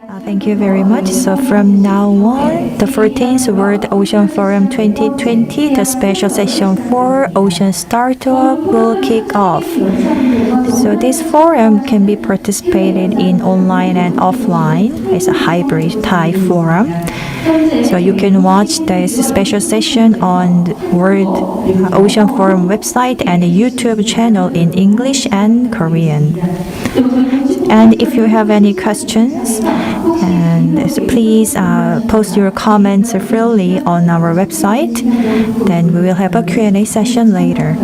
Thank you very much. So from now on, the 14th World Ocean Forum 2020, the special session for Ocean Startup will kick off. So this forum can be participated in online and offline. It's a hybrid type forum. So you can watch this special session on the World Ocean Forum website and the YouTube channel in English and Korean. And if you have any questions, and so please post your comments freely on our website. Then we will have a Q&A session later.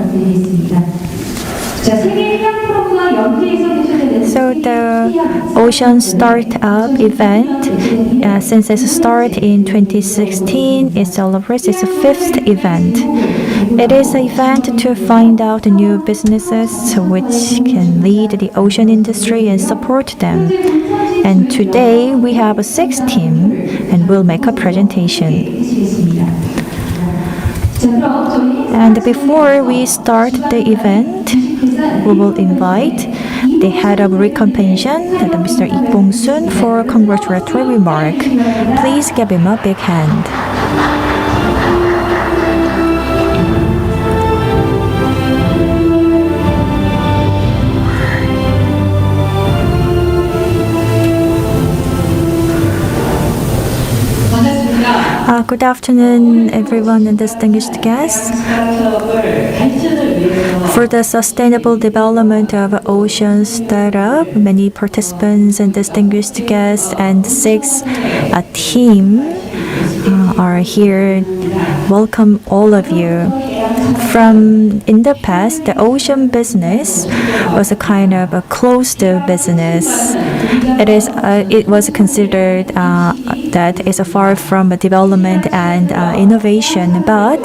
So the Ocean Startup event, since its start in 2016, it celebrates its 5th event. It is an event to find out new businesses which can lead the ocean industry and support them. And today we have a 6 team and we'll make a presentation. And before we start the event, we will invite the head of recompensation, Mr. Lee Bong-soon, for a congratulatory remark. Please give him a big hand. Good afternoon, everyone and distinguished guests. For the sustainable development of ocean startup, many participants and distinguished guests and 6 team are here. Welcome all of you. From in the past, the ocean business was a kind of a closed business. It was considered that it's far from development and innovation, but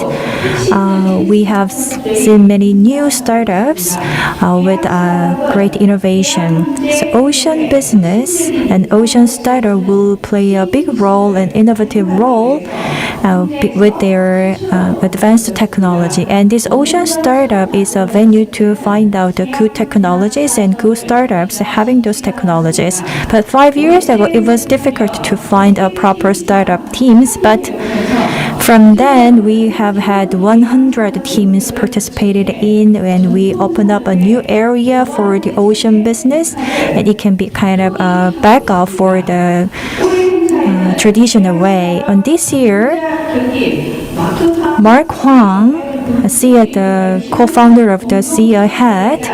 we have seen many new startups with great innovation. So ocean business and ocean startup will play a big role and innovative role with their advanced technology. And this ocean startup is a venue to find out the good technologies and good startups having those technologies. But 5 years ago, it was difficult to find a proper startup teams. But from then, we have had 100 teams participated in when we opened up a new area for the ocean business. And it can be kind of a backup for the traditional way. On this year, Mark Huang, the co-founder of the SeaAhead,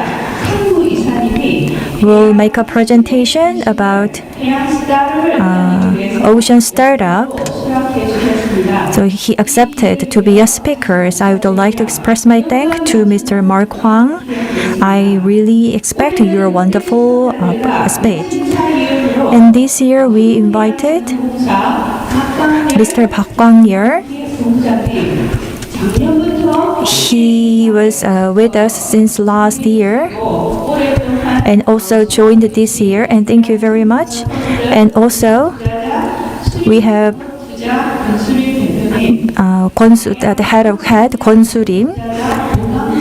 will make a presentation about ocean startup. So he accepted to be a speaker. So I would like to express my thanks to Mr. Mark Huang. I really expect your wonderful speech. And this year we invited Mr. Park Kwang-yeol. He was with us since last year and also joined this year, and thank you very much. And also we have the head of Kwon Soo-rim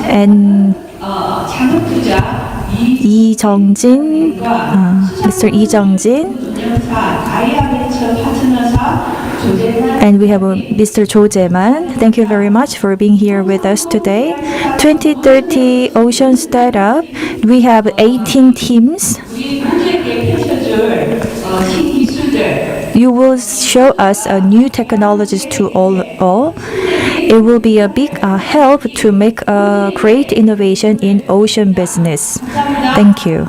and Mr. Lee Jung-jin, and we have Mr. Cho Jae-man. Thank you very much for being here with us today. 2030 Ocean Startup, we have 18 teams. You will show us new technologies to all. It will be a big help to make a great innovation in ocean business. Thank you.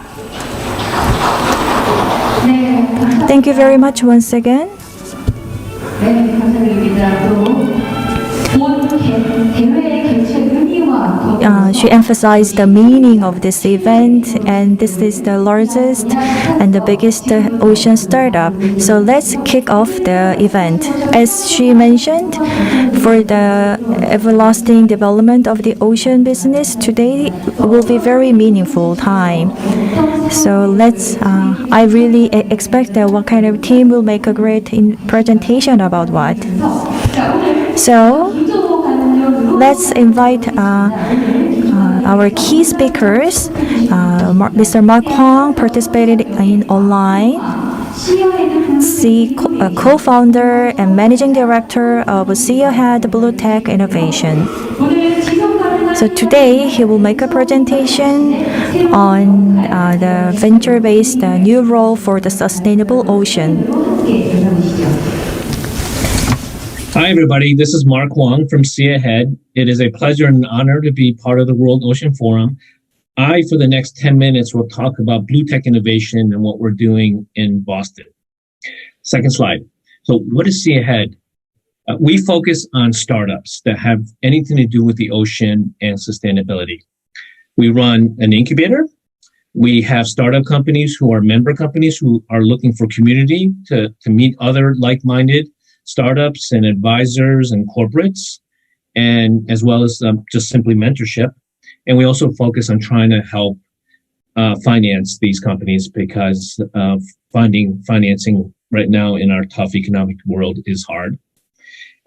Thank you very much once again. She emphasized the meaning of this event, and this is the largest and the biggest ocean startup. So let's kick off the event. As she mentioned, for the everlasting development of the ocean business, today will be very meaningful time. So I really expect that what kind of team will make a great presentation about what. So let's invite our key speakers. Mr. Mark Huang participated in online. co-founder and managing director of SeaAhead BlueTech Innovation. So today he will make a presentation on the venture-based new role for the sustainable ocean. Hi, everybody. This is Mark Huang from SeaAhead. It is a pleasure and an honor to be part of the World Ocean Forum. I, for the next 10 minutes, will talk about BlueTech Innovation and what we're doing in Boston. Second slide. So what is SeaAhead? We focus on startups that have anything to do with the ocean and sustainability. We run an incubator. We have startup companies who are member companies who are looking for community to meet other like-minded startups and advisors and corporates, and as well as just simply mentorship. And we also focus on trying to help finance these companies because finding financing right now in our tough economic world is hard.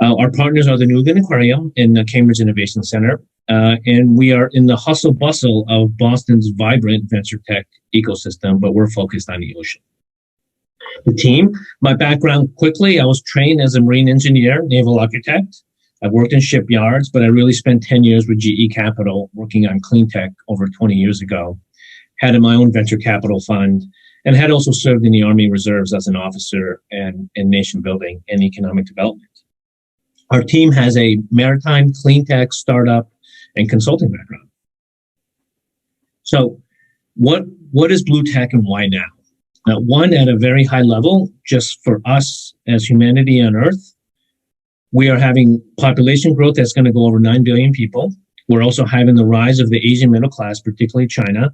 Our partners are the New England Aquarium and the Cambridge Innovation Center, and we are in the hustle bustle of Boston's vibrant venture tech ecosystem, but we're focused on the ocean. The team, my background quickly, I was trained as a marine engineer, naval architect. I've worked in shipyards, but I really spent 10 years with GE Capital working on clean tech over 20 years ago. Had my own venture capital fund and had also served in the Army Reserves as an officer and in nation building and economic development. Our team has a maritime, clean tech, startup, and consulting background. So what is BlueTech and why now? Now, one, at a very high level, just for us as humanity on Earth, we are having population growth that's going to go over 9 billion people. We're also having the rise of the Asian middle class, particularly China,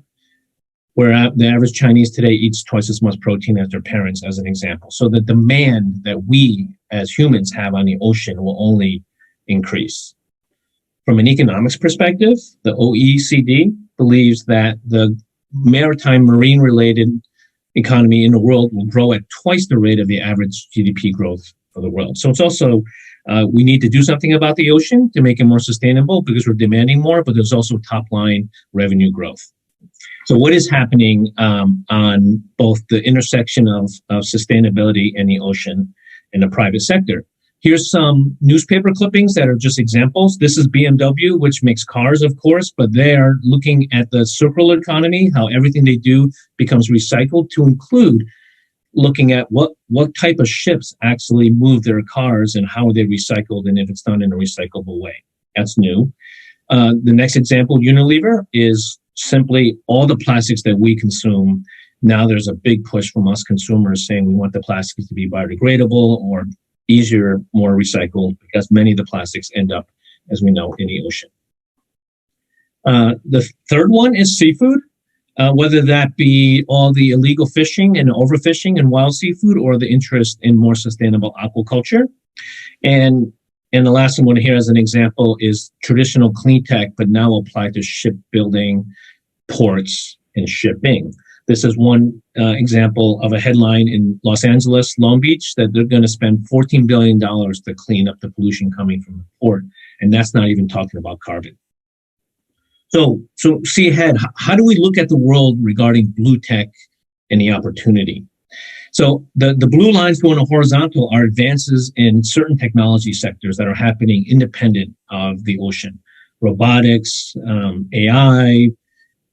where the average Chinese today eats twice as much protein as their parents, as an example. So the demand that we as humans have on the ocean will only increase. From an economics perspective, the OECD believes that the maritime marine-related economy in the world will grow at twice the rate of the average GDP growth for the world. So it's also, we need to do something about the ocean to make it more sustainable because we're demanding more, but there's also top-line revenue growth. So what is happening on both the intersection of sustainability and the ocean in the private sector? Here's some newspaper clippings that are just examples. This is BMW, which makes cars, of course, but they are looking at the circular economy, how everything they do becomes recycled, to include looking at what type of ships actually move their cars and how are they recycled and if it's done in a recyclable way. That's new. The next example, Unilever, is simply all the plastics that we consume. Now there's a big push from us consumers saying we want the plastics to be biodegradable or easier, more recycled, because many of the plastics end up, as we know, in the ocean. The third one is seafood, whether that be all the illegal fishing and overfishing and wild seafood or the interest in more sustainable aquaculture. And the last one here as an example is traditional clean tech, but now applied to shipbuilding, ports, and shipping. This is one example of a headline in Los Angeles, Long Beach, that they're going to spend $14 billion to clean up the pollution coming from the port. And that's not even talking about carbon. So SeaAhead, how do we look at the world regarding blue tech and the opportunity? So the blue lines going horizontal are advances in certain technology sectors that are happening independent of the ocean. Robotics, AI,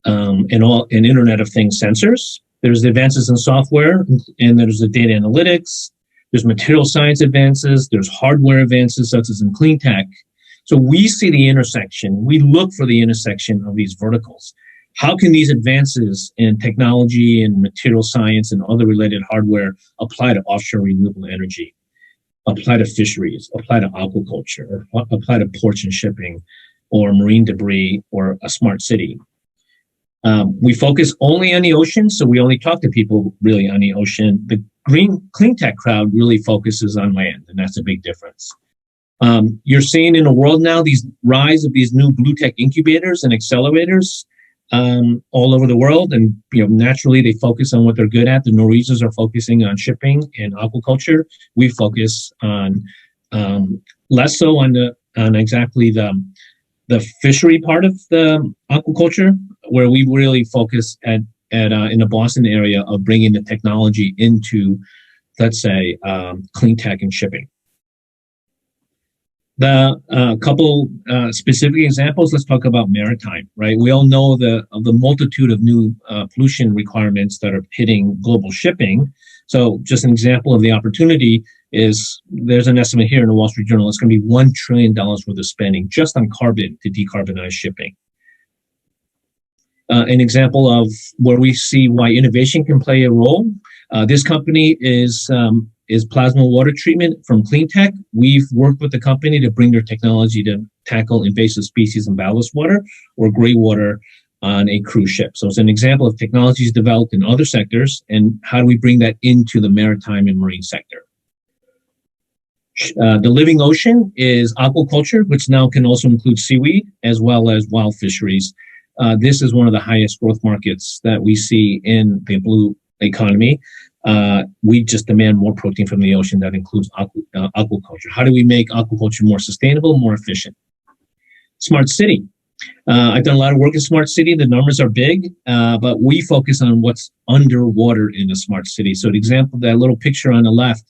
and Internet of Things sensors. There's advances in software, and there's the data analytics. There's material science advances. There's hardware advances, such as in clean tech. So we see the intersection. We look for the intersection of these verticals. How can these advances in technology and material science and other related hardware apply to offshore renewable energy, apply to fisheries, apply to aquaculture, apply to ports and shipping, or marine debris, or a smart city? We focus only on the ocean, so we only talk to people really on the ocean. The clean tech crowd really focuses on land, and that's a big difference. You're seeing in the world now these rise of these new blue tech incubators and accelerators all over the world, and naturally they focus on what they're good at. The Norwegians are focusing on shipping and aquaculture. We focus on less so on exactly the fishery part of the aquaculture, where we really focus at in the Boston area of bringing the technology into, let's say, clean tech and shipping. The couple specific examples. Let's talk about maritime. Right, we all know of the multitude of new pollution requirements that are hitting global shipping. So, just an example of the opportunity is there's an estimate here in the Wall Street Journal. It's going to be $1 trillion worth of spending just on carbon to decarbonize shipping. An example of where we see why innovation can play a role. This company is plasma water treatment from Cleantech. We've worked with the company to bring their technology to tackle invasive species in ballast water or gray water on a cruise ship. So it's an example of technologies developed in other sectors, and how do we bring that into the maritime and marine sector. The living ocean is aquaculture, which now can also include seaweed as well as wild fisheries. This is one of the highest growth markets that we see in the blue economy. We just demand more protein from the ocean. That includes aquaculture. How do we make aquaculture more sustainable, more efficient? Smart city. I've done a lot of work in smart city. The numbers are big, but we focus on what's underwater in a smart city. So, the example, that little picture on the left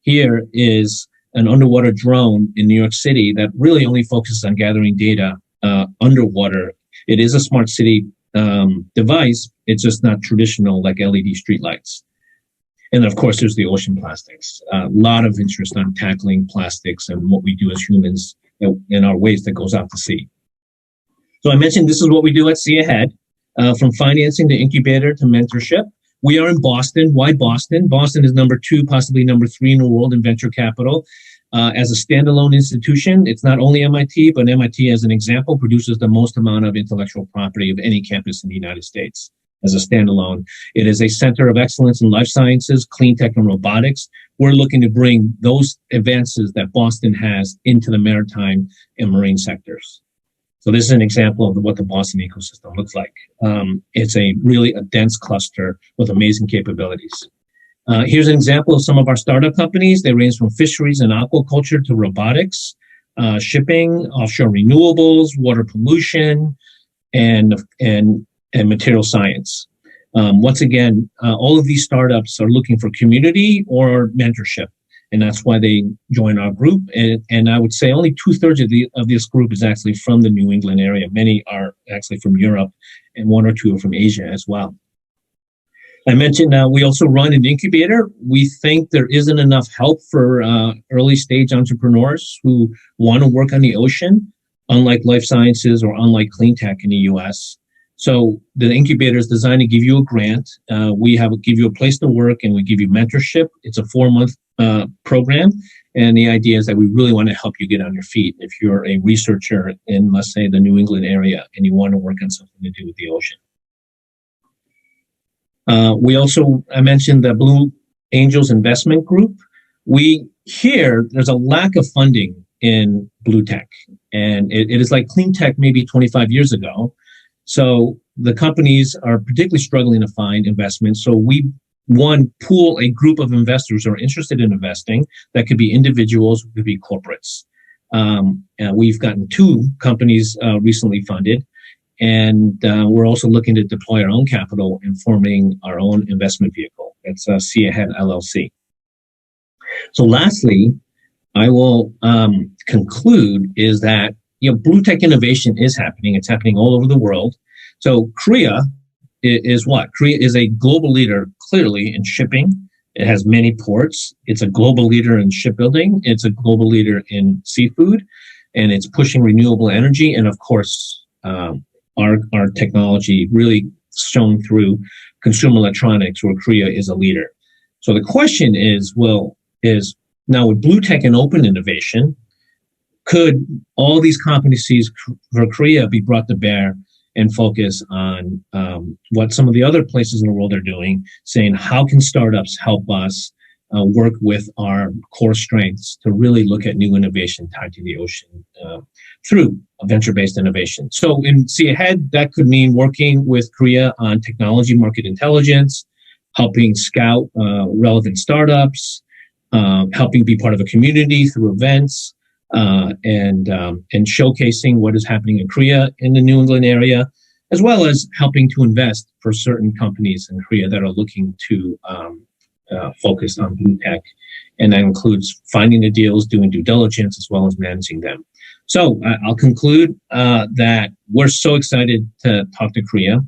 here is an underwater drone in New York City that really only focuses on gathering data underwater. It is a smart city device. It's just not traditional like LED streetlights. And of course, there's the ocean plastics. A lot of interest on tackling plastics and what we do as humans in our waste that goes out to sea. So I mentioned this is what we do at SeaAhead, from financing to incubator to mentorship. We are in Boston. Why Boston? Boston is number 2, possibly number 3 in the world in venture capital. As a standalone institution, it's not only MIT, but MIT, as an example, produces the most amount of intellectual property of any campus in the United States. As a standalone, it is a center of excellence in life sciences, clean tech, and robotics. We're looking to bring those advances that Boston has into the maritime and marine sectors. So this is an example of what the Boston ecosystem looks like. It's a dense cluster with amazing capabilities. Here's an example of some of our startup companies. They range from fisheries and aquaculture to robotics, shipping, offshore renewables, water pollution, and material science. Once again, all of these startups are looking for community or mentorship, and that's why they join our group. And I would say only 2/3 of this group is actually from the New England area. Many are actually from Europe, and 1 or 2 are from Asia as well. I mentioned we also run an incubator. We think there isn't enough help for early stage entrepreneurs who want to work on the ocean, unlike life sciences or unlike clean tech in the US. So the incubator is designed to give you a grant. We give you a place to work, and we give you mentorship. It's a 4-month program. And the idea is that we really want to help you get on your feet. If you're a researcher in, let's say, the New England area, and you want to work on something to do with the ocean. I mentioned the Blue Angels Investment Group. There's a lack of funding in blue tech, and it is like clean tech maybe 25 years ago. So the companies are particularly struggling to find investments. So we, pool a group of investors who are interested in investing. That could be individuals, could be corporates. And we've gotten 2 companies recently funded. And we're also looking to deploy our own capital in forming our own investment vehicle. It's SeaAhead LLC. So lastly, I will conclude is that blue tech innovation is happening. It's happening all over the world. So Korea is what? Korea is a global leader, clearly, in shipping. It has many ports. It's a global leader in shipbuilding. It's a global leader in seafood, and it's pushing renewable energy. And of course, our technology really shown through consumer electronics, where Korea is a leader. So the question is now with blue tech and open innovation, could all these competencies for Korea be brought to bear and focus on what some of the other places in the world are doing, saying how can startups help us work with our core strengths to really look at new innovation tied to the ocean through venture-based innovation. So in SeaAhead, that could mean working with Korea on technology market intelligence, helping scout relevant startups, helping be part of a community through events, and showcasing what is happening in Korea in the New England area, as well as helping to invest for certain companies in Korea that are looking to focus on blue tech. And that includes finding the deals, doing due diligence, as well as managing them. So I'll conclude that we're so excited to talk to Korea.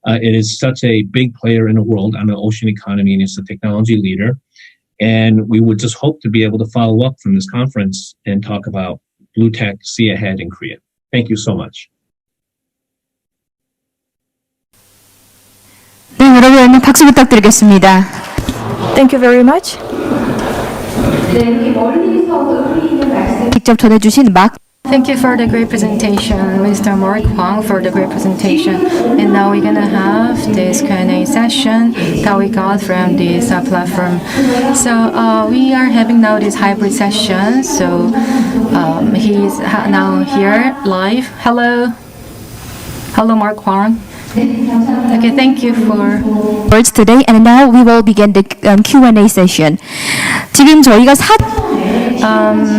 It is such a big player in the world on the ocean economy, and it's a technology leader. And we would just hope to be able to follow up from this conference and talk about blue tech, SeaAhead in Korea. Thank you so much. 네, 여러분 박수 부탁드리겠습니다. Thank you very much. 직접 전해주신 막 Thank you for the great presentation, Mr. Mark Huang, for the great presentation. And now we're gonna have this Q&A session that we got from this platform. So we are having now this hybrid session. So he's now here live. Hello, Mark Huang. Okay, thank you for. words today, and now we will begin the Q&A session. 지금 저희가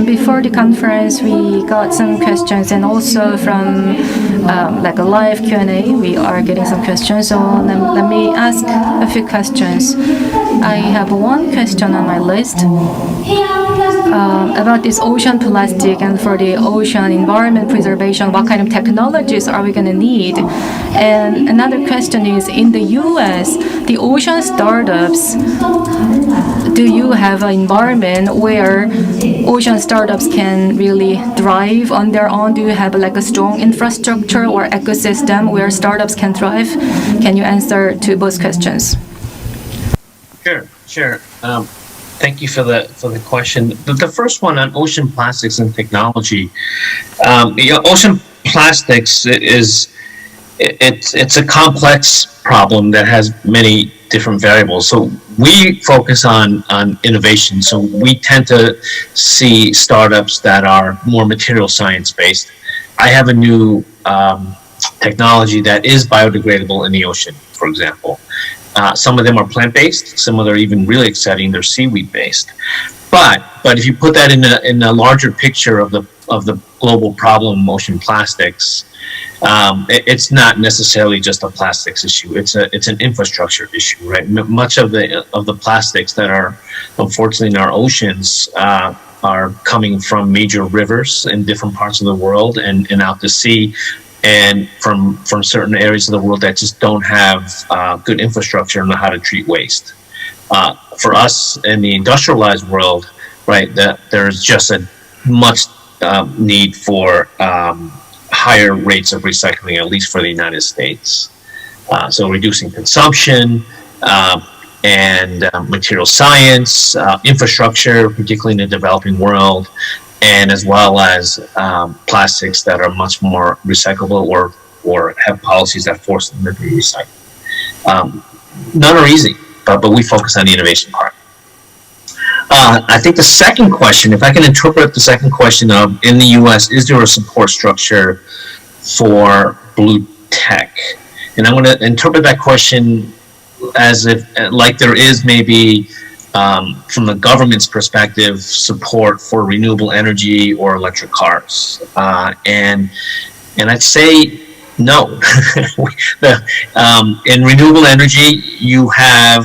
Before the conference, we got some questions, and also from like a live Q&A, we are getting some questions. So let me ask a few questions. I have one question on my list about this ocean plastic, and for the ocean environment preservation, what kind of technologies are we going to need? And another question is, in the US, the ocean startups, do you have an environment where ocean startups can really thrive on their own? Do you have like a strong infrastructure or ecosystem where startups can thrive? Can you answer to both questions? Sure. Thank you for the question. The first one on ocean plastics and technology. Ocean plastics it's a complex problem that has many different variables. So we focus on innovation. So we tend to see startups that are more material science based. I have a new technology that is biodegradable in the ocean, for example. Some of them are plant-based. Some of them are even really exciting. They're seaweed-based. But if you put that in a larger picture of the global problem, ocean plastics, it's not necessarily just a plastics issue. It's an infrastructure issue, right? Much of the plastics that are unfortunately in our oceans are coming from major rivers in different parts of the world and out to sea, and from certain areas of the world that just don't have good infrastructure on how to treat waste. For us in the industrialized world, right, that there's just a much need for higher rates of recycling, at least for the United States. So reducing consumption and material science, infrastructure, particularly in the developing world, and as well as plastics that are much more recyclable or have policies that force them to be recycled. None are easy, but we focus on the innovation part. I think the second question, if I can interpret the second question of, in the US, is there a support structure for blue tech? And I want to interpret that question as if, like there is maybe, from the government's perspective, support for renewable energy or electric cars. And I'd say no. In renewable energy, you have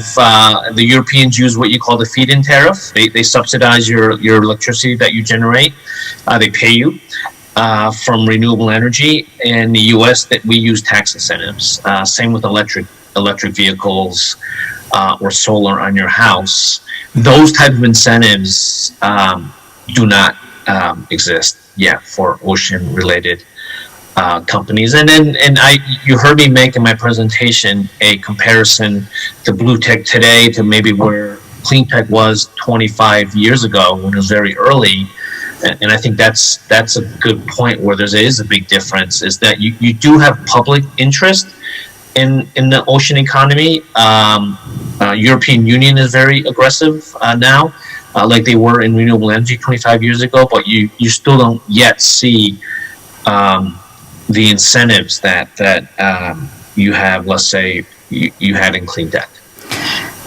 the Europeans use what you call the feed-in tariff. They subsidize your electricity that you generate. They pay you from renewable energy. In the U.S., that we use tax incentives. Same with electric vehicles or solar on your house. Those type of incentives do not exist yet for ocean-related companies. And you heard me make in my presentation a comparison to blue tech today to maybe where clean tech was 25 years ago when it was very early. And I think that's a good point where there is a big difference, is that you do have public interest in the ocean economy. European Union is very aggressive now, like they were in renewable energy 25 years ago, but you still don't yet see the incentives that you have, let's say, you had in clean tech.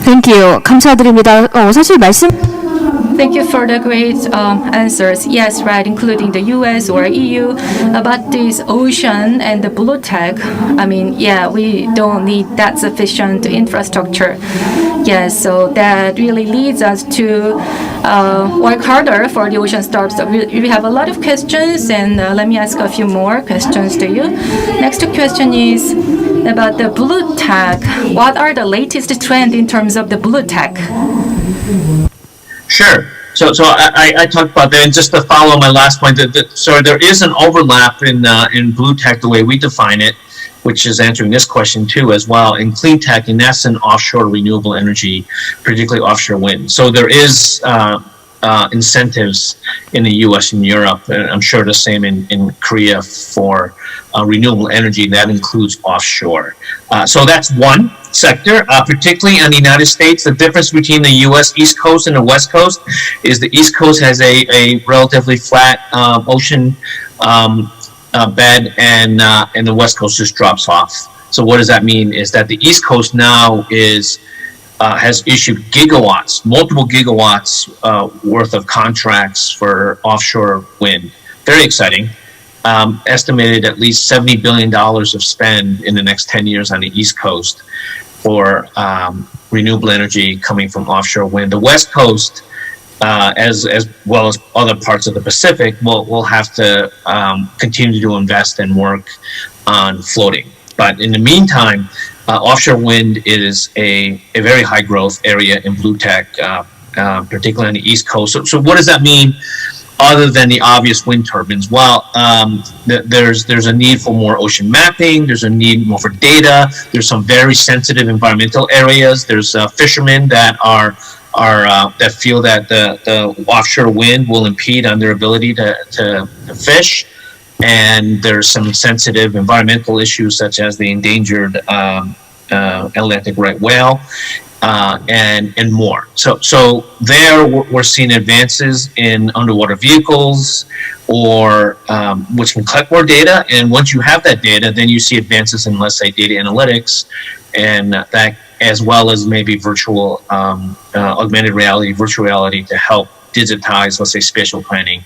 Thank you. 감사드립니다. 사실 Thank you for the great answers. Yes, right, including the US or EU. About this ocean and the blue tech, I mean, yeah, we don't need that sufficient infrastructure. Yes, so that really leads us to work harder for the ocean startups. So we have a lot of questions, and let me ask a few more questions to you. Next question is about the blue tech. What are the latest trends in terms of the blue tech? Sure. So I talked about that, and just to follow my last point, so there is an overlap in blue tech the way we define it, which is answering this question too as well. In clean tech, and that's in offshore renewable energy, particularly offshore wind. So there is incentives in the U.S. and Europe, and I'm sure the same in Korea for renewable energy. That includes offshore. So that's one sector, particularly in the United States. The difference between the U.S. East Coast and the West Coast is the East Coast has a relatively flat ocean bed, and the West Coast just drops off. So what does that mean? Is that the East Coast now has issued gigawatts, multiple gigawatts worth of contracts for offshore wind. Very exciting. Estimated at least $70 billion of spend in the next 10 years on the East Coast for renewable energy coming from offshore wind. The West Coast, as well as other parts of the Pacific, will have to continue to invest and work on floating. But in the meantime, offshore wind is a very high growth area in blue tech, particularly on the East Coast. So what does that mean other than the obvious wind turbines? Well, there's a need for more ocean mapping. There's a need more for data. There's some very sensitive environmental areas. There's fishermen that that feel that the offshore wind will impede on their ability to fish. And there's some sensitive environmental issues such as the endangered Atlantic right whale, and more. So there we're seeing advances in underwater vehicles, or which can collect more data. And once you have that data, then you see advances in, let's say, data analytics, and that, as well as maybe virtual augmented reality, virtual reality, to help digitize, let's say, spatial planning,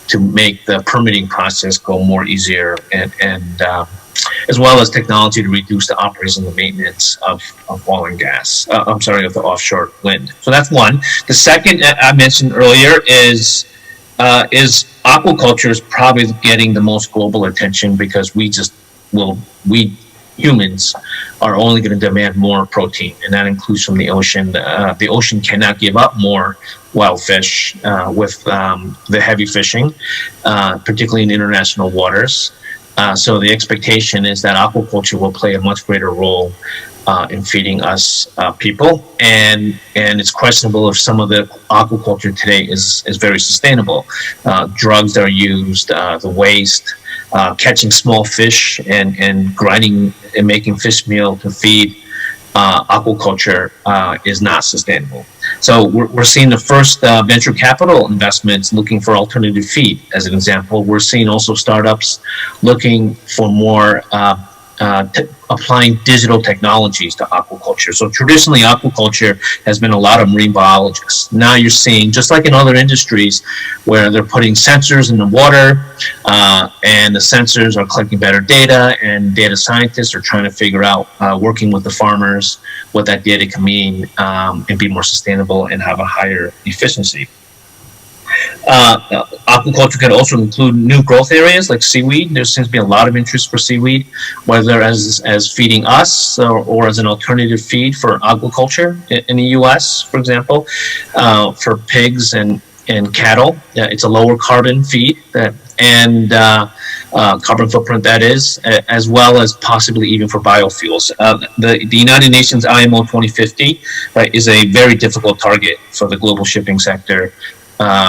to make the permitting process go more easier, and as well as technology to reduce the operation and the maintenance of oil and gas. Of the offshore wind. So that's one. The second I mentioned earlier is aquaculture is probably getting the most global attention, because we humans are only going to demand more protein, and that includes from the ocean. The ocean cannot give up more wild fish with the heavy fishing, particularly in international waters. So the expectation is that aquaculture will play a much greater role in feeding us people, and it's questionable if some of the aquaculture today is very sustainable. Drugs are used, the waste, catching small fish and grinding and making fish meal to feed aquaculture is not sustainable. So we're seeing the first venture capital investments looking for alternative feed. As an example, we're seeing also startups looking for more applying digital technologies to aquaculture. So traditionally, aquaculture has been a lot of marine biologists. Now you're seeing, just like in other industries, where they're putting sensors in the water, and the sensors are collecting better data, and data scientists are trying to figure out, working with the farmers, what that data can mean, and be more sustainable and have a higher efficiency. Aquaculture can also include new growth areas like seaweed. There seems to be a lot of interest for seaweed, whether as feeding us or as an alternative feed for aquaculture in the U.S., for example, for pigs and cattle. It's a lower carbon feed and carbon footprint, that is, as well as possibly even for biofuels. The United Nations IMO 2050, right, is a very difficult target for the global shipping sector.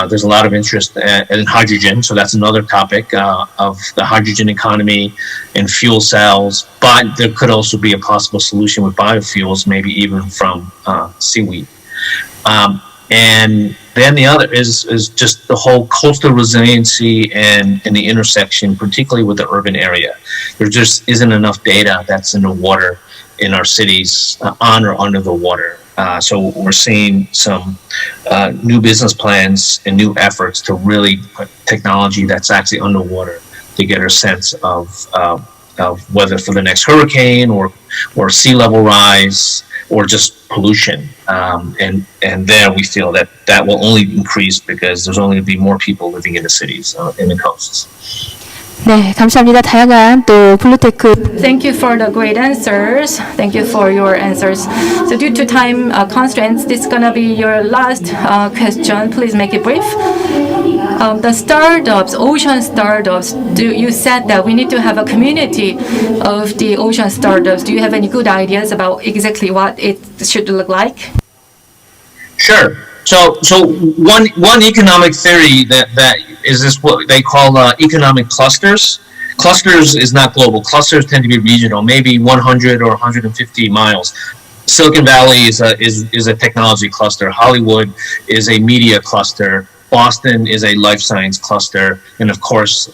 There's a lot of interest in hydrogen, so that's another topic of the hydrogen economy and fuel cells, but there could also be a possible solution with biofuels, maybe even from seaweed. And then the other is just the whole coastal resiliency and the intersection, particularly with the urban area. There just isn't enough data that's in the water in our cities on or under the water. So we're seeing some new business plans and new efforts to really put technology that's actually underwater to get a sense of whether for the next hurricane or sea level rise or just pollution. And there we feel that will only increase because there's only going to be more people living in the cities, in the coasts. 네, 감사합니다. 다양한 또 블루테크 Thank you for the great answers. Thank you for your answers. So due to time constraints, this is gonna be your last question. Please make it brief. The startups, ocean startups, you said that we need to have a community of the ocean startups. Do you have any good ideas about exactly what it should look like? Sure. So one economic theory that is this what they call economic clusters. Clusters is not global. Clusters tend to be regional, maybe 100 or 150 miles. Silicon Valley is a technology cluster. Hollywood is a media cluster. Boston is a life science cluster, and of course,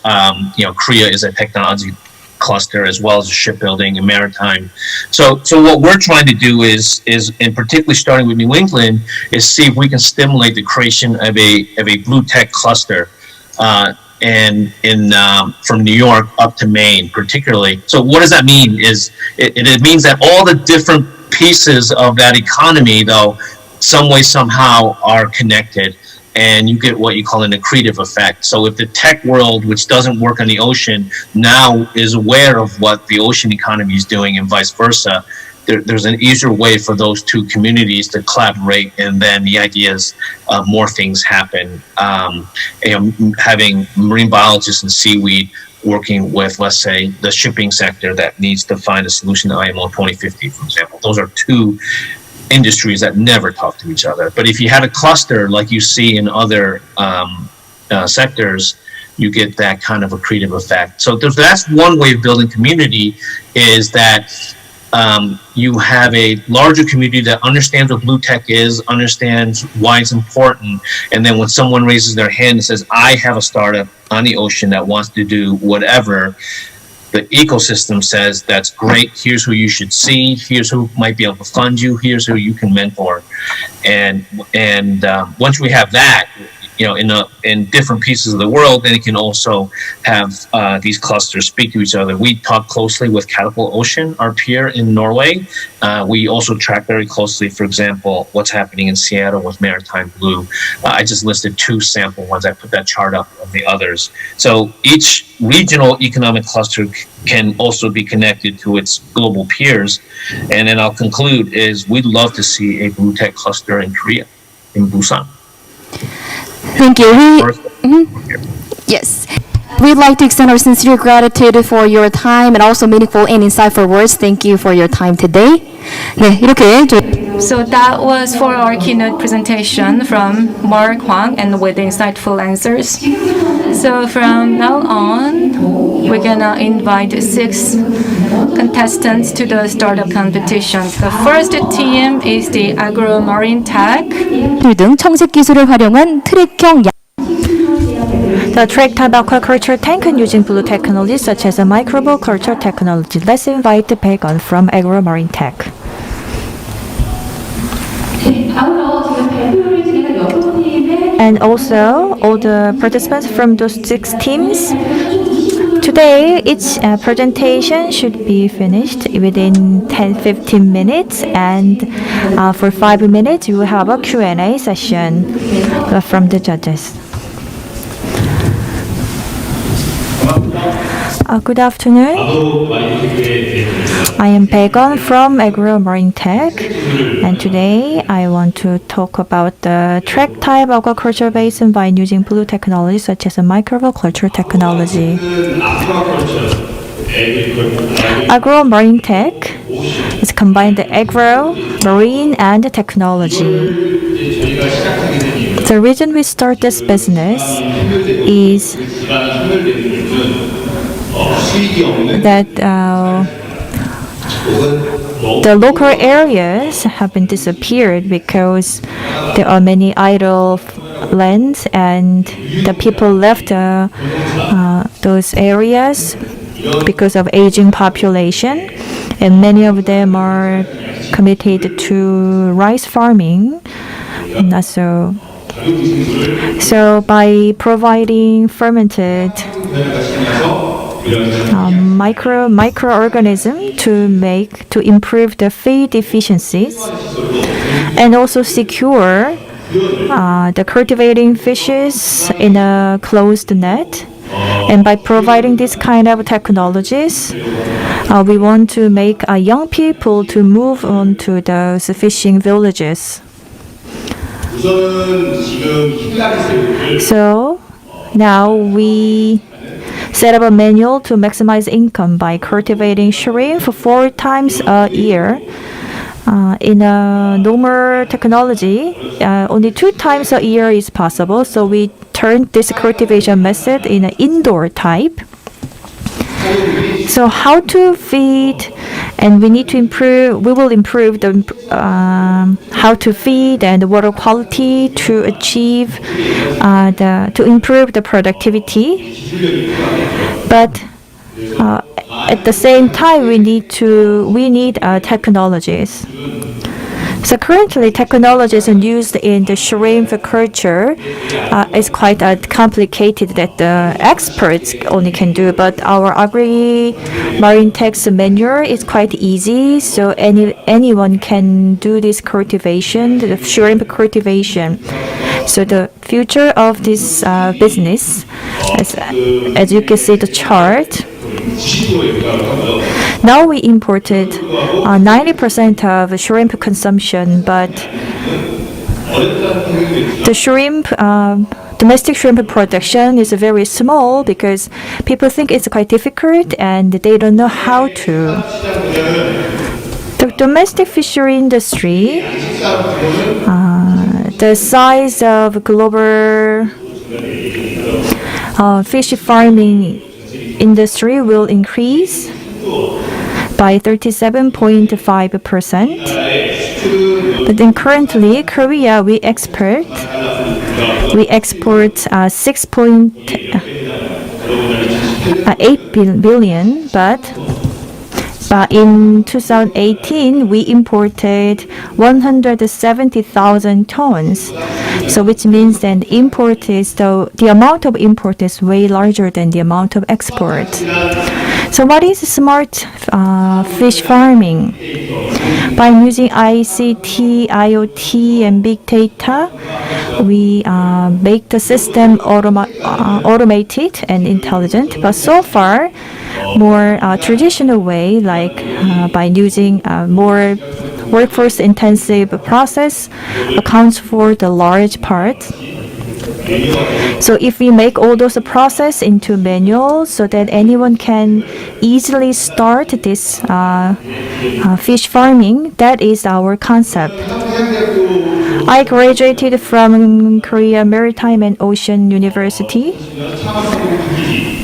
Korea is a technology cluster as well as shipbuilding and maritime. So what we're trying to do is and particularly starting with New England, is see if we can stimulate the creation of a blue tech cluster, and from New York up to Maine, particularly. So what does that mean? It means that all the different pieces of that economy, though, some way somehow are connected. And you get what you call an accretive effect. So if the tech world, which doesn't work on the ocean, now is aware of what the ocean economy is doing and vice versa, there's an easier way for those two communities to collaborate, and then the idea is more things happen. Having marine biologists and seaweed working with, let's say, the shipping sector that needs to find a solution to IMO 2050, for example. Those are two industries that never talk to each other. But if you had a cluster like you see in other sectors, you get that kind of accretive effect. So that's one way of building community, is that you have a larger community that understands what blue tech is, understands why it's important, and then when someone raises their hand and says, I have a startup on the ocean that wants to do whatever, the ecosystem says, that's great, here's who you should see, here's who might be able to fund you, here's who you can mentor. And once we have that, in different pieces of the world, then it can also have these clusters speak to each other. We talk closely with Catapult Ocean, our peer in Norway. We also track very closely, for example, what's happening in Seattle with Maritime Blue. I just listed 2 sample ones. I put that chart up of the others. So each regional economic cluster can also be connected to its global peers. And then I'll conclude is we'd love to see a blue tech cluster in Korea, in Busan. Thank you. Yes. We'd like to extend our sincere gratitude for your time and also meaningful and insightful words. Thank you for your time today. 네, 이렇게 So that was for our keynote presentation from Mark Huang and with insightful answers. So from now on, we're gonna invite 6 contestants to the startup competition. The first team is the Agro Marine Tech. 등 청색 기술을 활용한 트랙형 The track-type aquaculture tank using blue technology such as a microbial culture technology. Let's invite Baegon from Agro Marine Tech. And also all the participants from those 6 teams. Today, each presentation should be finished within 10-15 minutes, and for 5 minutes, you will have a Q&A session from the judges. Good afternoon. I am Baegon from Agro Marine Tech, and today I want to talk about the track type aquaculture basin by using blue technology such as a microbial culture technology. Agro Marine Tech is combined the agro, marine, and technology. The reason we start this business is that the local areas have been disappeared because there are many idle lands, and the people left those areas because of aging population, and many of them are committed to rice farming. So by providing fermented microorganism to improve the feed efficiencies, and also secure the cultivating fishes in a closed net. And by providing this kind of technologies, we want to make young people to move on to those fishing villages. So now we set up a manual to maximize income by cultivating shrimp 4 times a year. In a normal technology, only 2 times a year is possible. So we turned this cultivation method in an indoor type. So how to feed, and we need to improve. We will improve the how to feed and the water quality to achieve to improve the productivity. But at the same time, we need technologies. So currently, technologies used in the shrimp culture is quite complicated that the experts only can do. But our agri-marine tech's manual is quite easy, so anyone can do this cultivation, the shrimp cultivation. So the future of this business, as you can see the chart. Now we imported 90% of shrimp consumption, but the domestic shrimp production is very small because people think it's quite difficult and they don't know how to. The domestic fishery industry, the size of global fish farming industry will increase by 37.5%. But then currently, Korea, we export 6.8 billion, but in 2018, we imported 170,000 tons. So which means that the amount of import is way larger than the amount of export. So what is smart fish farming? By using ICT, IoT, and big data, we make the system automated and intelligent. But so far, more traditional way, like by using more workforce-intensive process, accounts for the large part. So if we make all those process into manual so that anyone can easily start this fish farming, that is our concept. I graduated from Korea Maritime and Ocean University.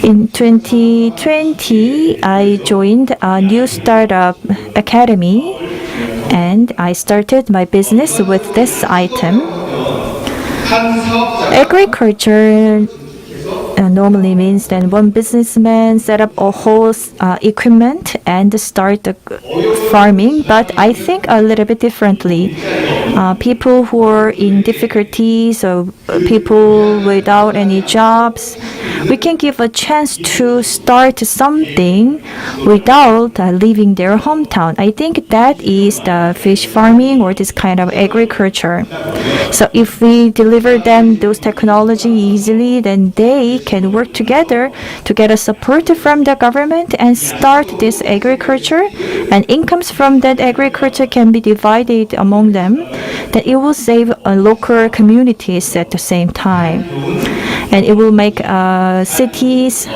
In 2020, I joined a new startup academy and I started my business with this item. Agriculture normally means that one businessman set up a whole equipment and start the farming, but I think a little bit differently. People who are in difficulties or people without any jobs, we can give a chance to start something without leaving their hometown. I think that is the fish farming or this kind of agriculture. So if we deliver them those technology easily, then they can work together to get a support from the government and start this agriculture, and incomes from that agriculture can be divided among them. Then it will save local communities at the same time, and it will make cities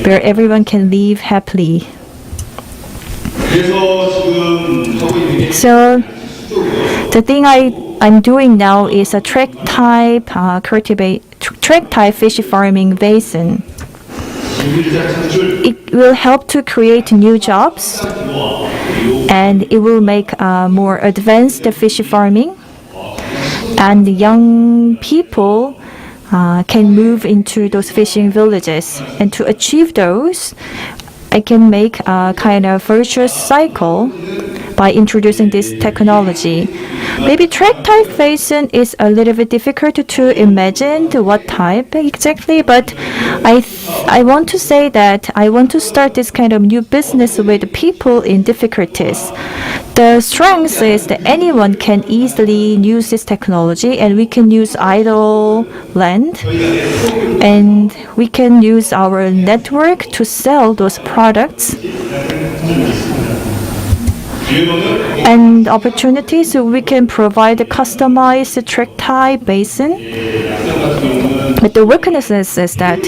where everyone can live happily. So the thing I'm doing now is a track type fish farming basin. It will help to create new jobs, and it will make more advanced fish farming, and young people can move into those fishing villages. And to achieve those, I can make a kind of virtuous cycle by introducing this technology. Maybe track type basin is a little bit difficult to imagine what type exactly, but I want to say that I want to start this kind of new business with people in difficulties. The strength is that anyone can easily use this technology, and we can use idle land, and we can use our network to sell those products. And opportunities, so we can provide a customized track type basin. But the weaknesses is that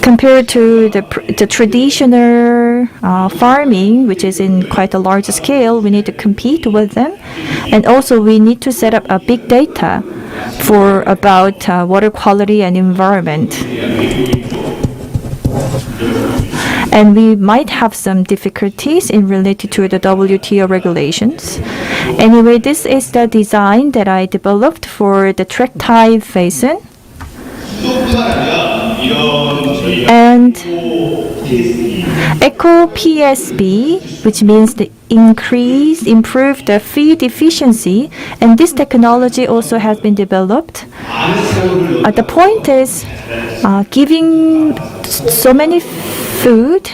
compared to the traditional farming, which is in quite a large scale, we need to compete with them. And also we need to set up a big data for about water quality and environment. And we might have some difficulties in related to the WTO regulations. Anyway, this is the design that I developed for the track type basin. And Eco PSB, which means the improve the feed efficiency, and this technology also has been developed. The point is, giving so many food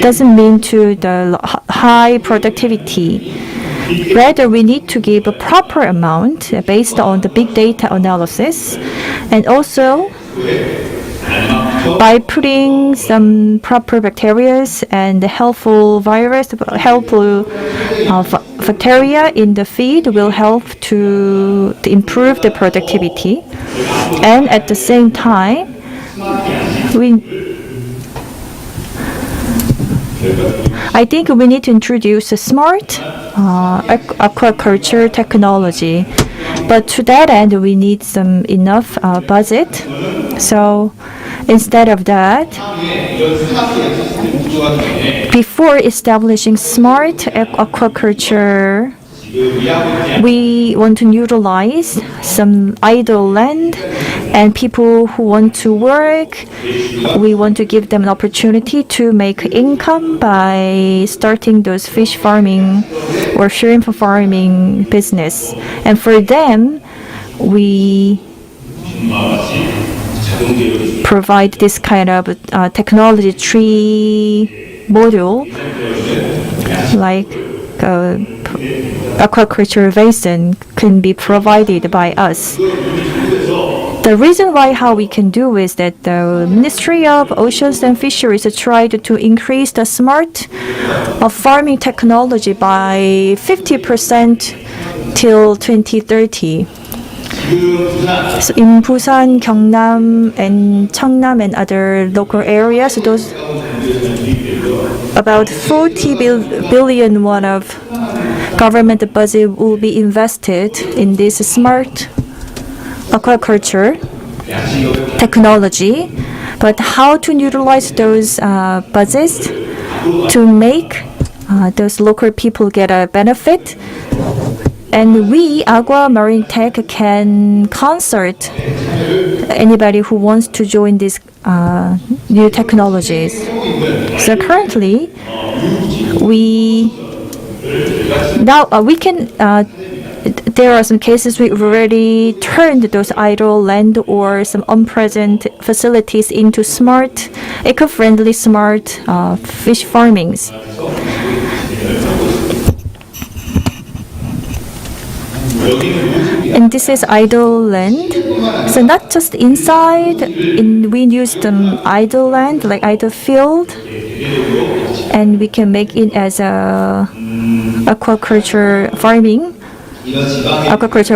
doesn't mean to the high productivity. Rather, we need to give a proper amount based on the big data analysis, and also by putting some proper bacteria and helpful bacteria in the feed will help to improve the productivity. And at the same time, I think we need to introduce a smart aquaculture technology. But to that end, we need some enough budget. So instead of that, before establishing smart aquaculture, we want to utilize some idle land, and people who want to work, we want to give them an opportunity to make income by starting those fish farming or shrimp farming business. And for them, we provide this kind of technology tree module, like aquaculture basin can be provided by us. The reason why how we can do is that the Ministry of Oceans and Fisheries tried to increase the smart farming technology by 50% till 2030. So in Busan, Gyeongnam, and Cheongnam and other local areas, those about 40 billion won of government budget will be invested in this smart aquaculture technology. But how to utilize those budgets to make those local people get a benefit? And we, Agua Marine Tech, can consult anybody who wants to join these new technologies. So currently, we can. There are some cases we've already turned those idle land or some unpresent facilities into smart, eco-friendly, smart fish farmings. And this is idle land. So not just inside, we use the idle land, like idle field, and we can make it as a aquaculture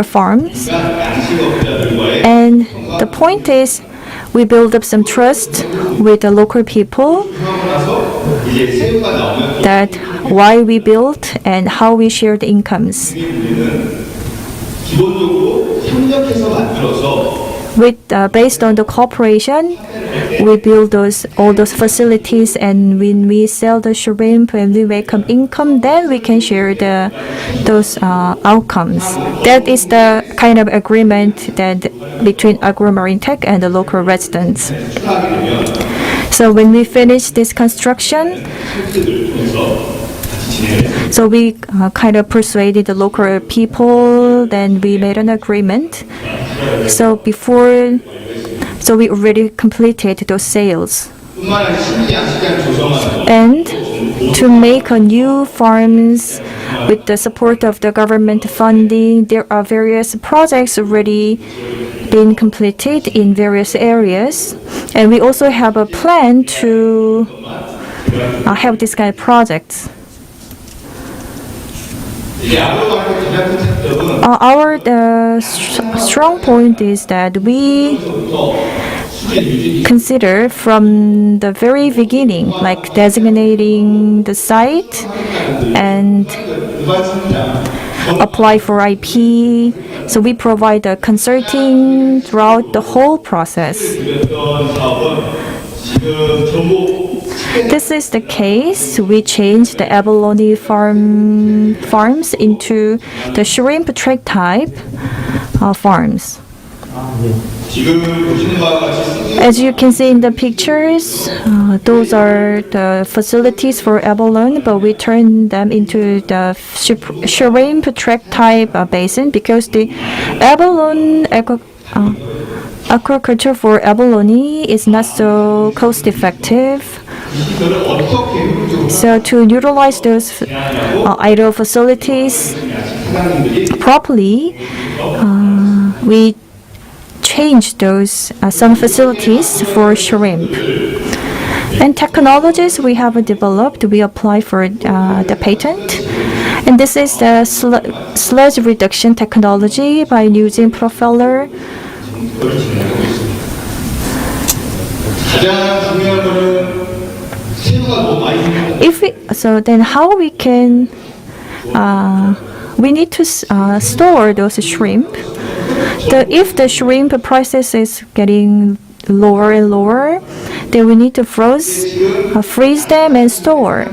farms. And the point is, we build up some trust with the local people that why we built and how we share the incomes. Based on the cooperation, we build all those facilities, and when we sell the shrimp and we make income, then we can share those outcomes. That is the kind of agreement that between Agua Marine Tech and the local residents. So So when we finish this construction, so we kind of persuaded the local people, then we made an agreement. So we already completed those sales. And to make a new farms with the support of the government funding, there are various projects already being completed in various areas. And we also have a plan to have this kind of projects. Our strong point is that we consider from the very beginning, like designating the site and apply for IP. So we provide the consulting throughout the whole process. This is the case. We changed the abalone farms into the shrimp track type farms. As you can see in the pictures, those are the facilities for abalone, but we turn them into the shrimp track type basin because the abalone aquaculture for abalone is not so cost effective. So to utilize those idle facilities properly, we change those some facilities for shrimp. And technologies we have developed, we apply for the patent. And this is the sludge reduction technology by using propeller. Then how we can we need to store those shrimp. If the shrimp prices is getting lower and lower, then we need to freeze them and store.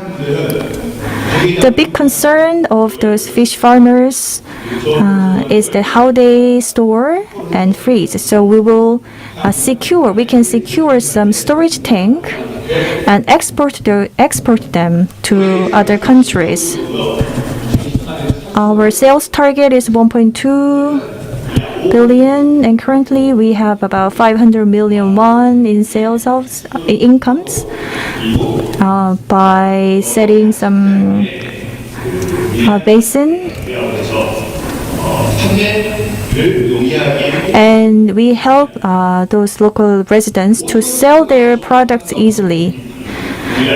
The big concern of those fish farmers is that how they store and freeze. So we will we can secure some storage tank and export them to other countries. Our sales target is 1.2 billion, and currently we have about 500 million won in sales of incomes by setting some basin. And we help those local residents to sell their products easily.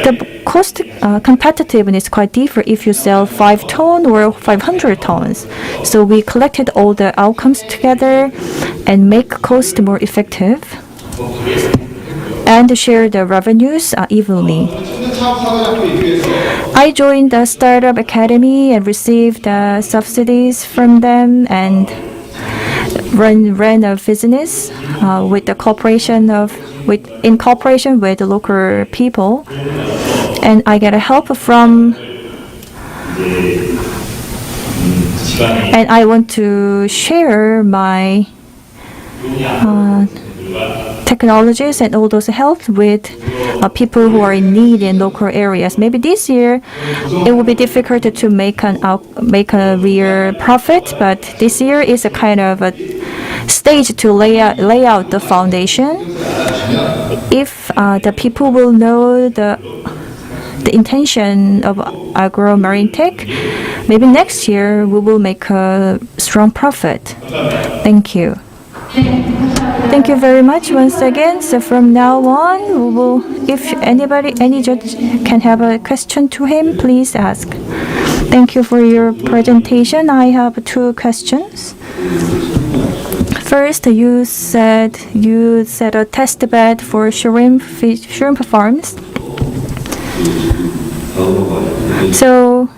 The cost competitiveness is quite different if you sell 5 tons or 500 tons. So we collected all the outcomes together and make cost more effective and share the revenues evenly. I joined the Startup Academy and received subsidies from them and ran a business with the in cooperation with the local people, and I get help from. And I want to share my technologies and all those help with people who are in need in local areas. Maybe this year it will be difficult to make a real profit, but this year is a kind of a stage to lay out the foundation. If the people will know the intention of agro marine tech, maybe next year we will make a strong profit. Thank you. Thank you very much once again. So from now on, we will, if any judge can have a question to him, please ask. Thank you for your presentation. I have 2 questions. First, you said a test bed for shrimp farms. So,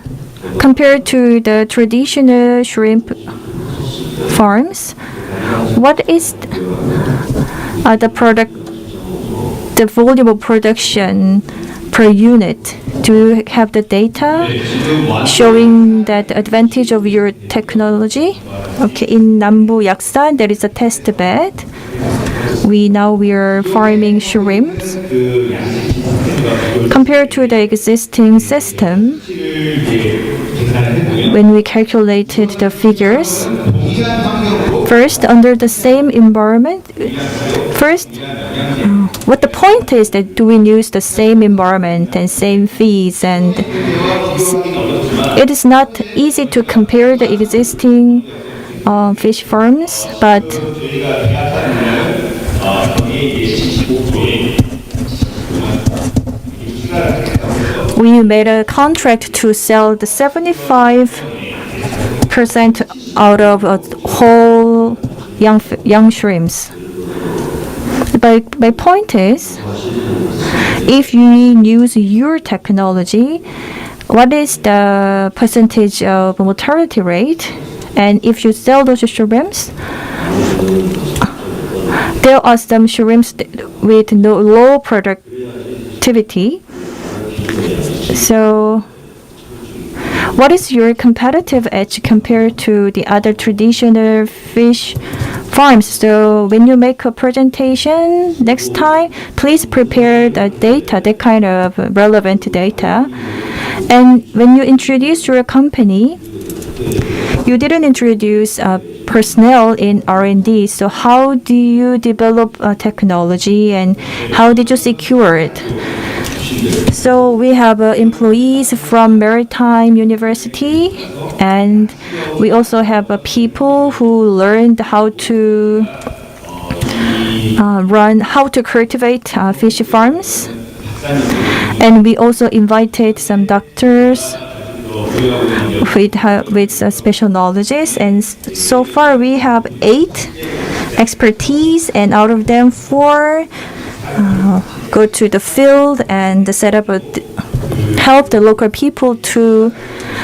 compared to the traditional shrimp farms, what is the volume of production per unit? Do you have the data showing that advantage of your technology? Okay, in Nambu Yaksan, there is a test bed. we are farming shrimps. Compared to the existing system, when we calculated the figures, first under the same environment, what the point is that do we use the same environment and same feeds, and it is not easy to compare the existing fish farms, but we made a contract to sell the 75% out of a whole young shrimps. My point is, if you use your technology, what is the percentage of mortality rate? And if you sell those shrimps, there are some shrimps with low productivity. So, what is your competitive edge compared to the other traditional fish farms? So, when you make a presentation next time, please prepare the data, that kind of relevant data. And when you introduce your company, you didn't introduce personnel in R&D. So, how do you develop technology, and how did you secure it? So we have employees from Maritime University, and we also have people who learned how to cultivate fish farms. And we also invited some doctors with special knowledges. And so far we have 8 expertise, and out of them 4 go to the field and help the local people to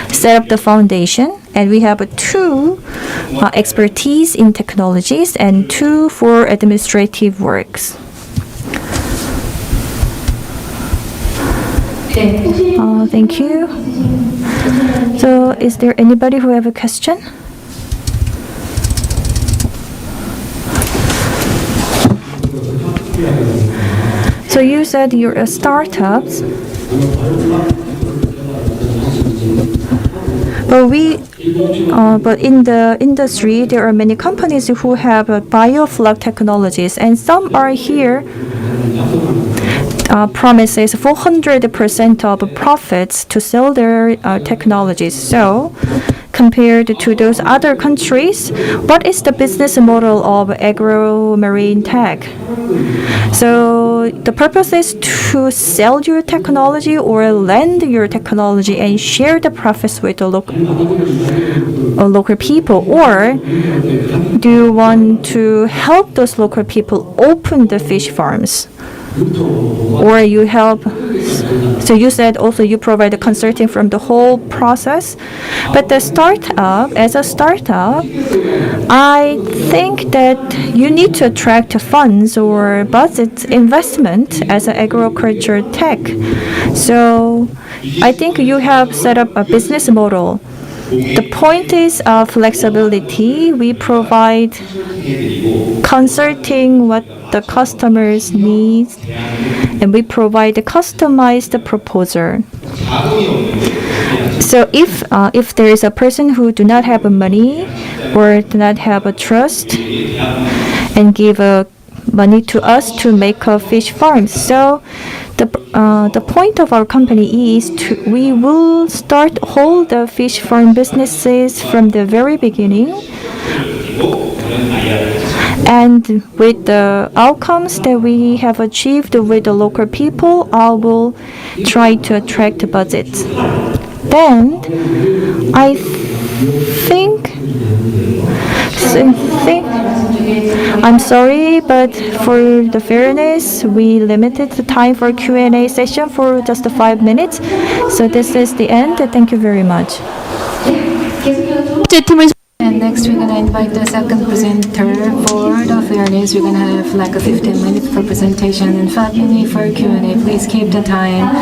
set up the foundation. And we have 2 expertise in technologies and 2 for administrative works. Thank you. So is there anybody who have a question? So you said you're a startup, but in the industry there are many companies who have biofloc technologies, and some are here promises 400% of profits to sell their technologies. So, compared to those other countries, what is the business model of agro-marine tech? So, the purpose is to sell your technology or lend your technology and share the profits with the local people, or do you want to help those local people open the fish farms? Or you help, so you said also you provide the consulting from the whole process. But as a startup, I think that you need to attract funds or budget investment as an agriculture tech. So I think you have set up a business model. The point is flexibility. We provide consulting what the customers need, and we provide a customized proposal. So if there is a person who do not have money or do not have a trust and give money to us to make a fish farm, so the point of our company is we will start all the fish farm businesses from the very beginning, and with the outcomes that we have achieved with the local people, I will try to attract budgets. Then I think I'm sorry, but for the fairness, we limited the time for Q&A session for just 5 minutes. So this is the end. Thank you very much. And next, we're gonna invite the second presenter for the fairness. We're gonna have like a 15 minutes for presentation and 5 minutes for Q&A. Please keep the time.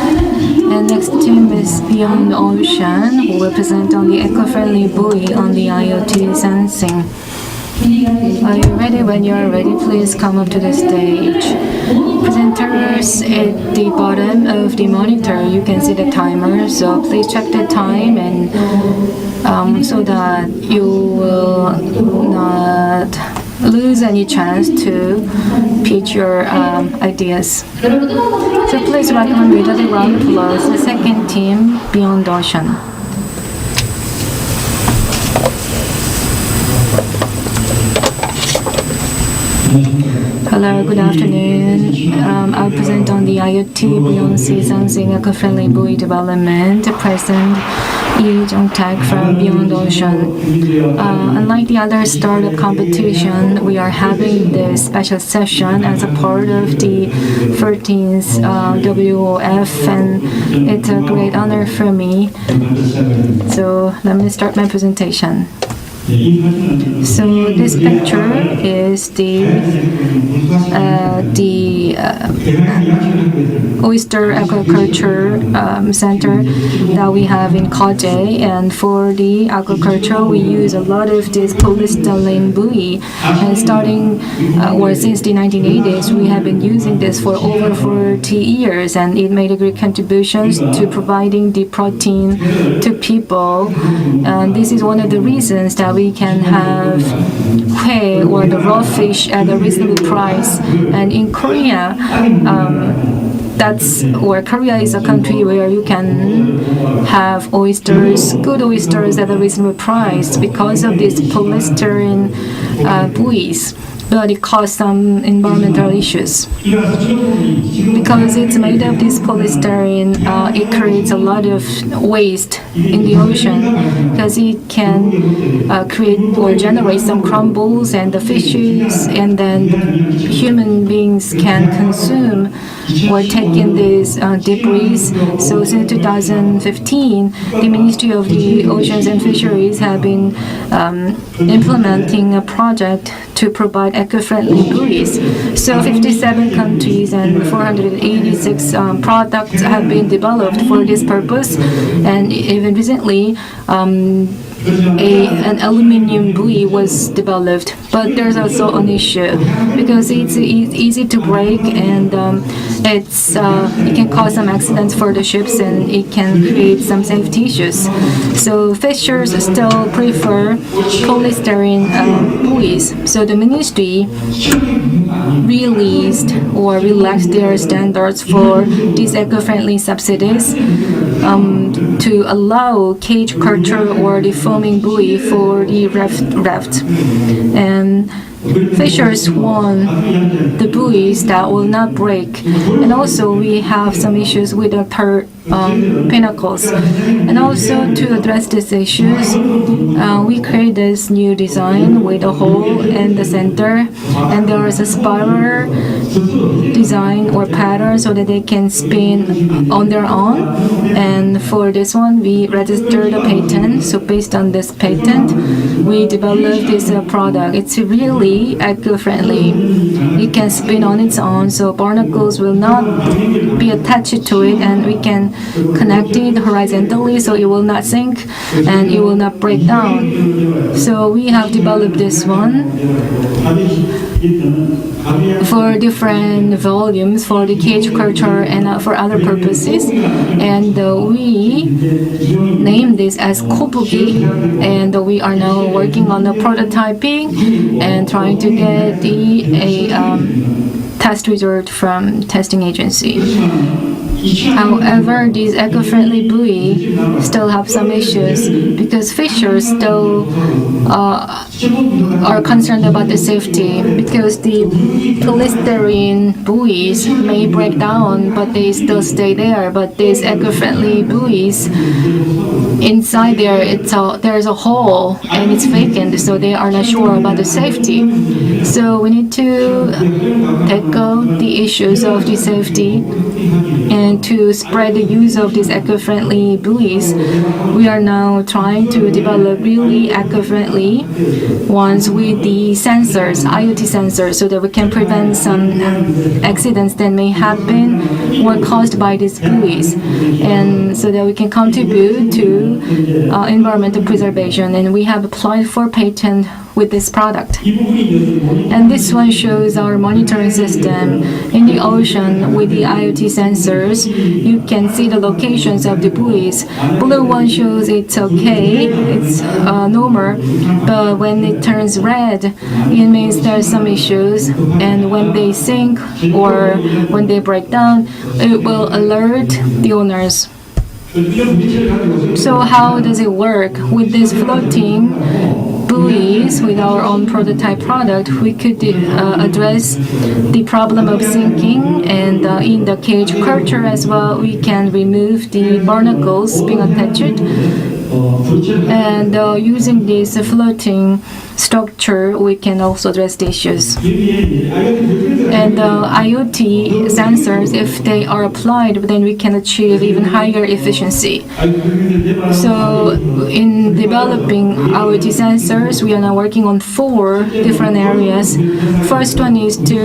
And next team is Beyond Ocean, who will present on the eco-friendly buoy on the IoT sensing. Are you ready? When you are ready, please come up to the stage. Presenters at the bottom of the monitor, you can see the timer, so please check the time and so that you will not lose any chance to pitch your ideas. So please welcome with a round of applause the second team, Beyond Ocean. Hello, good afternoon. I'll present on the IoT Beyond Sea Sensing Eco-Friendly Buoy Development. President Lee Jong-tak from Beyond Ocean. Unlike the other startup competition, we are having this special session as a part of the 13th WOF, and it's a great honor for me. So let me start my presentation. So this picture is the oyster aquaculture center that we have in Kaje, and for the aquaculture we use a lot of this polystyrene buoy, and starting or since the 1980s we have been using this for over 40 years, and it made a great contributions to providing the protein to people, and this is one of the reasons that we can have whale or the raw fish at a reasonable price. And in Korea, Korea is a country where you can have oysters, good oysters at a reasonable price because of these polystyrene buoys. But it caused some environmental issues. Because it's made of this polystyrene, it creates a lot of waste in the ocean because it can create or generate some crumbles, and the fishes and then human beings can consume or take in these debris. So since 2015, the Ministry of the Oceans and Fisheries have been implementing a project to provide eco-friendly buoys. So 57 countries and 486 products have been developed for this purpose, and even recently an aluminium buoy was developed, but there's also an issue because it's easy to break, and it can cause some accidents for the ships, and it can create some safety issues. So fishers still prefer polystyrene buoys. So the ministry released or relaxed their standards for these eco-friendly subsidies to allow cage culture or the foaming buoy for the raft. And fishers want the buoys that will not break. And also we have some issues with the pinnacles. And also to address these issues, we create this new design with a hole in the center, and there is a spiral design or pattern so that they can spin on their own. And for this one, we registered a patent. So based on this patent, we developed this product. It's really eco-friendly. It can spin on its own, so barnacles will not be attached to it, and we can connect it horizontally so it will not sink and it will not break down. So we have developed this one for different volumes for the cage culture and for other purposes, and we named this as Kobugi, and we are now working on the prototyping and trying to get a test result from testing agency. However, these eco-friendly buoy still have some issues because fishers still are concerned about the safety, because the polystyrene buoys may break down but they still stay there, but these eco-friendly buoys, inside there's a hole and it's vacant, so they are not sure about the safety. So we need to tackle the issues of the safety and to spread the use of these eco-friendly buoys. We are now trying to develop really eco-friendly ones with the sensors, IoT sensors, so that we can prevent some accidents that may happen or caused by these buoys, and so that we can contribute to environmental preservation. And we have applied for patent with this product. And this one shows our monitoring system in the ocean with the IoT sensors. You can see the locations of the buoys. Blue one shows it's okay, it's normal, but when it turns red, it means there's some issues, and when they sink or when they break down, it will alert the owners. So how does it work? With this floating buoys, with our own prototype product, we could address the problem of sinking, and in the cage culture as well, we can remove the barnacles being attached. And using this floating structure, we can also address the issues. And IoT sensors, if they are applied, then we can achieve even higher efficiency. So in developing IoT sensors, we are now working on 4 different areas. First one is to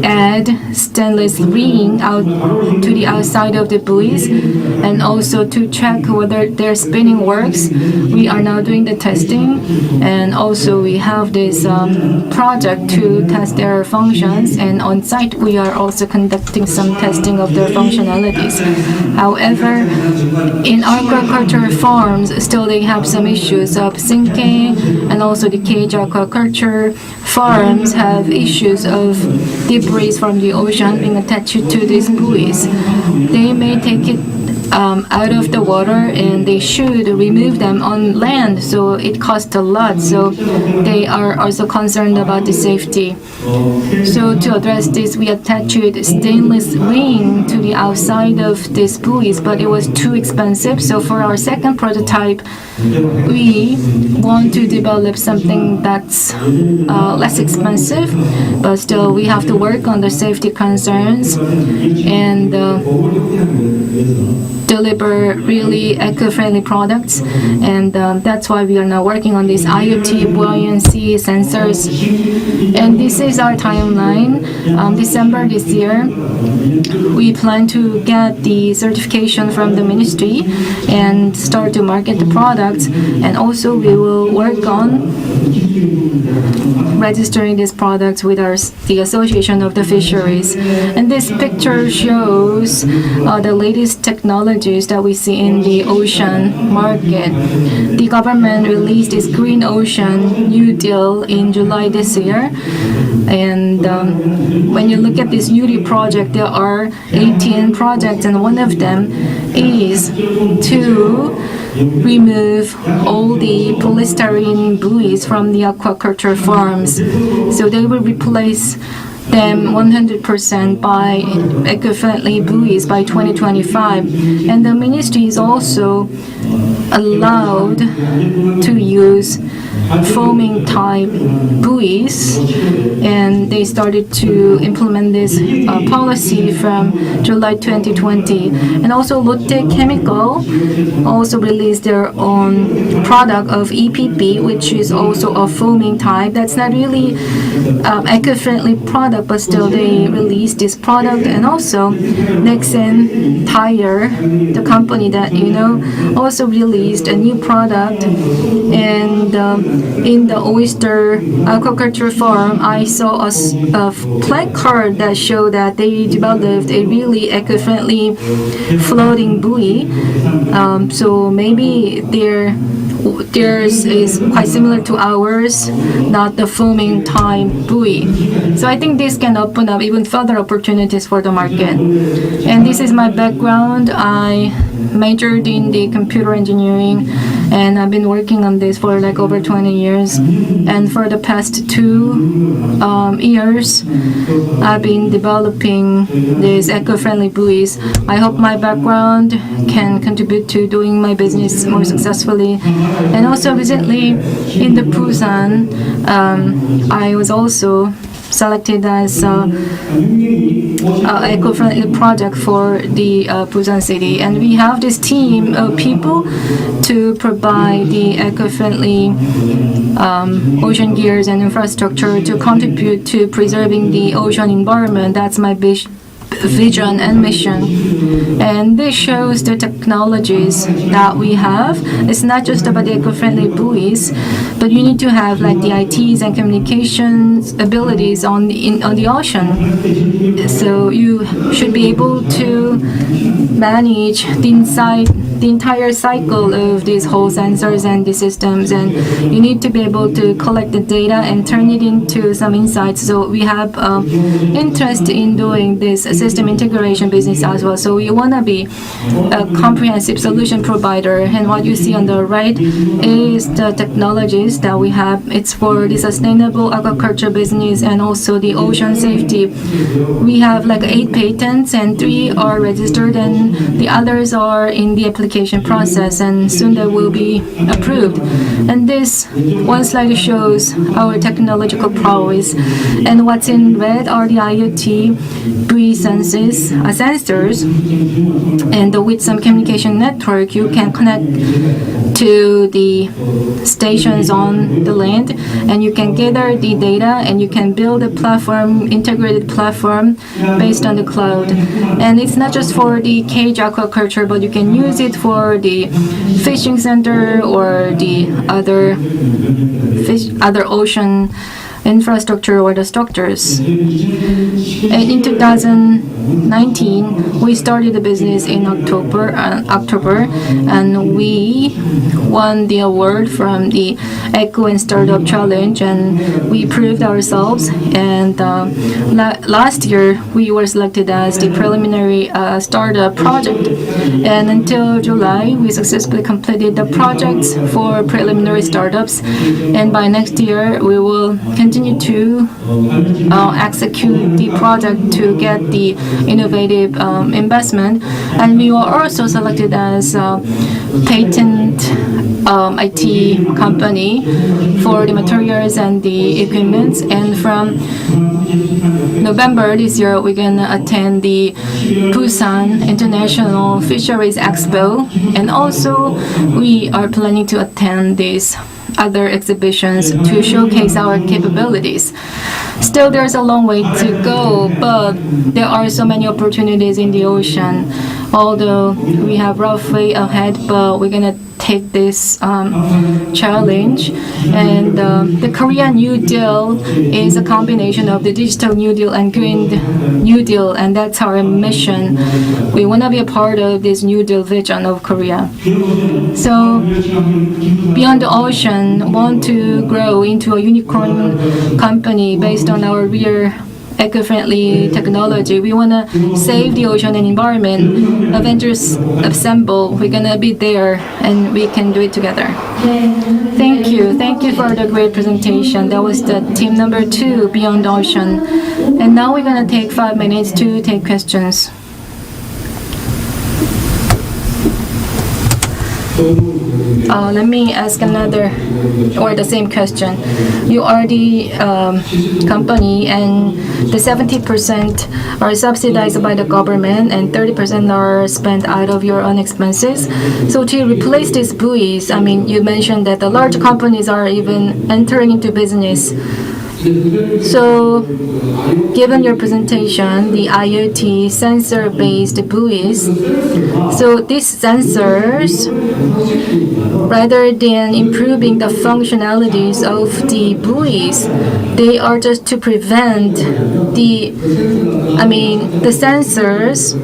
add stainless ring out to the outside of the buoys, and also to check whether their spinning works. We are now doing the testing, and also we have this project to test their functions, and on site we are also conducting some testing of their functionalities. However, in aquaculture farms, still they have some issues of sinking, and also the cage aquaculture farms have issues of debris from the ocean being attached to these buoys. They may take it out of the water, and they should remove them on land, so it costs a lot, so they are also concerned about the safety. So to address this, we attached stainless ring to the outside of these buoys, but it was too expensive. So for our second prototype, we want to develop something that's less expensive, but still we have to work on the safety concerns and deliver really eco-friendly products, and that's why we are now working on these IoT buoyancy sensors. And this is our timeline. December this year, we plan to get the certification from the ministry and start to market the products, and also we will work on registering these products with the Association of the Fisheries. And this picture shows the latest technologies that we see in the ocean market. The government released this Green Ocean New Deal in July this year. And when you look at this UD project, there are 18 projects, and one of them is to remove all the polystyrene buoys from the aquaculture farms. So they will replace them 100% by eco-friendly buoys by 2025. And the ministry is also allowed to use foaming type buoys, and they started to implement this policy from July 2020. And also Lotte Chemical also released their own product of EPP, which is also a foaming type. That's not really eco-friendly product, but still they released this product. And also Nexen Tire, the company that you know, also released a new product. And in the oyster aquaculture farm, I saw a placard that showed that they developed a really eco-friendly floating buoy. So maybe theirs is quite similar to ours, not the foaming type buoy. So I think this can open up even further opportunities for the market. And this is my background. I majored in the computer engineering, and I've been working on this for like over 20 years. And for the past 2 years, I've been developing these eco-friendly buoys. I hope my background can contribute to doing my business more successfully. And also recently in the Busan, I was also selected as eco-friendly project for the Busan city, and we have this team of people to provide the eco-friendly ocean gears and infrastructure to contribute to preserving the ocean environment. That's my vision and mission. And this shows the technologies that we have. It's not just about the eco-friendly buoys, but you need to have like the ITs and communications abilities on the ocean. So you should be able to manage the entire cycle of these whole sensors and the systems, and you need to be able to collect the data and turn it into some insights. So we have interest in doing this system integration business as well. So we want to be a comprehensive solution provider, and what you see on the right is the technologies that we have. It's for the sustainable aquaculture business and also the ocean safety. We have like 8 patents and 3 are registered, and the others are in the application process, and soon they will be approved. And this one slide shows our technological prowess, and what's in red are the IoT buoy sensors, and with some communication network you can connect to the stations on the land, and you can gather the data and you can build a platform, integrated platform based on the cloud. And it's not just for the cage aquaculture, but you can use it for the fishing center or the other ocean infrastructure or the structures. And in 2019, we started the business in October, and we won the award from the Eco and Startup Challenge, and we proved ourselves. And last year, we were selected as the preliminary startup project. And until July, we successfully completed the projects for preliminary startups. And by next year, we will continue to execute the project to get the innovative investment. And we were also selected as a patent IT company for the materials and the equipment. And from November this year, we're going to attend the Busan International Fisheries Expo, and also we are planning to attend these other exhibitions to showcase our capabilities. Still, there's a long way to go, but there are so many opportunities in the ocean. Although we have rough way ahead, but we're gonna take this challenge. And the Korean New Deal is a combination of the Digital New Deal and Green New Deal, and that's our mission. We want to be a part of this New Deal vision of Korea. So beyond the ocean, want to grow into a unicorn company based on our real eco-friendly technology. We want to save the ocean and environment. Avengers assemble. We're going to be there, and we can do it together. Thank you. Thank you for the great presentation. That was the team number 2, Beyond the Ocean. And now we're going to take 5 minutes to take questions. Let me ask another or the same question. You are the company, and the 70% are subsidized by the government and 30% are spent out of your own expenses. So to replace these buoys, I mean, you mentioned that the large companies are even entering into business. So, given your presentation, the IoT sensor-based buoys, so these sensors, rather than improving the functionalities of the buoys, they are just to prevent the sensors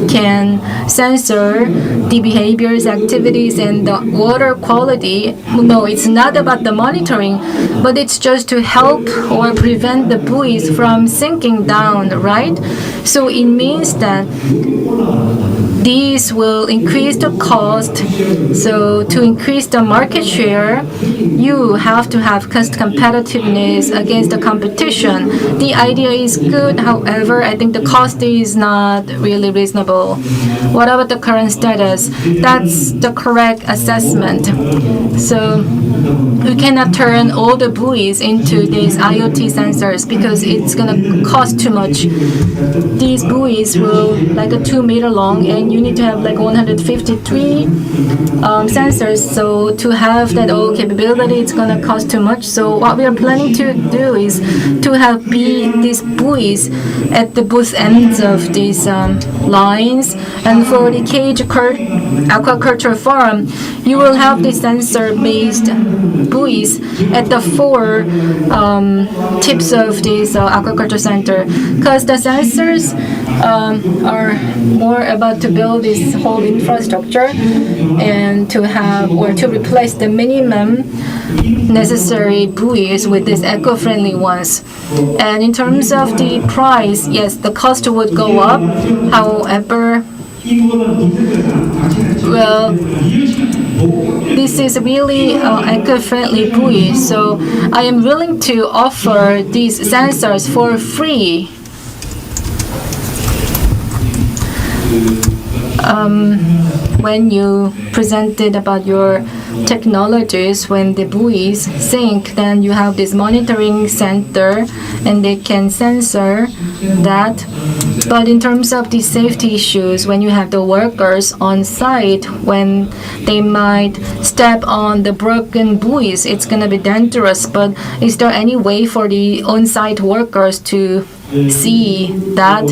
can censor the behaviors, activities, and the water quality. No, it's not about the monitoring, but it's just to help or prevent the buoys from sinking down, right? So it means that these will increase the cost. So to increase the market share, you have to have cost competitiveness against the competition. The idea is good, however, I think the cost is not really reasonable. What about the current status? That's the correct assessment. So we cannot turn all the buoys into these IoT sensors because it's gonna cost too much. These buoys will like a 2 meter long, and you need to have like 153 sensors. So to have that all capability, it's gonna cost too much. So what we are planning to do is to have these buoys at the both ends of these lines. And for the cage aquaculture farm, you will have the sensor-based buoys at the 4 tips of this aquaculture center, because the sensors are more about to build this whole infrastructure and to have or to replace the minimum necessary buoys with these eco-friendly ones. And in terms of the price, yes, the cost would go up. However, well, this is really eco-friendly buoy, so I am willing to offer these sensors for free. When you presented about your technologies, when the buoys sink, then you have this monitoring center and they can censor that. But in terms of the safety issues, when you have the workers on site, when they might step on the broken buoys, it's going to be dangerous. But is there any way for the on-site workers to see that?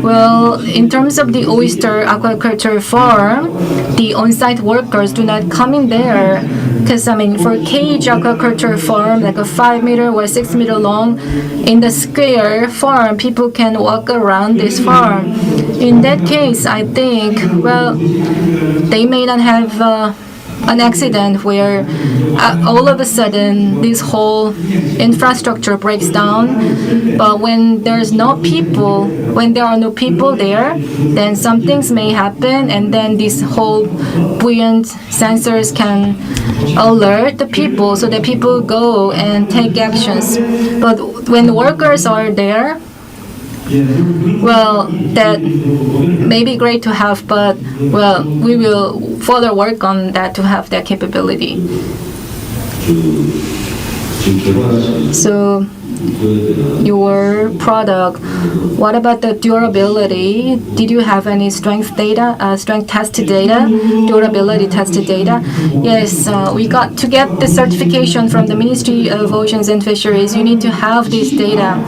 Well, in terms of the oyster aquaculture farm, the on-site workers do not come in there, because I mean, for cage aquaculture farm, like a 5 meter or 6 meter long, in the square farm, people can walk around this farm. In that case, I think, well, they may not have an accident where all of a sudden this whole infrastructure breaks down. But when there's no people, when there are no people there, then some things may happen, and then this whole buoyant sensors can alert the people so that people go and take actions. But when workers are there, well, that may be great to have, but well, we will further work on that to have that capability. So your product, what about the durability? Did you have any strength tested data, durability tested data? Yes, we got to get the certification from the Ministry of Oceans and Fisheries. You need to have this data,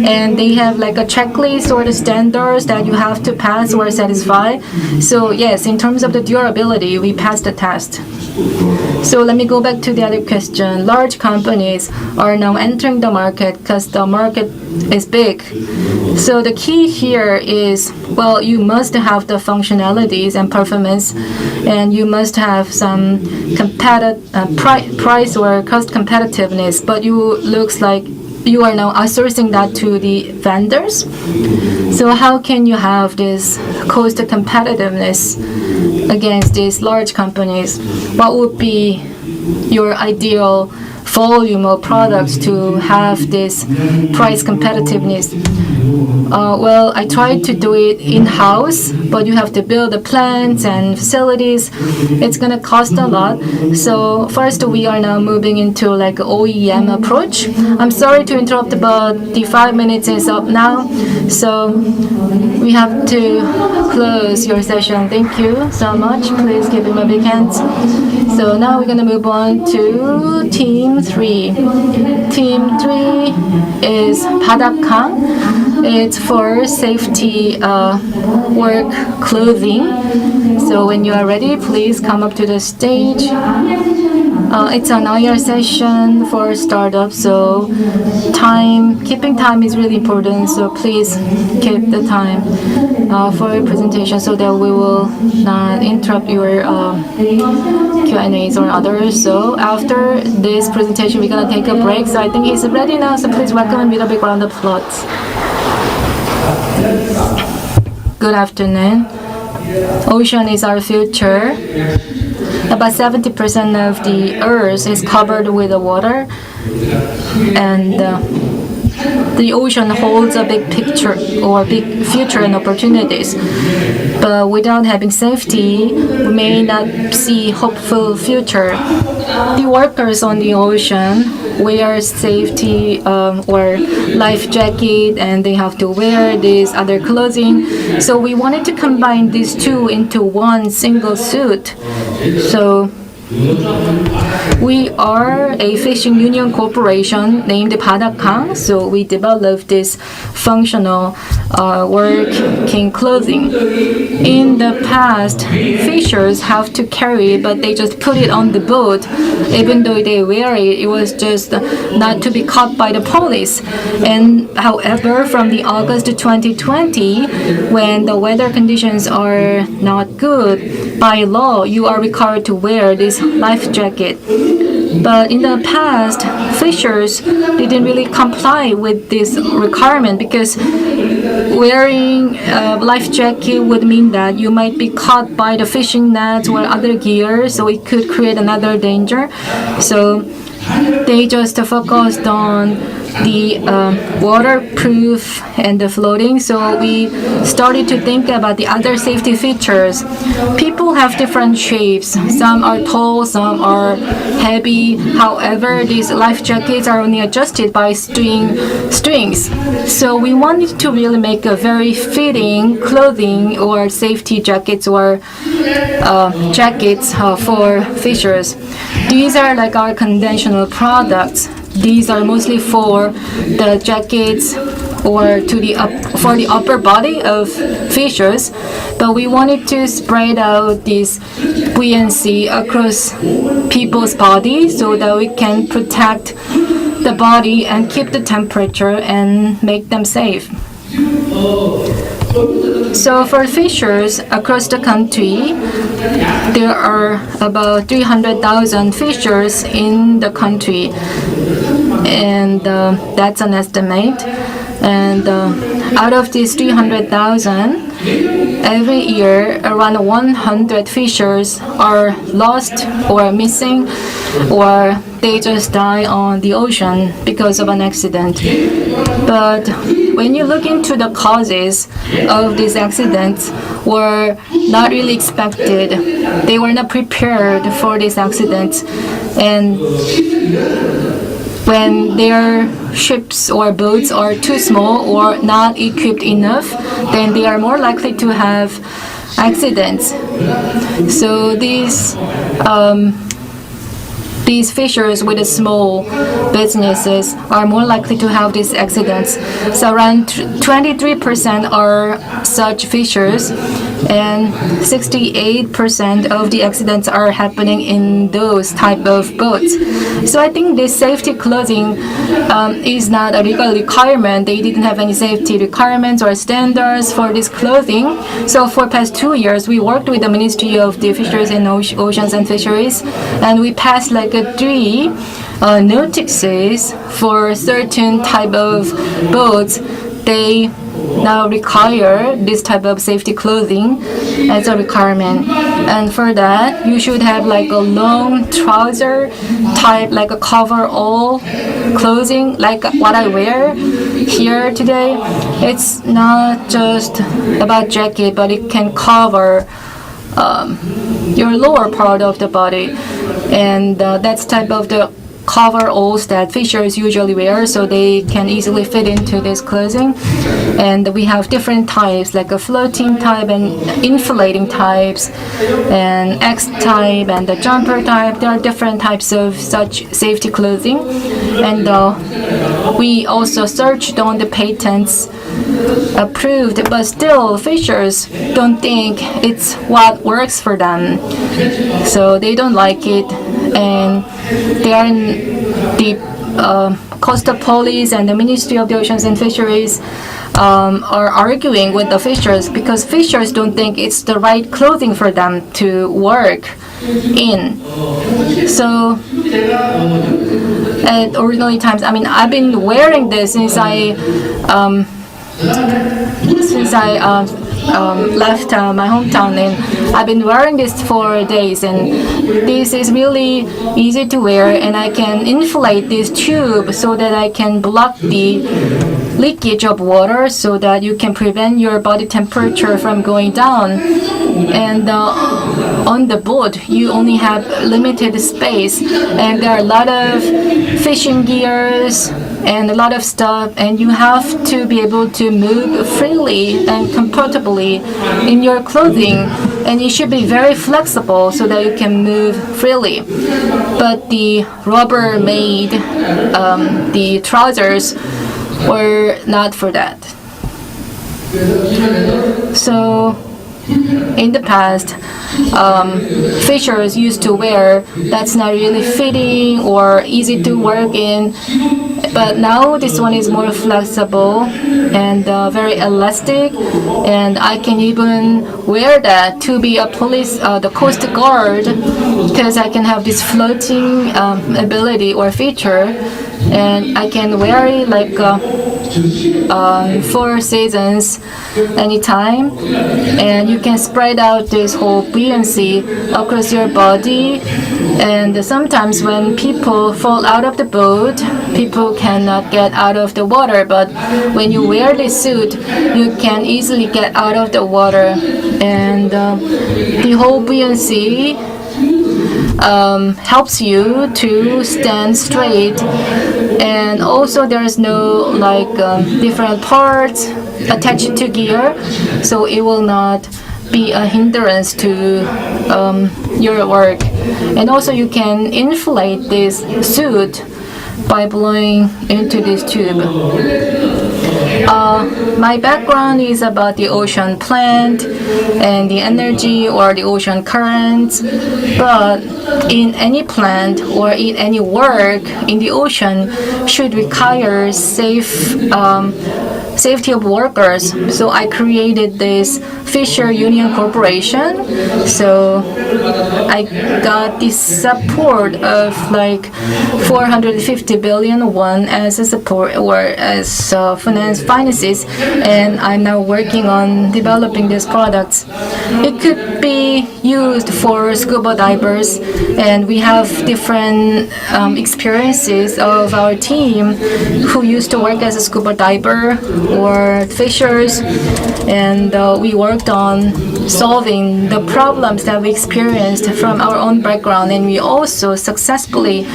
and they have like a checklist or the standards that you have to pass or satisfy. So yes, in terms of the durability, we passed the test. So let me go back to the other question. Large companies are now entering the market because the market is big. So the key here is, well, you must have the functionalities and performance, and you must have some price or cost competitiveness, but you looks like you are now outsourcing that to the vendors. So how can you have this cost competitiveness against these large companies? What would be your ideal volume of products to have this price competitiveness? Well, I tried to do it in-house, but you have to build the plants and facilities. It's gonna cost a lot. So first, we are now moving into like OEM approach. I'm sorry to interrupt, but the 5 minutes is up now, so we have to close your session. Thank you so much. Please give him a big hand. So now we're gonna move on to Team 3. Team 3 is 바닥함. It's for safety work clothing. So when you are ready, please come up to the stage. It's an IR session for startups, so keeping time is really important. So please keep the time for your presentation so that we will not interrupt your Q&As or others. So after this presentation, we're gonna take a break. So I think he's ready now. So please welcome him with a big round of applause. Good afternoon. Ocean is our future. About 70% of the earth is covered with water, and the ocean holds a big picture or big future and opportunities. But without having safety, we may not see hopeful future. The workers on the ocean wear safety or life jacket, and they have to wear this other clothing. So we wanted to combine these two into one single suit. So we are a fishing union corporation named Huang. So we developed this functional working clothing. In the past, fishers have to carry, but they just put it on the boat. Even though they wear it, it was just not to be caught by the police. And however, from the August 2020, when the weather conditions are not good, by law, you are required to wear this life jacket. But in the past, fishers didn't really comply with this requirement because wearing a life jacket would mean that you might be caught by the fishing nets or other gear, so it could create another danger. So they just focused on the waterproof and the floating. So we started to think about the other safety features. People have different shapes. Some are tall, some are heavy. However, these life jackets are only adjusted by strings. So we wanted to really make a very fitting clothing or safety jackets or jackets for fishers. These are like our conventional products. These are mostly for the jackets or for the upper body of fishers, but we wanted to spread out this buoyancy across people's body so that we can protect the body and keep the temperature and make them safe. So for fishers across the country, there are about 300,000 fishers in the country, and that's an estimate. And out of these 300,000, every year around 100 fishers are lost or missing, or they just die on the ocean because of an accident. But when you look into the causes of these accidents, were not really expected. They were not prepared for these accidents, and when their ships or boats are too small or not equipped enough, then they are more likely to have accidents. So these fishers with the small businesses are more likely to have these accidents. So around 23% are such fishers, and 68% of the accidents are happening in those type of boats. So I think this safety clothing is not a legal requirement. They didn't have any safety requirements or standards for this clothing. So for past 2 years, we worked with the Ministry of the Fisheries and Oceans and Fisheries, and we passed like 3 notices for certain type of boats. They now require this type of safety clothing as a requirement. And for that, you should have like a long trouser type, like a cover-all clothing, like what I wear here today. It's not just about jacket, but it can cover your lower part of the body. And that's type of the coveralls that fishers usually wear, so they can easily fit into this clothing. And we have different types, like a floating type and inflating types, and X type and the jumper type. There are different types of such safety clothing, and we also searched on the patents approved, but still fishers don't think it's what works for them, so they don't like it. And they are in the coastal police and the Ministry of the Oceans and Fisheries are arguing with the fishers because fishers don't think it's the right clothing for them to work in. So at ordinary times, I mean, I've been wearing this since I left my hometown, and I've been wearing this for days, and this is really easy to wear, and I can inflate this tube so that I can block the leakage of water so that you can prevent your body temperature from going down. And on the boat, you only have limited space, and there are a lot of fishing gears and a lot of stuff, and you have to be able to move freely and comfortably in your clothing, and it should be very flexible so that you can move freely. But the rubber-made the trousers were not for that. So in the past, fishers used to wear that's not really fitting or easy to work in, but now this one is more flexible and very elastic, and I can even wear that to be a police, the Coast Guard, because I can have this floating ability or feature, and I can wear it like 4 seasons anytime, and you can spread out this whole buoyancy across your body. And sometimes when people fall out of the boat, people cannot get out of the water, but when you wear this suit, you can easily get out of the water, and the whole buoyancy helps you to stand straight, and also there's no like different parts attached to gear, so it will not be a hindrance to your work. And also you can inflate this suit by blowing into this tube. My background is about the ocean plant and the energy or the ocean currents, but in any plant or in any work in the ocean should require safety of workers. So I created this Fisher Union Corporation. So I got the support of like 450 billion won as a support or as finances, and I'm now working on developing these products. It could be used for scuba divers, and we have different experiences of our team who used to work as a scuba diver or fishers, and we worked on solving the problems that we experienced from our own background, and we also successfully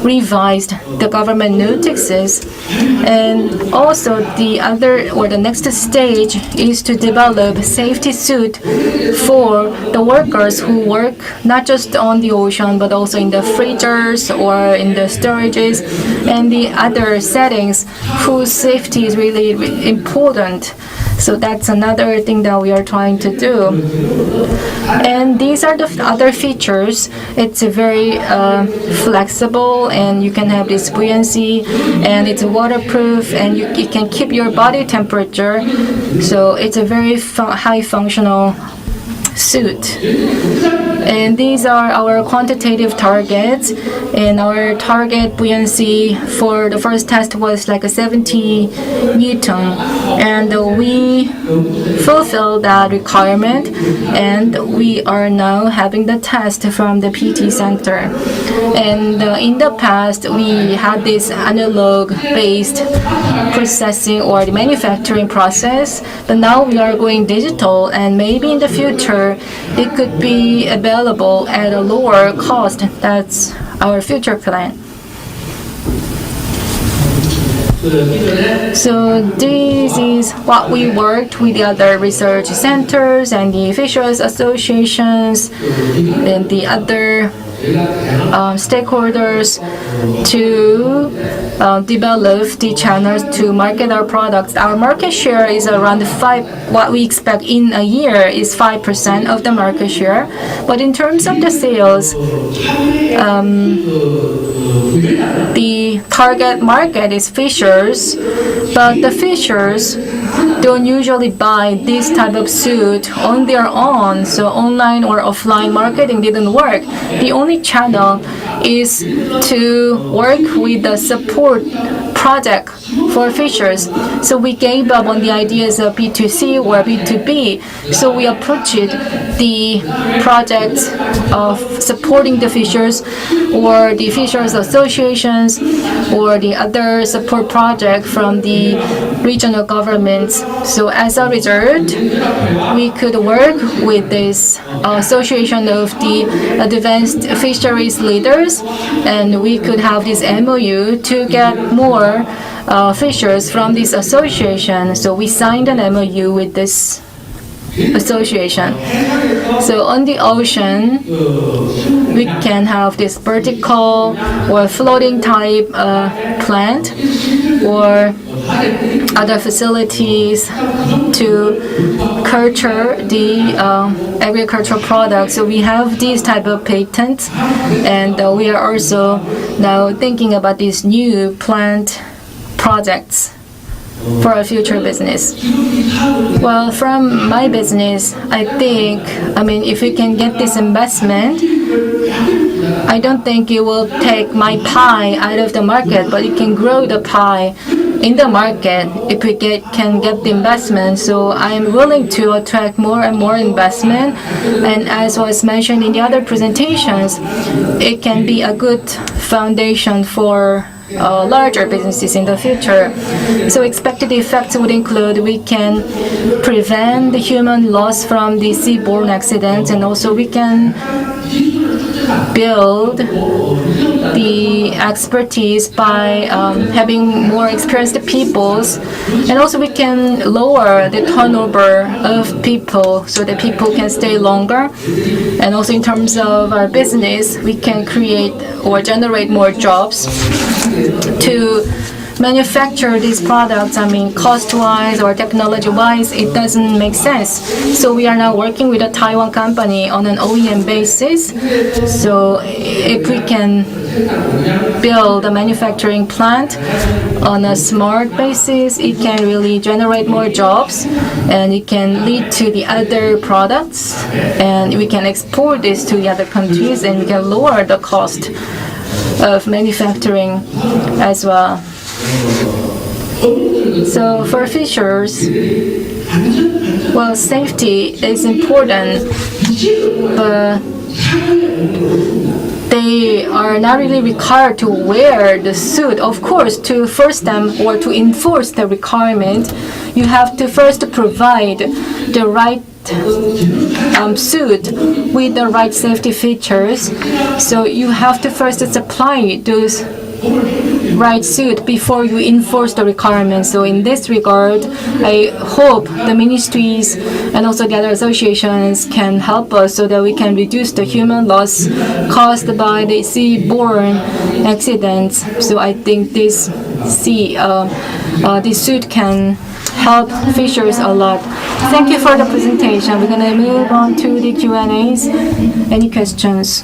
revised the government notices. And also the next stage is to develop safety suit for the workers who work not just on the ocean but also in the freezers or in the storages and the other settings whose safety is really important. So that's another thing that we are trying to do. And these are the other features. It's very flexible, and you can have this buoyancy, and it's waterproof, and you can keep your body temperature. So it's a very high functional suit. And these are our quantitative targets, and our target buoyancy for the first test was like a 70 Newton, and we fulfilled that requirement, and we are now having the test from the PT center. And in the past we had this analog based processing or the manufacturing process, but now we are going digital, and maybe in the future it could be available at a lower cost. That's our future plan. So this is what we worked with the other research centers and the fisheries associations and the other stakeholders to develop the channels to market our products. Our market share is around 5%. What we expect in a year is 5% of the market share. But in terms of the sales, the target market is fishers, but the fishers don't usually buy this type of suit on their own, so online or offline marketing didn't work. The only channel is to work with the support project for fishers. So we gave up on the ideas of B2C or B2B. So we approached the project of supporting the fishers or the fishers associations or the other support project from the regional governments. So as a result, we could work with this association of the advanced fisheries leaders, and we could have this MOU to get more fishers from this association. So we signed an MOU with this association. So on the ocean, we can have this vertical or floating type plant or other facilities to culture the agricultural products. So we have these type of patents, and we are also now thinking about these new plant projects for our future business. Well, from my business, I mean, if we can get this investment, I don't think it will take my pie out of the market, but it can grow the pie in the market if we can get the investment. So I am willing to attract more and more investment, and as was mentioned in the other presentations, it can be a good foundation for larger businesses in the future. So expected effects would include we can prevent the human loss from the seaborne accidents, and also we can build the expertise by having more experienced peoples, and also we can lower the turnover of people so that people can stay longer. And also in terms of our business, we can create or generate more jobs to manufacture these products. I mean, cost-wise or technology-wise, it doesn't make sense. So we are now working with a Taiwan company on an OEM basis. So if we can build a manufacturing plant on a smart basis, it can really generate more jobs, and it can lead to the other products, and we can export this to the other countries, and we can lower the cost of manufacturing as well. So for fishers, well, safety is important, but they are not really required to wear the suit. Of course, to force them or to enforce the requirement, you have to first provide the right suit with the right safety features. So you have to first supply those right suit before you enforce the requirements. So in this regard, I hope the ministries and also the other associations can help us so that we can reduce the human loss caused by the seaborne accidents. So I think this suit can help fishers a lot. Thank you for the presentation. We're going to move on to the Q&As. Any questions?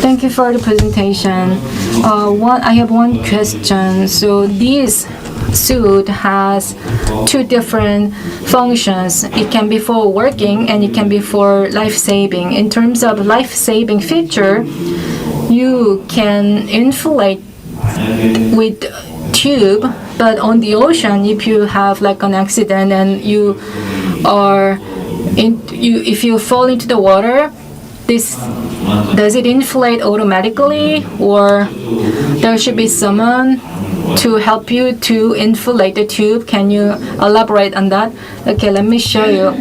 Thank you for the presentation. I have one question. So this suit has two different functions. It can be for working and it can be for life-saving. In terms of life-saving feature, you can inflate with tube, but on the ocean, if you have like an accident and if you fall into the water, does it inflate automatically, or there should be someone to help you to inflate the tube? Can you elaborate on that? Okay, let me show you.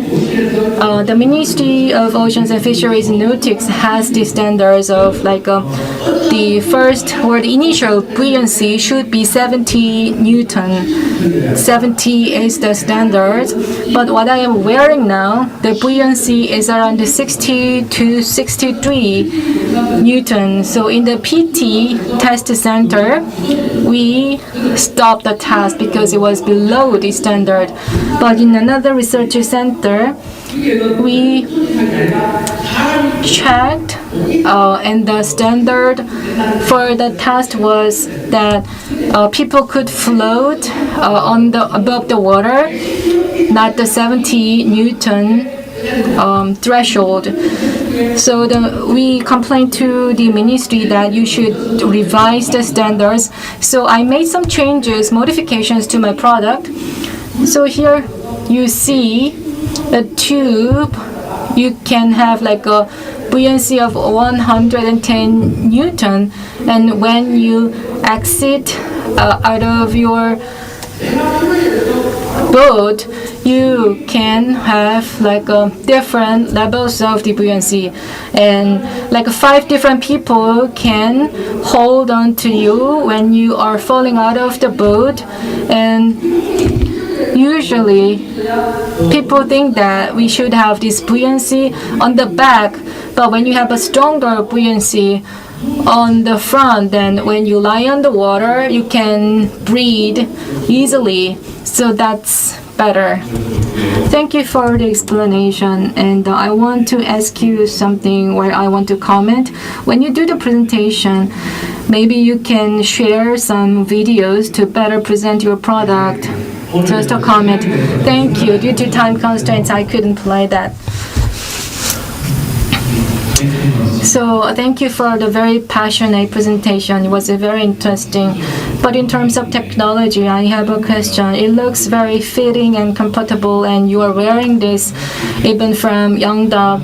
The Ministry of Oceans and Fisheries and Nautics has the standards of like the first or the initial buoyancy should be 70 Newton. 70 is the standard, but what I am wearing now, the buoyancy is around 60 to 63 Newton. So in the PT test center, we stopped the test because it was below the standard. But in another research center, we checked, and the standard for the test was that people could float above the water, not the 70 Newton threshold. So we complained to the ministry that you should revise the standards. So I made some changes, modifications to my product. So here you see a tube. You can have like a buoyancy of 110 Newton, and when you exit out of your boat, you can have like different levels of the buoyancy, and like 5 different people can hold on to you when you are falling out of the boat. And usually people think that we should have this buoyancy on the back, but when you have a stronger buoyancy on the front, then when you lie on the water, you can breathe easily. So that's better. Thank you for the explanation. And I want to ask you something where I want to comment. When you do the presentation, maybe you can share some videos to better present your product. Just a comment. Thank you. Due to time constraints, I couldn't play that. So thank you for the very passionate presentation. It was very interesting. But in terms of technology, I have a question. It looks very fitting and comfortable, and you are wearing this even from young dog.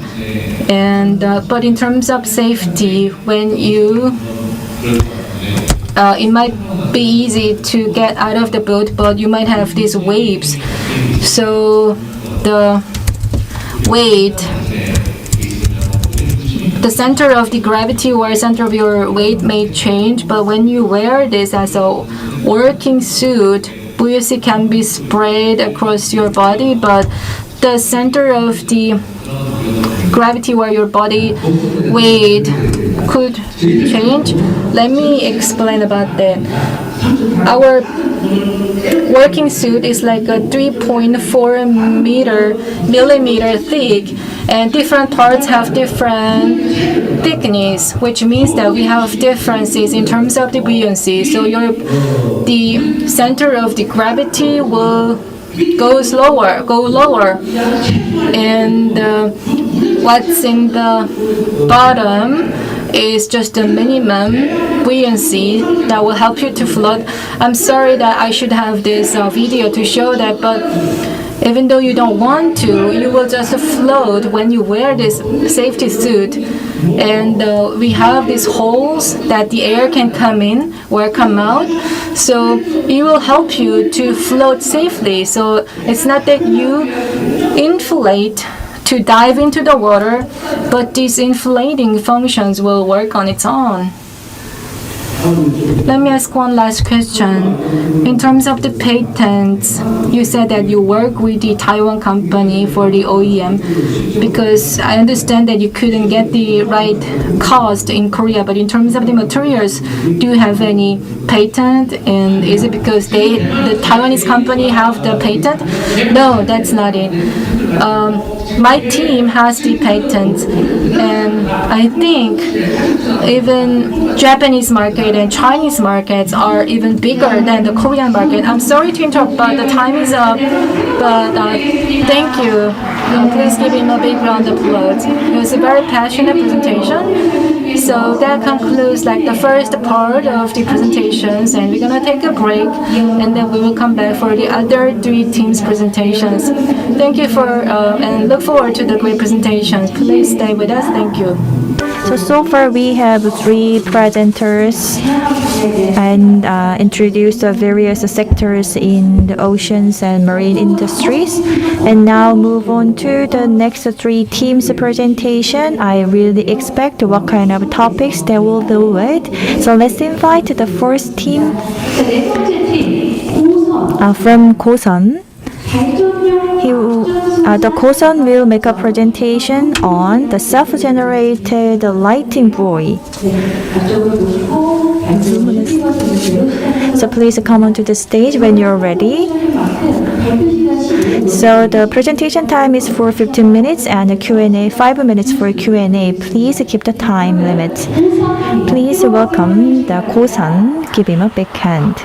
And but in terms of safety, when you it might be easy to get out of the boat, but you might have these waves. So the weight, the center of the gravity or center of your weight may change, but when you wear this as a working suit, buoyancy can be spread across your body, but the center of the gravity where your body weight could change. Let me explain about that. Our working suit is like a 3.4 millimeter thick, and different parts have different thickness, which means that we have differences in terms of the buoyancy. So the center of the gravity will go lower, and what's in the bottom is just a minimum buoyancy that will help you to float. I'm sorry that I should have this video to show that, but even though you don't want to, you will just float when you wear this safety suit. And we have these holes that the air can come in or come out, so it will help you to float safely. So it's not that you inflate to dive into the water, but these inflating functions will work on its own. Let me ask one last question. In terms of the patents, you said that you work with the Taiwan company for the OEM, because I understand that you couldn't get the right cost in Korea, but in terms of the materials, do you have any patent? And is it because the Taiwanese company have the patent? No, that's not it. My team has the patent, and I think even Japanese market and Chinese markets are even bigger than the Korean market. I'm sorry to interrupt, but the time is up. But thank you. Please give him a big round of applause. It was a very passionate presentation. So that concludes like the first part of the presentations, and we're gonna take a break, and then we will come back for the other 3 teams' presentations. Thank you for and look forward to the great presentations. Please stay with us. Thank you. So far we have 3 presenters and introduced various sectors in the oceans and marine industries. And now move on to the next 3 teams' presentation. I really expect what kind of topics they will do it. So let's invite the first team from Kosan. The Kosan will make a presentation on the self-generated lighting buoy. So please come onto the stage when you're ready. So the presentation time is for 15 minutes and the Q&A 5 minutes for Q&A. Please keep the time limit. Please welcome the Kosan. Give him a big hand.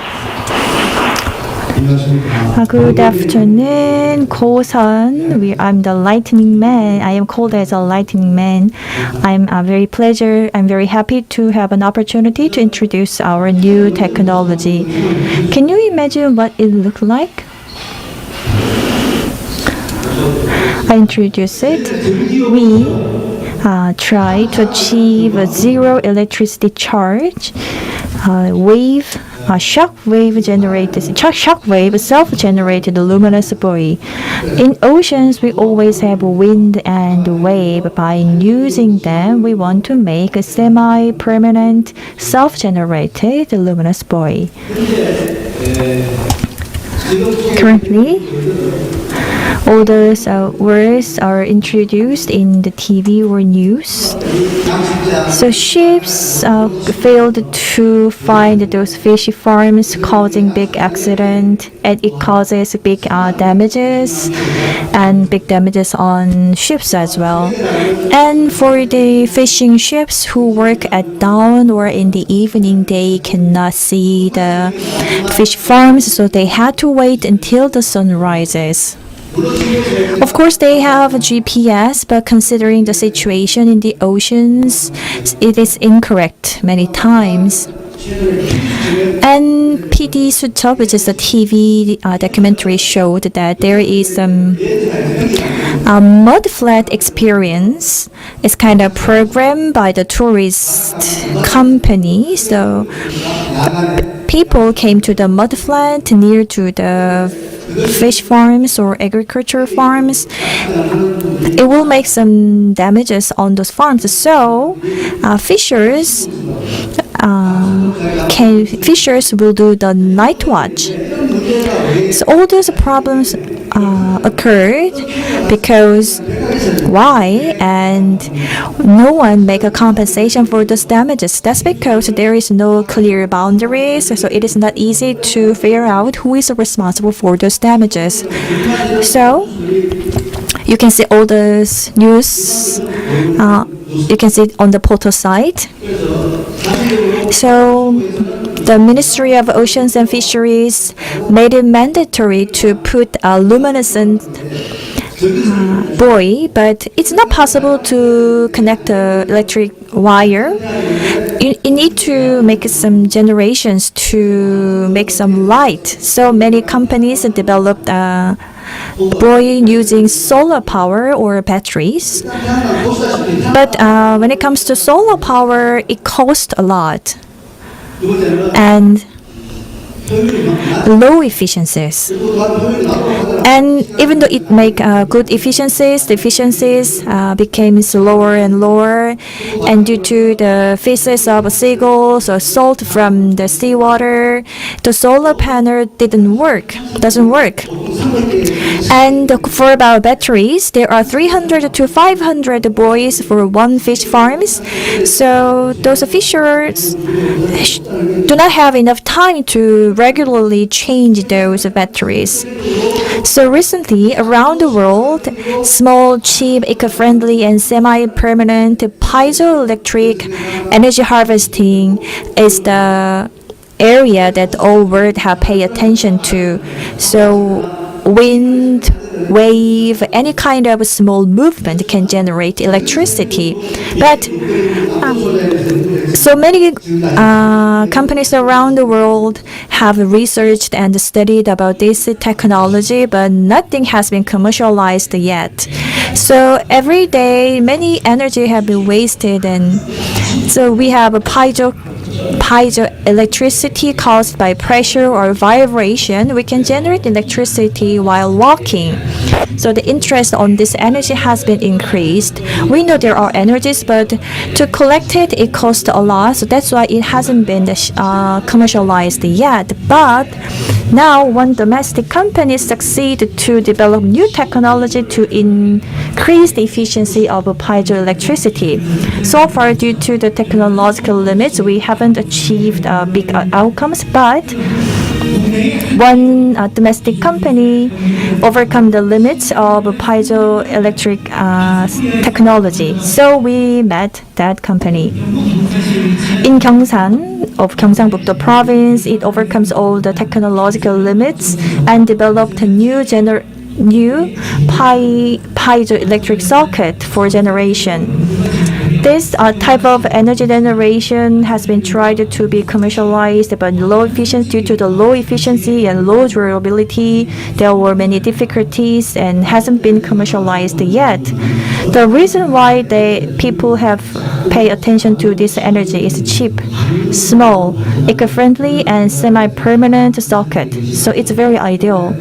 Good afternoon, Ko-sun. I'm the lightning man. I am called as a lightning man. I'm very happy to have an opportunity to introduce our new technology. Can you imagine what it looked like? I introduce it. We try to achieve a zero electricity charge, self-generated luminous buoy. In oceans, we always have wind and wave. By using them, we want to make a semi-permanent, self-generated luminous buoy. Currently, all those words are introduced in the TV or news. So ships failed to find those fish farms, causing big accident, and it causes big damages on ships as well. And for the fishing ships who work at dawn or in the evening, they cannot see the fish farms, so they had to wait until the sun rises. Of course, they have a GPS, but considering the situation in the oceans, it is incorrect many times. And PD Suchop, which is a TV documentary, showed that there is a mud flat experience. It's kind of programmed by the tourist company. So people came to the mud flat near to the fish farms or agriculture farms. It will make some damages on those farms. So fishers will do the night watch. So all those problems occurred because why? And no one make a compensation for those damages. That's because there is no clear boundaries, so it is not easy to figure out who is responsible for those damages. So you can see all those news. You can see it on the portal site. So the Ministry of Oceans and Fisheries made it mandatory to put a luminescent buoy, but it's not possible to connect the electric wire. You need to make some generations to make some light. So many companies developed buoy using solar power or batteries. But when it comes to solar power, it costs a lot and low efficiencies. And even though it make good efficiencies, the efficiencies became slower and lower, and due to the feces of seagulls or salt from the seawater, the solar panel doesn't work. And for about batteries, there are 300 to 500 buoys for one fish farms. So those fishers do not have enough time to regularly change those batteries. So recently, around the world, small, cheap, eco-friendly, and semi-permanent piezoelectric energy harvesting is the area that all world have paid attention to. So wind, wave, any kind of small movement can generate electricity. But so many companies around the world have researched and studied about this technology, but nothing has been commercialized yet. So every day, many energy have been wasted, and so we have a piezoelectricity caused by pressure or vibration. We can generate electricity while walking. So the interest on this energy has been increased. We know there are energies, but to collect it, it costs a lot. So that's why it hasn't been commercialized yet. But now, one domestic company succeeded to develop new technology to increase the efficiency of piezoelectricity. So far, due to the technological limits, we haven't achieved big outcomes, but one domestic company overcome the limits of piezoelectric technology. So we met that company. In Gyeongsan of Gyeongsangbuk-do province, it overcomes all the technological limits and developed a new piezoelectric socket for generation. This type of energy generation has been tried to be commercialized, but due to the low efficiency and low durability, there were many difficulties and hasn't been commercialized yet. The reason why people have pay attention to this energy is cheap, small, eco-friendly, and semi-permanent socket. So it's very ideal.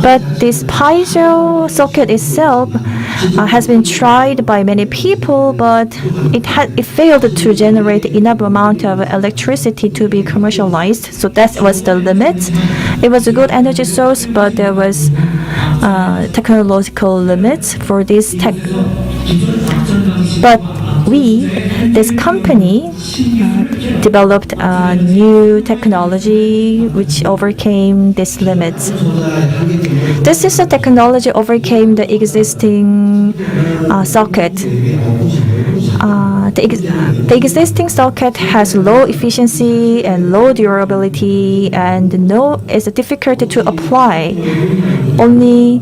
But this piezo socket itself has been tried by many people, but it failed to generate enough amount of electricity to be commercialized. So that was the limit. It was a good energy source, but there was technological limits for this tech. But this company developed a new technology which overcame these limits. This is a technology overcame the existing socket. The existing socket has low efficiency and low durability, and is difficult to apply. Only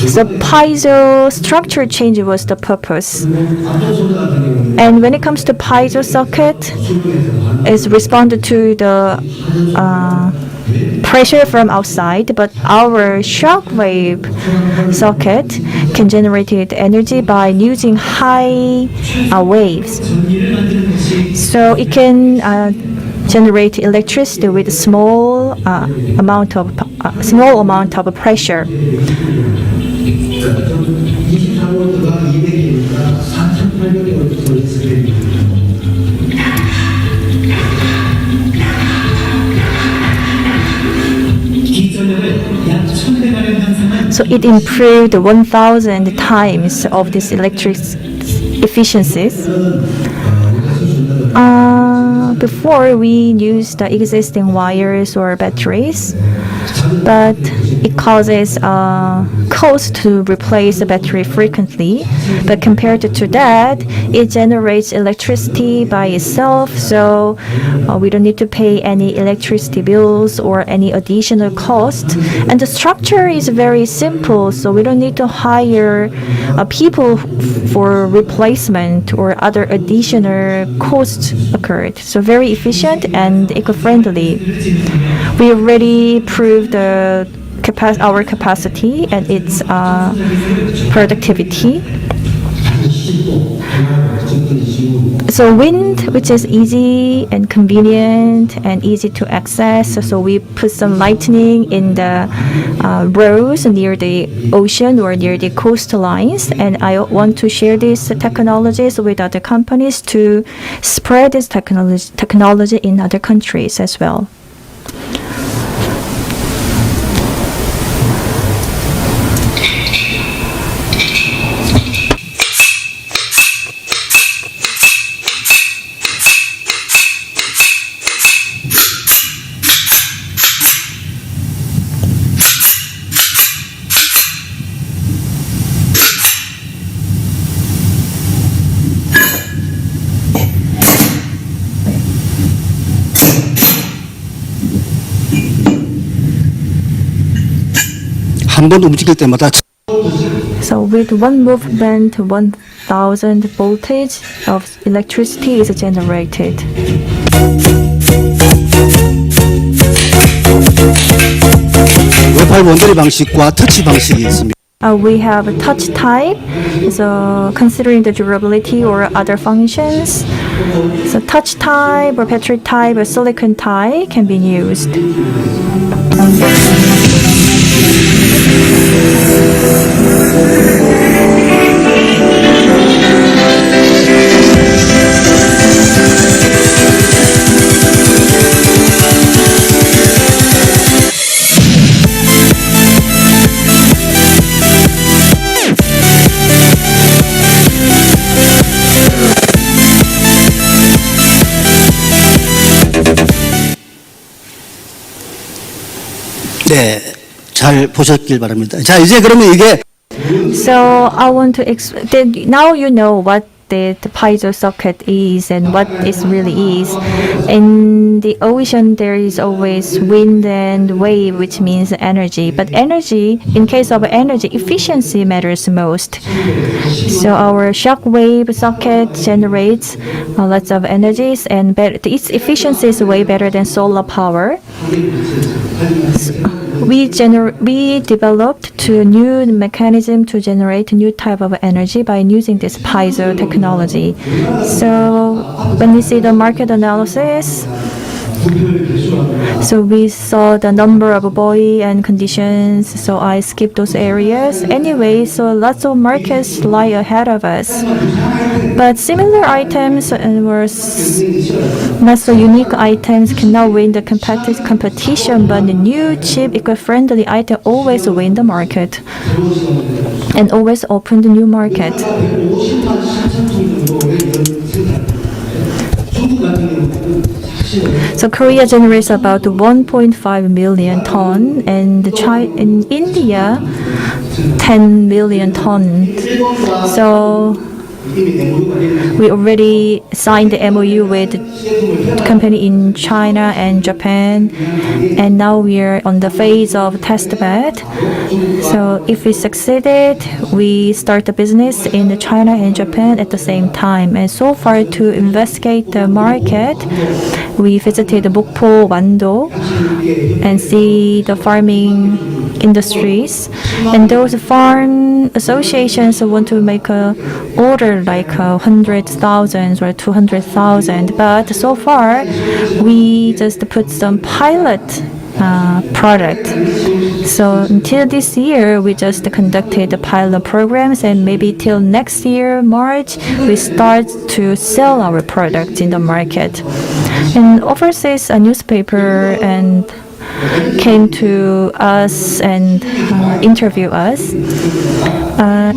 the piezo structure change was the purpose. And when it comes to piezo socket, it's responded to the pressure from outside, but our shockwave socket can generate energy by using high waves. So it can generate electricity with a small amount of pressure. So it improved 1,000 times of this electric efficiencies. Before we used the existing wires or batteries, but it causes cost to replace the battery frequently. But compared to that, it generates electricity by itself, so we don't need to pay any electricity bills or any additional cost. And the structure is very simple, so we don't need to hire people for replacement or other additional costs occurred. So very efficient and eco-friendly. We already proved our capacity and its productivity. So wind, which is easy and convenient and easy to access. So we put some lightning in the roads near the ocean or near the coastlines. And I want to share these technologies with other companies to spread this technology in other countries as well. 한 번 움직일 때마다 So with one movement, 1,000 voltage of electricity is generated. 웹8 원거리 방식과 터치 방식이 있습니다. We have a touch type, so considering the durability or other functions, so touch type or battery type or silicon type can be used. 네, 잘 보셨길 바랍니다. 자, 이제 그러면 이게 So I want to now you know what the piezo socket is and what it really is. In the ocean, there is always wind and wave, which means energy. But energy, in case of energy, efficiency matters most. So our shock wave socket generates lots of energies, and its efficiency is way better than solar power. We developed two new mechanism to generate new type of energy by using this piezo technology. So when we see the market analysis, so we saw the number of buoy and conditions, so I skipped those areas. Anyway, so lots of markets lie ahead of us. But similar items or not so unique items cannot win the competition, but the new, cheap, eco-friendly item always win the market and always open the new market. So Korea generates about 1.5 million ton, and in India 10 million ton. So we already signed the MOU with company in China and Japan, and now we are on the phase of test bed. So if we succeeded, we start the business in China and Japan at the same time. And so far, to investigate the market, we visited Mokpo, Wando, and see the farming industries, and those farm associations want to make a order like 100,000 or 200,000, but so far we just put some pilot product. So until this year, we just conducted the pilot programs, and maybe till next year, March, we start to sell our products in the market. And overseas, a newspaper and came to us and interview us.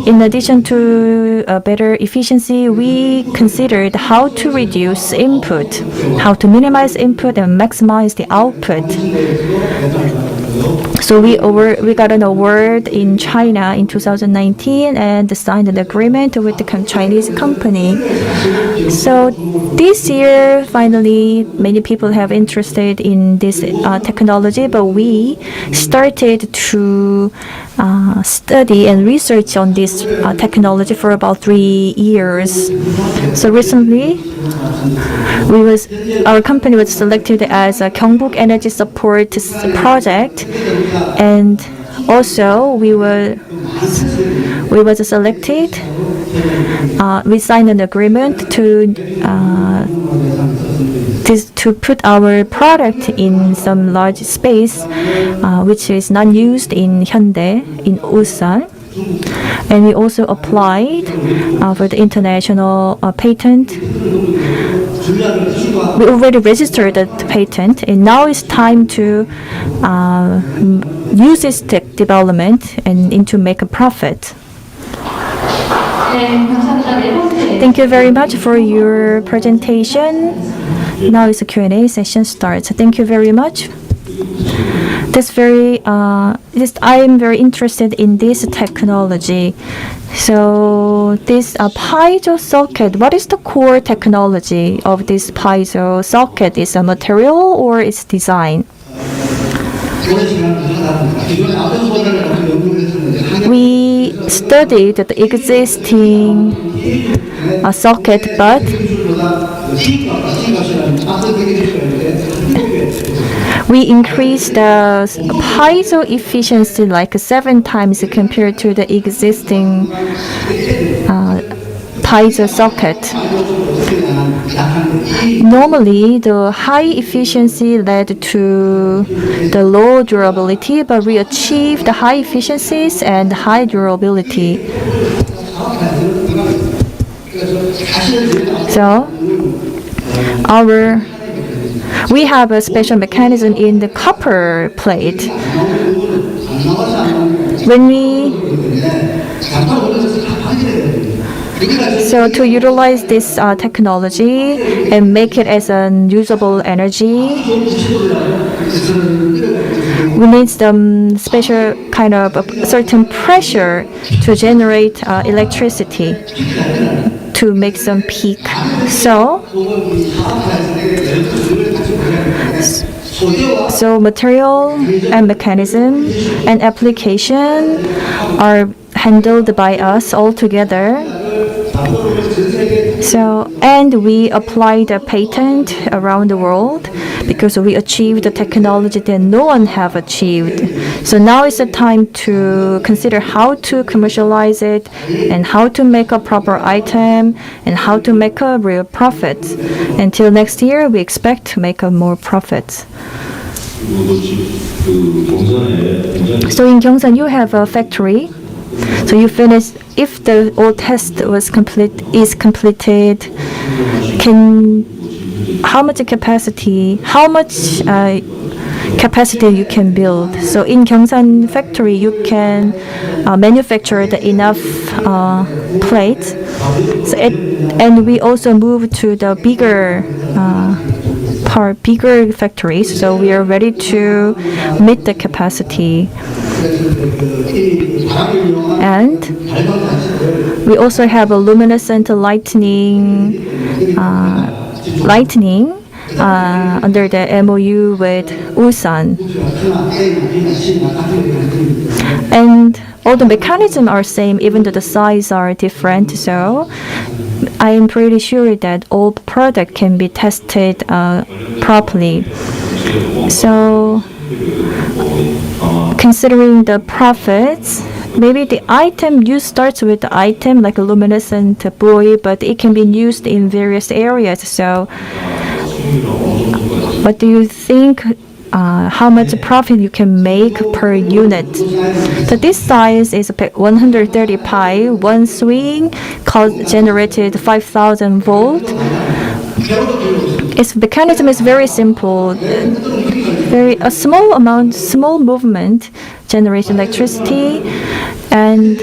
In addition to better efficiency, we considered how to reduce input, how to minimize input and maximize the output. So we got an award in China in 2019 and signed an agreement with the Chinese company. So this year, finally, many people have interested in this technology, but we started to study and research on this technology for about 3 years. So recently, our company was selected as a Gyeongbuk Energy Support Project, and also we was selected. We signed an agreement to put our product in some large space, which is not used in Hyundai in Ulsan. And we also applied for the international patent. We already registered the patent, and now it's time to use this tech development and to make a profit. Thank you very much for your presentation. Now it's a Q&A session starts. Thank you very much. I am very interested in this technology. So this piezo socket, what is the core technology of this piezo socket? Is a material or its design? We studied the existing socket, but we increased the piezo efficiency like 7 times compared to the existing piezo socket. Normally, the high efficiency led to the low durability, but we achieved the high efficiencies and high durability. So, we have a special mechanism in the copper plate. When we So to utilize this technology and make it as a usable energy, we need some special kind of a certain pressure to generate electricity to make some peak. So material and mechanism and application are handled by us all together. And we applied a patent around the world because we achieved the technology that no one have achieved. So now is the time to consider how to commercialize it and how to make a proper item and how to make a real profit. Until next year, we expect to make more profits. So in Gyeongsan, you have a factory. So you finish. If the all test is completed, how much capacity you can build? So in Gyeongsan factory, you can manufacture enough plates. And we also move to the bigger factories. So we are ready to meet the capacity. And we also have a luminescent lightning under the MOU with Ulsan. And all the mechanisms are same, even though the size are different. So I am pretty sure that all product can be tested properly. So considering the profits, maybe the item use starts with the item like a luminescent buoy, but it can be used in various areas. So what do you think? How much profit you can make per unit? So this size is 130 pi. One swing generated 5,000 volt. Its mechanism is very simple. A small movement generates electricity, and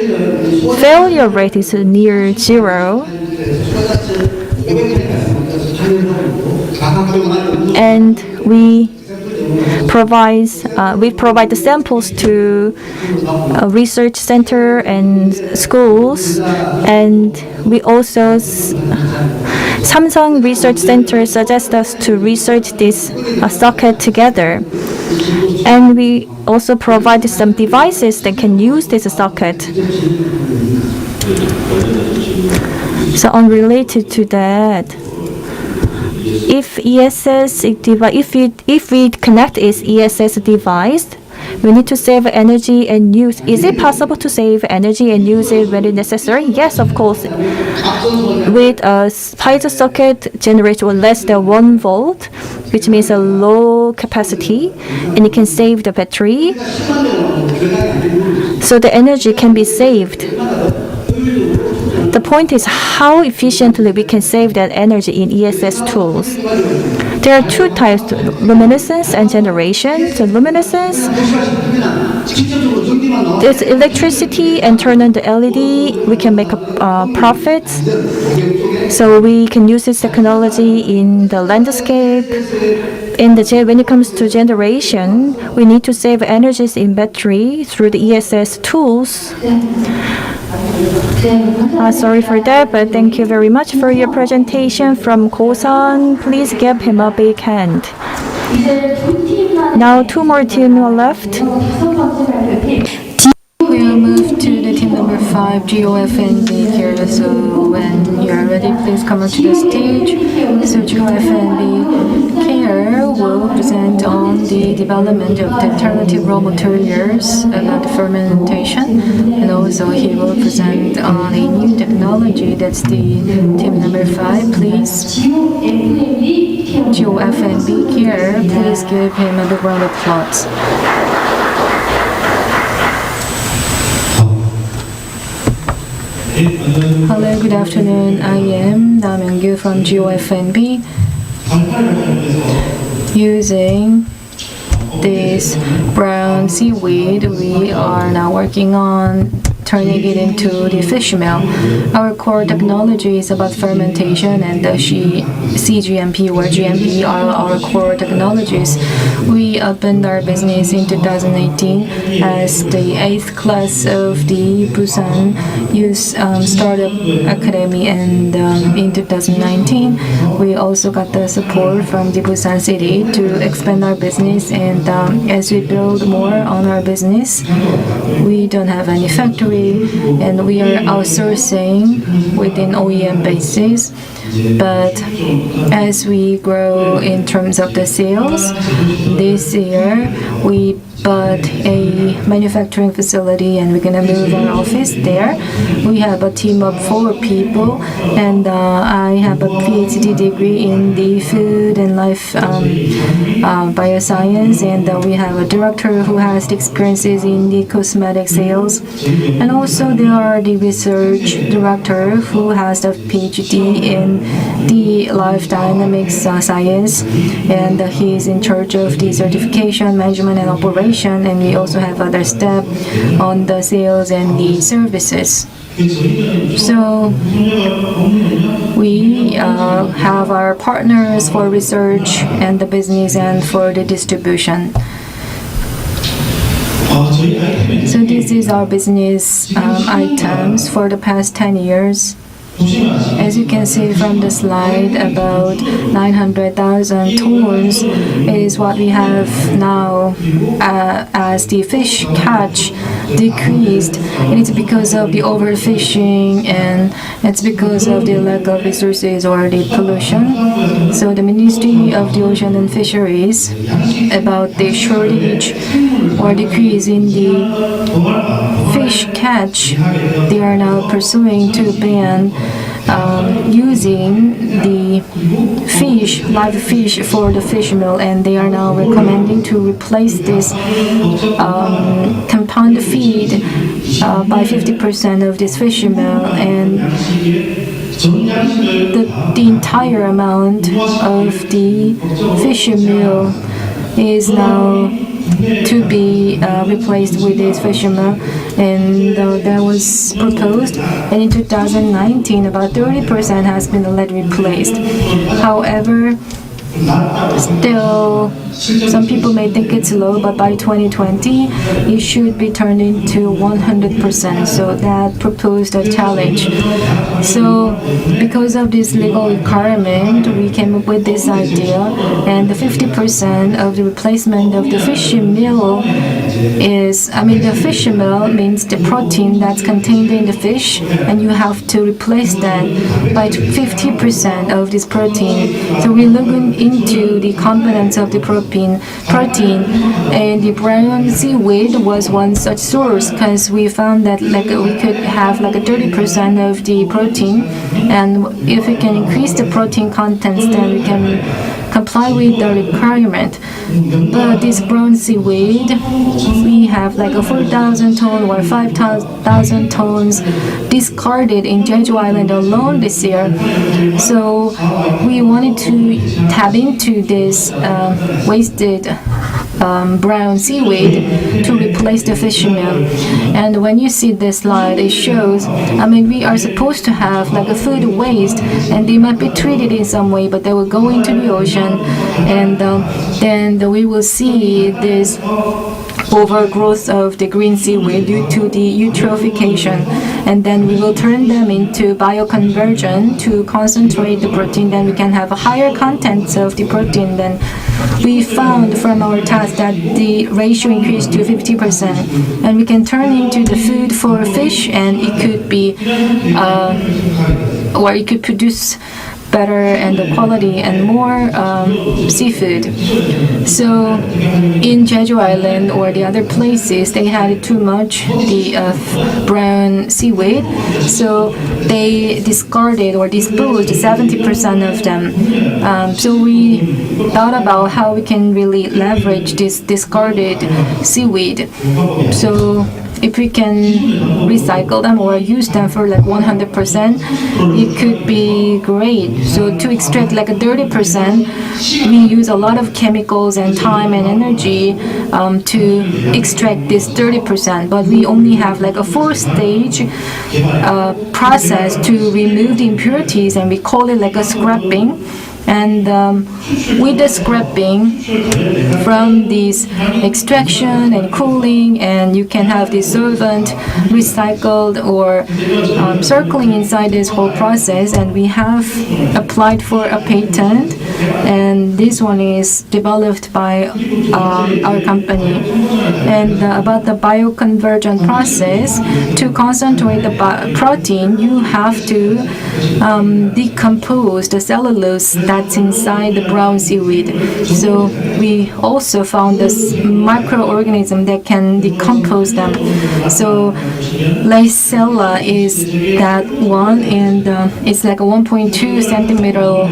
failure rate is near zero. And we provide the samples to a research center and schools, and we also Samsung Research Center suggests us to research this socket together, and we also provide some devices that can use this socket. So unrelated to that, if we connect its ESS device, we need to save energy and use. Is it possible to save energy and use it when necessary? Yes, of course. With a piezo socket generates less than 1 volt, which means a low capacity, and it can save the battery. So the energy can be saved. The point is how efficiently we can save that energy in ESS tools. There are two types, luminescence and generation. So luminescence, there's electricity and turn on the LED, we can make a profit. So we can use this technology in the landscape. When it comes to generation, we need to save energies in battery through the ESS tools. Sorry for that, but thank you very much for your presentation from Kosan. Please give him a big hand. Now 2 more teams are left. We'll move to the team number 5, GOF and B here. So when you're ready, please come up to the stage. So GOF and B here will present on the development of the alternative raw materials about the fermentation, and also he will present on a new technology. That's the team number 5. Please, GOF and B here, please give him a big round of applause. Hello, good afternoon. I am Nam Young-gyu from GOFNB. Using this brown seaweed, we are now working on turning it into the fish meal. Our core technology is about fermentation, and the CGMP or GMP are our core technologies. We opened our business in 2018 as the 8th class of the Busan Youth Startup Academy, and in 2019 we also got the support from the Busan City to expand our business. And as we build more on our business, we don't have any factory, and we are outsourcing within OEM basis. But as we grow in terms of the sales, this year we bought a manufacturing facility, and we're gonna move our office there. We have a team of 4 people, and I have a PhD degree in the food and life bioscience, and we have a director who has the experiences in the cosmetic sales, and also there are the research director who has a PhD in the life dynamics science, and he is in charge of the certification, management, and operation. And we also have other staff on the sales and the services. So we have our partners for research and the business and for the distribution. So this is our business items for the past 10 years. As you can see from the slide, about 900,000 tons is what we have now. As the fish catch decreased, and it's because of the overfishing, and it's because of the lack of resources or the pollution. So the Ministry of the Ocean and Fisheries, about the shortage or decrease in the fish catch, they are now pursuing to ban using the fish, live fish, for the fish meal, and they are now recommending to replace this compound feed by 50% of this fish meal, and the entire amount of the fish meal is now to be replaced with this fish meal, and that was proposed, and in 2019 about 30% has been already replaced. However, still some people may think it's low, but by 2020 it should be turned into 100%. So that proposed a challenge. So because of this legal requirement, we came up with this idea, and the 50% of the replacement of the fish meal is, the fish meal means the protein that's contained in the fish, and you have to replace that by 50% of this protein. So we look into the components of the protein, and the brown seaweed was one such source, because we found that we could have a 30% of the protein, and if we can increase the protein contents, then we can comply with the requirement. But this brown seaweed, we have a 4,000 ton or 5,000 tons discarded in Jeju Island alone this year. So we wanted to tap into this wasted brown seaweed to replace the fish meal. And when you see this slide, it shows, we are supposed to have a food waste, and they might be treated in some way, but they will go into the ocean, and then we will see this overgrowth of the green seaweed due to the eutrophication, and then we will turn them into bioconversion to concentrate the protein. Then we can have a higher contents of the protein. Then we found from our test that the ratio increased to 50%, and we can turn into the food for fish, and it could be or it could produce better and the quality and more seafood. So in Jeju Island or the other places, they had too much the brown seaweed, so they discarded or disposed 70% of them. So we thought about how we can really leverage this discarded seaweed. So if we can recycle them or use them for like 100%, it could be great. So to extract like a 30%, we use a lot of chemicals and time and energy to extract this 30%, but we only have like a 4-stage process to remove the impurities, and we call it like a scrapping. And with the scrapping, from this extraction and cooling, and you can have the solvent recycled or circling inside this whole process. And we have applied for a patent, and this one is developed by our company. And about the bioconversion process, to concentrate the protein, you have to decompose the cellulose that's inside the brown seaweed. So we also found this microorganism that can decompose them. So Lysella is that one, and it's like a 1.2 centimeter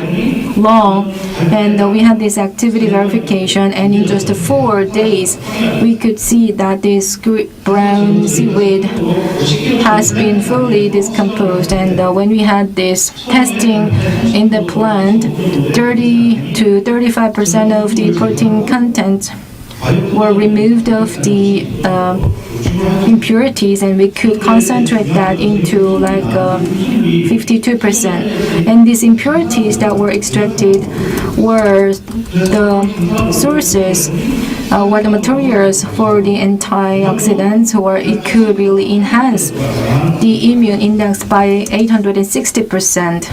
long. And we had this activity verification, and in just 4 days, we could see that this brown seaweed has been fully decomposed. And when we had this testing in the plant, 30 to 35% of the protein content were removed of the impurities, and we could concentrate that into like 52%. And these impurities that were extracted were the sources, were the materials for the antioxidants, or it could really enhance the immune index by 860%.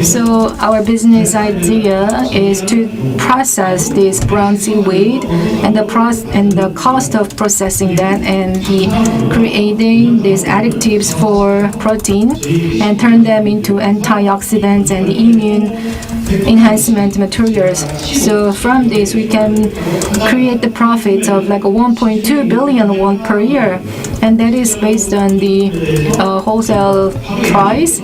So our business idea is to process this brown seaweed, and the cost of processing that, and creating these additives for protein and turn them into antioxidants and immune enhancement materials. So from this, we can create the profits of like 1.2 billion won per year, and that is based on the wholesale price.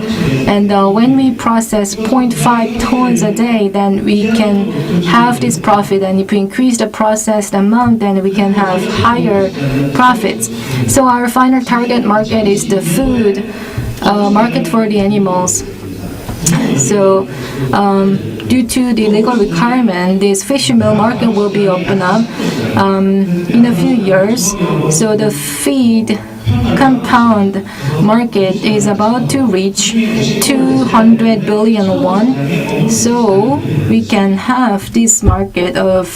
And when we process 0.5 tons a day, then we can have this profit, and if we increase the processed amount, then we can have higher profits. So our final target market is the food market for the animals. So due to the legal requirement, this fish meal market will be opened up in a few years. So the feed compound market is about to reach 200 billion won. So we can have this market of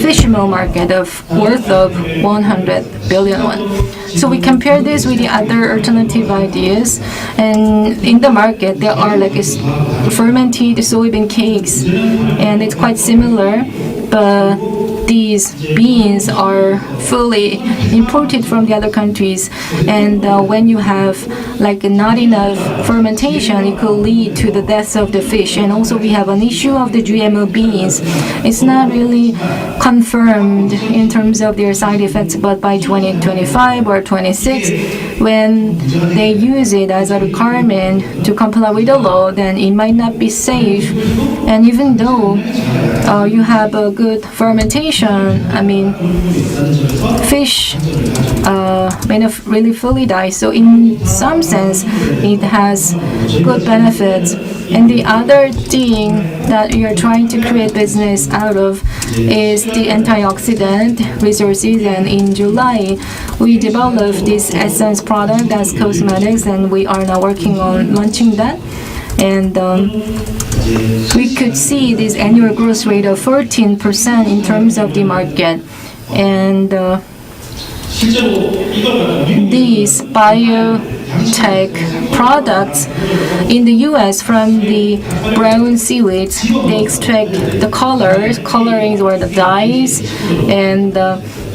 fish meal market of worth of 100 billion won. So we compare this with the other alternative ideas, and in the market there are like fermented soybean cakes, and it's quite similar, but these beans are fully imported from the other countries, and when you have like not enough fermentation, it could lead to the death of the fish. And also we have an issue of the GMO beans. It's not really confirmed in terms of their side effects, but by 2025 or 26, when they use it as a requirement to comply with the law, then it might not be safe. And even though you have a good fermentation, I mean, fish may not really fully die. So in some sense, it has good benefits. And the other thing that we are trying to create business out of is the antioxidant resources. And in July, we developed this essence product as cosmetics, and we are now working on launching that. And we could see this annual growth rate of 14% in terms of the market. And these biotech products in the US from the brown seaweeds, they extract the colorings or the dyes, and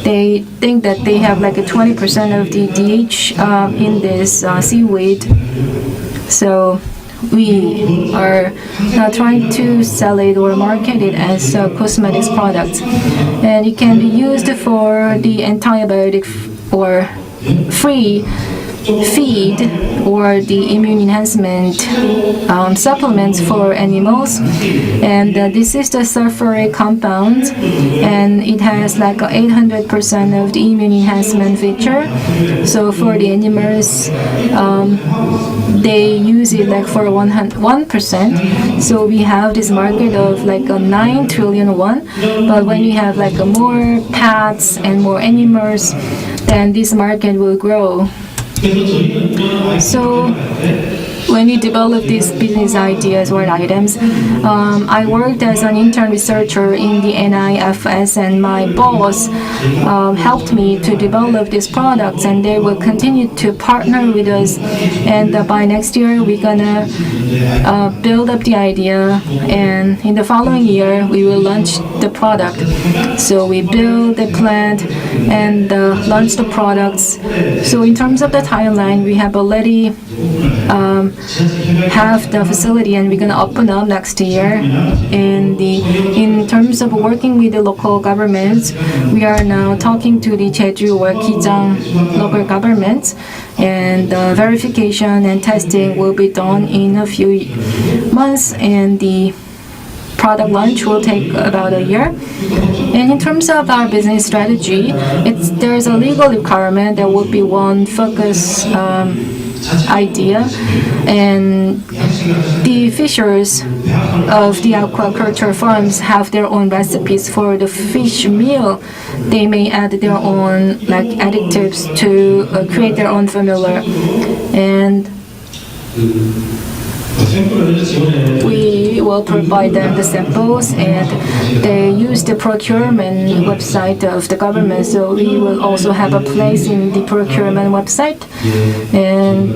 they think that they have like a 20% of the DH in this seaweed. So we are now trying to sell it or market it as cosmetics products, and it can be used for the antibiotic or free feed or the immune enhancement supplements for animals, and this is the sulfuric compound, and it has like 800% of the immune enhancement feature. So for the animals, they use it like for 1%. So we have this market of like a 9 trillion won. But when you have like more pets and more animals, then this market will grow. So when we develop these business ideas or items, I worked as an intern researcher in the NIFS, and my boss helped me to develop these products, and they will continue to partner with us. And by next year, we're gonna build up the idea, and in the following year, we will launch the product. So we build the plant and launch the products. So in terms of the timeline, we have already have the facility, and we're gonna open up next year. And in terms of working with the local governments, we are now talking to the Jeju or Kijang local governments, and verification and testing will be done in a few months, and the product launch will take about a year. And in terms of our business strategy, there's a legal requirement. There will be one focus idea, and the fishers of the aquaculture farms have their own recipes for the fish meal. They may add their own like additives to create their own formula, and we will provide them the samples, and they use the procurement website of the government, so we will also have a place in the procurement website. And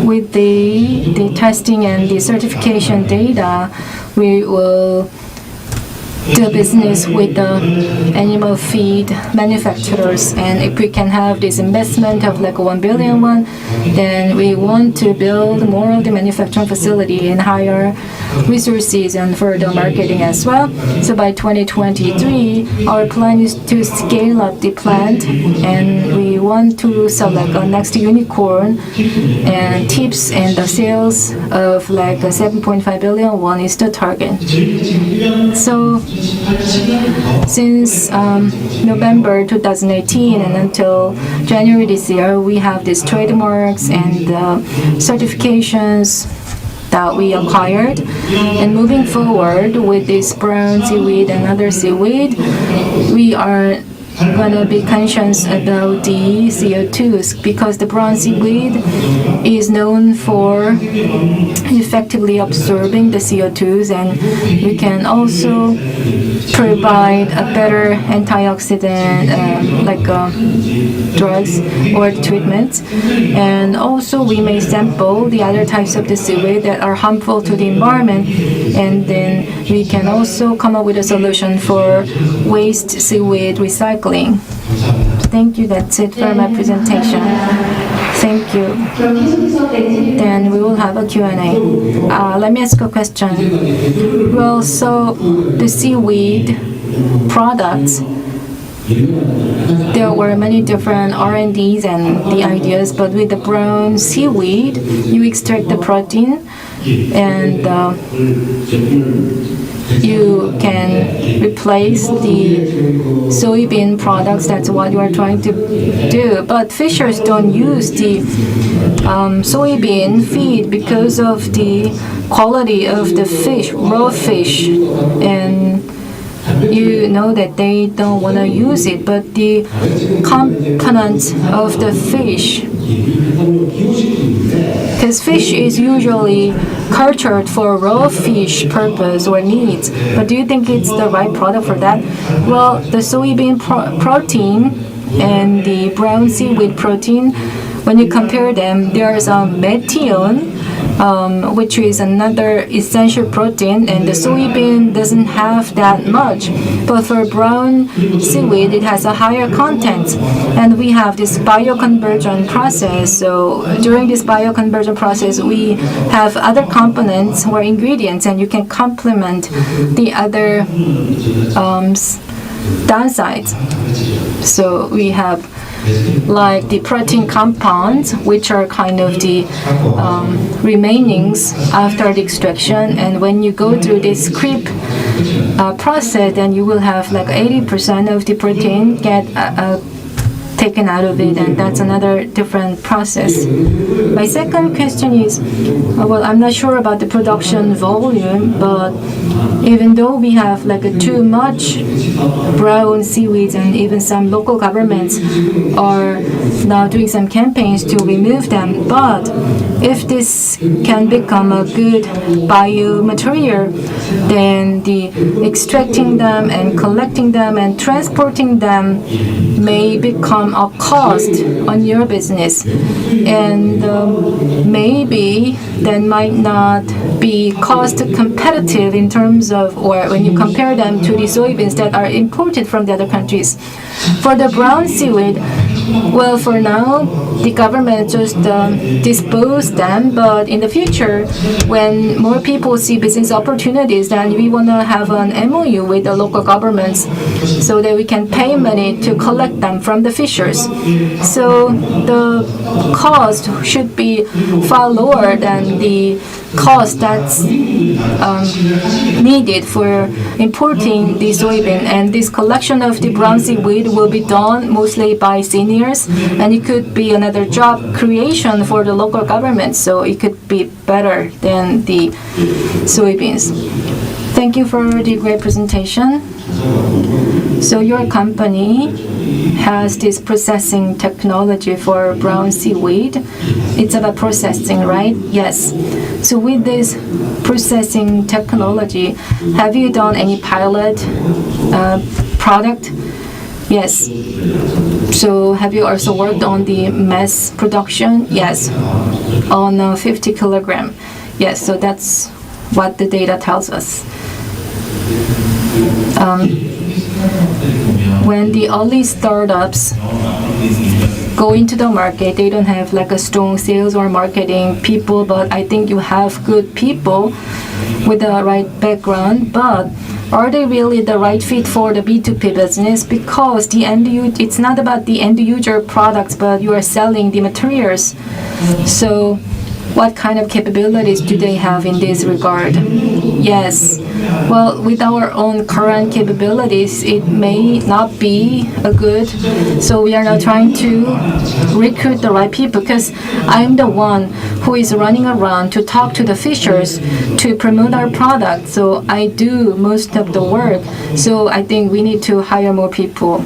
with the testing and the certification data, we will do business with the animal feed manufacturers. And if we can have this investment of like 1 billion won, then we want to build more of the manufacturing facility and hire resources and further marketing as well. So by 2023, our plan is to scale up the plant, and we want to select a next unicorn, and tips and the sales of like 7.5 billion won is the target. So since November 2018 and until January this year, we have these trademarks and certifications that we acquired. And moving forward with this brown seaweed and other seaweed, we are gonna be conscious about the CO2s, because the brown seaweed is known for effectively absorbing the CO2s, and we can also provide a better antioxidant drugs or treatments. And also we may sample the other types of the seaweed that are harmful to the environment, and then we can also come up with a solution for waste seaweed recycling. Thank you. That's it for my presentation. Thank you. Then we will have a Q&A. Let me ask a question. Well, so the seaweed products, there were many different R&Ds and the ideas, but with the brown seaweed, you extract the protein, and you can replace the soybean products. That's what you are trying to do. But fishers don't use the soybean feed because of the quality of the fish, raw fish, and you know that they don't want to use it. But the components of the fish, because fish is usually cultured for raw fish purpose or needs, but do you think it's the right product for that? Well, the soybean protein and the brown seaweed protein, when you compare them, there's a methionine, which is another essential protein, and the soybean doesn't have that much. But for brown seaweed, it has a higher content, and we have this bioconversion process. So during this bioconversion process, we have other components or ingredients, and you can complement the other downsides. So we have like the protein compounds, which are kind of the remainings after the extraction. And when you go through this creep process, then you will have like 80% of the protein get taken out of it, and that's another different process. My second question is, well, I'm not sure about the production volume, but even though we have like too much brown seaweeds, and even some local governments are now doing some campaigns to remove them, but if this can become a good biomaterial, then the extracting them and collecting them and transporting them may become a cost on your business, and maybe that might not be cost competitive in terms of, or when you compare them to the soybeans that are imported from the other countries. For the brown seaweed, well, for now, the government just disposed them, but in the future, when more people see business opportunities, then we want to have an MOU with the local governments so that we can pay money to collect them from the fishers. So the cost should be far lower than the cost that's needed for importing the soybean. And this collection of the brown seaweed will be done mostly by seniors, and it could be another job creation for the local government, so it could be better than the soybeans. Thank you for the great presentation. So your company has this processing technology for brown seaweed. It's about processing, right? Yes. So with this processing technology, have you done any pilot product? Yes. So have you also worked on the mass production? Yes. On 50 kilogram. Yes. So that's what the data tells us. When the early startups go into the market, they don't have like a strong sales or marketing people, but I think you have good people with the right background. But are they really the right fit for the B2B business? Because the it's not about the end user products, but you are selling the materials. So what kind of capabilities do they have in this regard? Yes. Well, with our own current capabilities, it may not be a good. So we are now trying to recruit the right people, because I'm the one who is running around to talk to the fishers to promote our product. So I do most of the work. So I think we need to hire more people.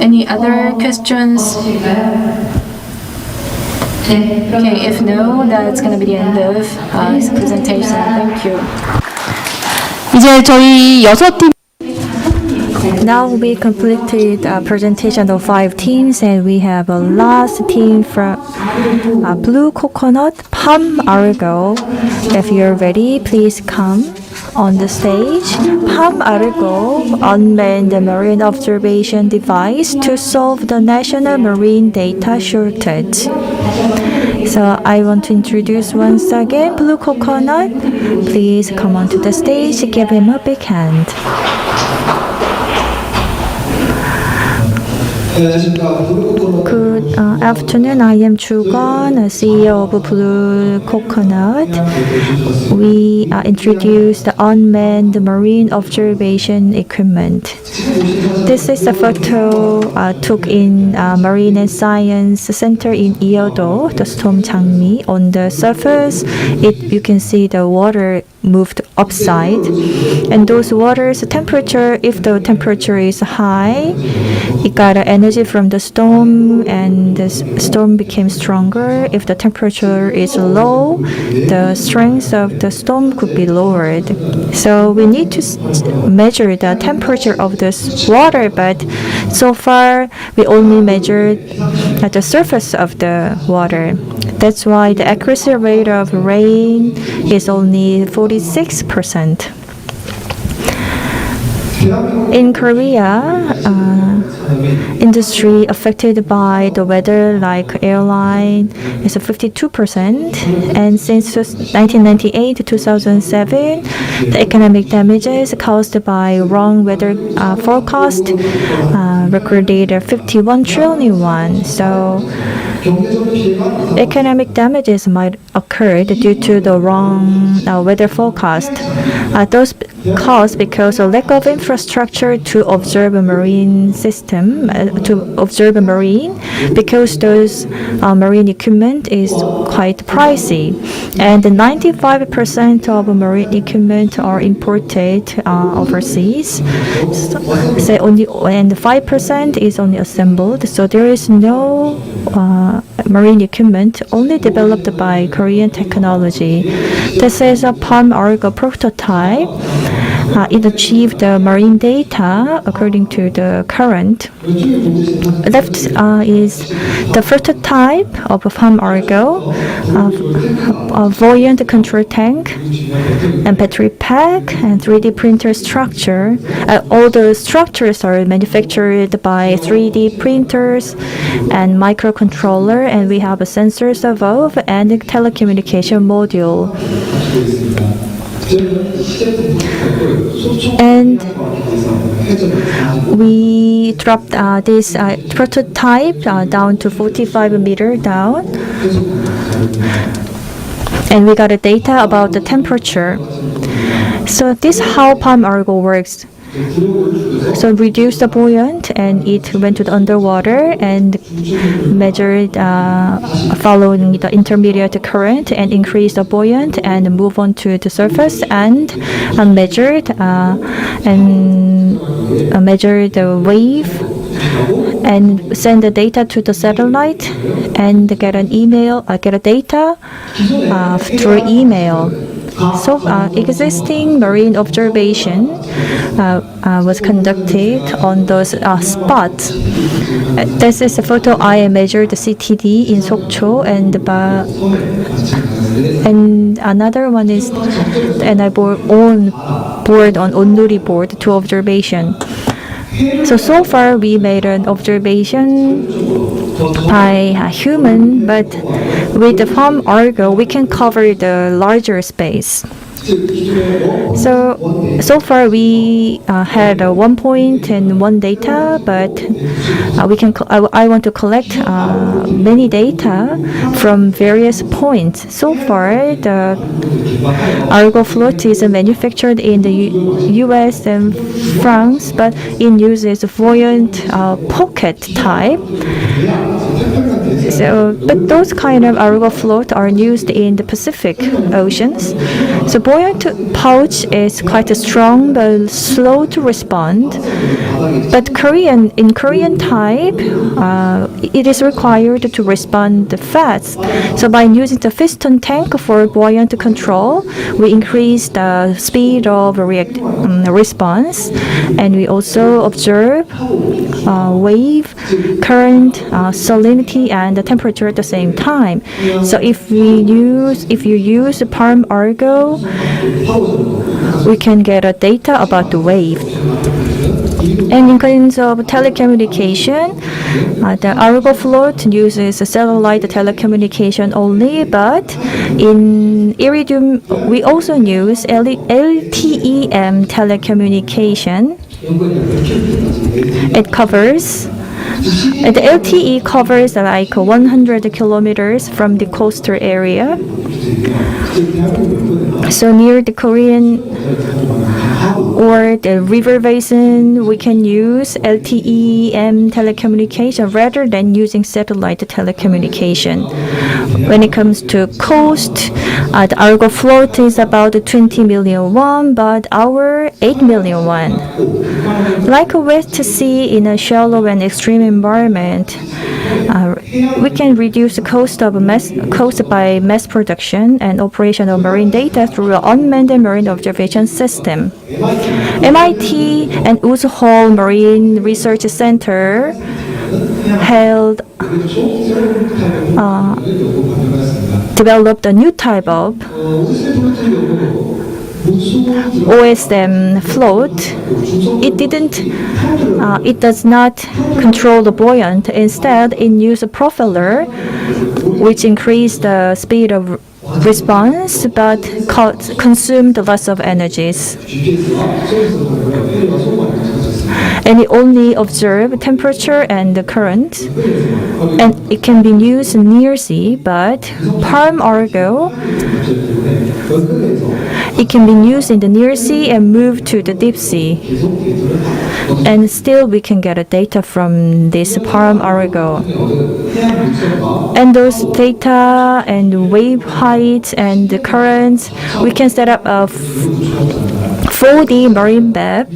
Any other questions? Okay, if no, that's going to be the end of this presentation. Thank you. 이제 저희 6팀 Now we completed a presentation of 5 teams, and we have a last team from Blue Coconut, Palm Argo. If you're ready, please come on the stage. Palm Argo unmanned marine observation device to solve the national marine data shortage. So I want to introduce once again Blue Coconut. Please come onto the stage. Give him a big hand. Good afternoon. I am Chugon, CEO of Blue Coconut. We introduced the unmanned marine observation equipment. This is a photo took in Marine and Science Center in Yeoudo, the storm Changmi. On the surface, you can see the water moved upside, and those waters temperature, if the temperature is high, it got energy from the storm and the storm became stronger. If the temperature is low, the strength of the storm could be lowered. So we need to measure the temperature of this water, but so far we only measured at the surface of the water. That's why the accuracy rate of rain is only 46%. In Korea, industry affected by the weather, like airline, is 52%. And since 1998 to 2007, the economic damages caused by wrong weather forecast recorded 51 trillion won. So economic damages might occur due to the wrong weather forecast. Those caused because of lack of infrastructure to observe a marine system, because those marine equipment is quite pricey, and 95% of marine equipment are imported overseas. So only, and 5% is only assembled. So there is no marine equipment only developed by Korean technology. This is a Palm Argo prototype. It achieved marine data according to the current. Left is the prototype of a Palm Argo, a buoyant control tank, and battery pack, and 3D printer structure. All the structures are manufactured by 3D printers and microcontroller, and we have a sensors above and a telecommunication module. And we dropped this prototype down to 45 meters down, and we got data about the temperature. So this is how Palm Argo works. So reduce the buoyant, and it went to the underwater and measured following the intermediate current, and increased the buoyant and move on to the surface, and measured the wave and send the data to the satellite and get an email, get a data through email. So existing marine observation was conducted on those spots. This is a photo I measured the CTD in Sokcho, and another one is, and I board on Onnuri board to observation. So far we made an observation by a human, but with the Palm Argo we can cover the larger space. So far we had 1 point and 1 data, but I want to collect many data from various points. So far the Argo float is manufactured in the US and France, but it uses buoyant pocket type. But those kind of Argo float are used in the Pacific Oceans. So buoyant pouch is quite strong but slow to respond. But in Korean type, it is required to respond fast. So by using the piston tank for buoyant control, we increase the speed of response, and we also observe wave, current, salinity, and the temperature at the same time. So if you use Palm Argo, we can get a data about the wave. And in terms of telecommunication, the Argo float uses satellite telecommunication only, but in Iridium we also use LTE-M telecommunication. The LTE covers like 100 kilometers from the coastal area. So near the Korean or the river basin, we can use LTE-M telecommunication rather than using satellite telecommunication. When it comes to cost, the Argo float is about 20 million won, but our 8 million won. Like a West Sea in a shallow and extreme environment, we can reduce the cost by mass production and operation of marine data through an unmanned marine observation system. MIT and Woods Hole Marine Research Center developed a new type of OSM float, it does not control the buoyant. Instead, it uses a propeller, which increased the speed of response but consumed less of energies. And it only observes temperature and the current, and it can be used near sea. But Palm Argo, it can be used in the near sea and moved to the deep sea, and still we can get a data from this Palm Argo. And those data and wave height and the currents, we can set up a 4D marine map.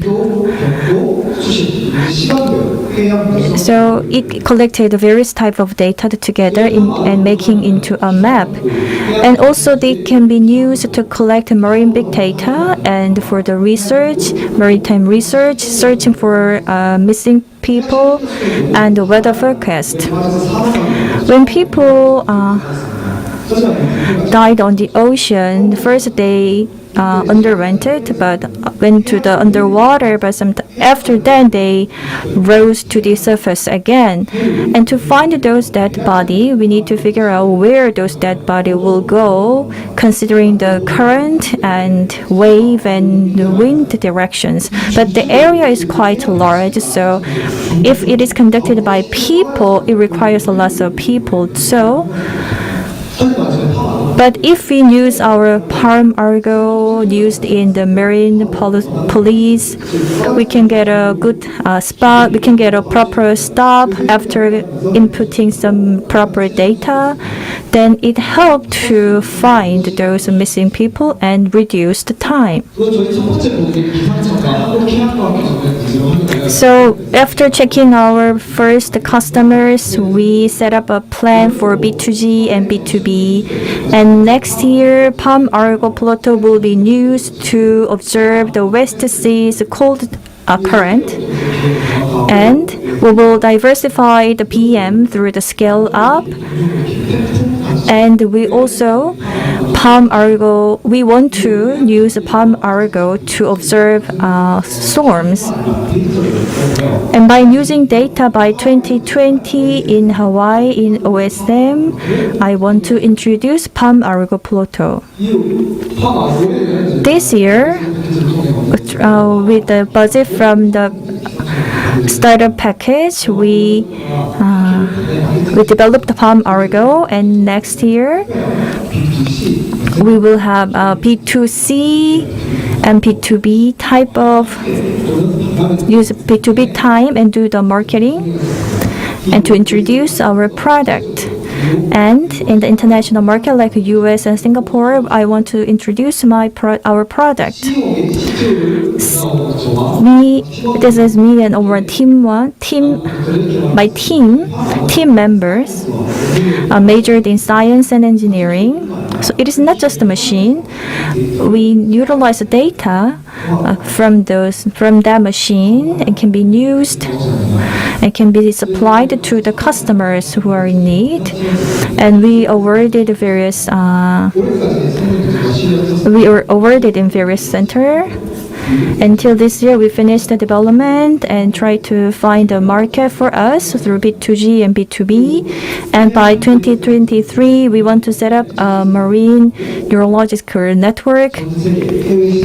So it collected various type of data together and making into a map. And also they can be used to collect marine big data and for the research, maritime research, searching for missing people and the weather forecast. When people died on the ocean, first they underwent it, but went to the underwater, but after that they rose to the surface again. And to find those dead body, we need to figure out where those dead body will go, considering the current and wave and the wind directions. But the area is quite large, so if it is conducted by people, it requires a lot of people. But if we use our Palm Argo used in the marine police, we can get a good spot, we can get a proper stop after inputting some proper data. Then it helped to find those missing people and reduce the time. So after checking our first customers, we set up a plan for B2G and B2B. And next year, Palm Argo Pluto will be used to observe the West Sea's cold current. And we will diversify the PM through the scale up. And we also we want to use Palm Argo to observe storms. And by using data by 2020 in Hawaii in OSM, I want to introduce Palm Argo Pluto. This year, with the budget from the startup package, we developed the Palm Argo, and next year we will have B2C and B2B type of use B2B time and do the marketing and to introduce our product. And in the international market like US and Singapore, I want to introduce our product. This is me and our team members majored in science and engineering. So it is not just a machine. We utilize the data from that machine and can be used and can be supplied to the customers who are in need. And we were awarded in various centers. Until this year, we finished the development and tried to find a market for us through B2G and B2B. And by 2023, we want to set up a marine neurological network,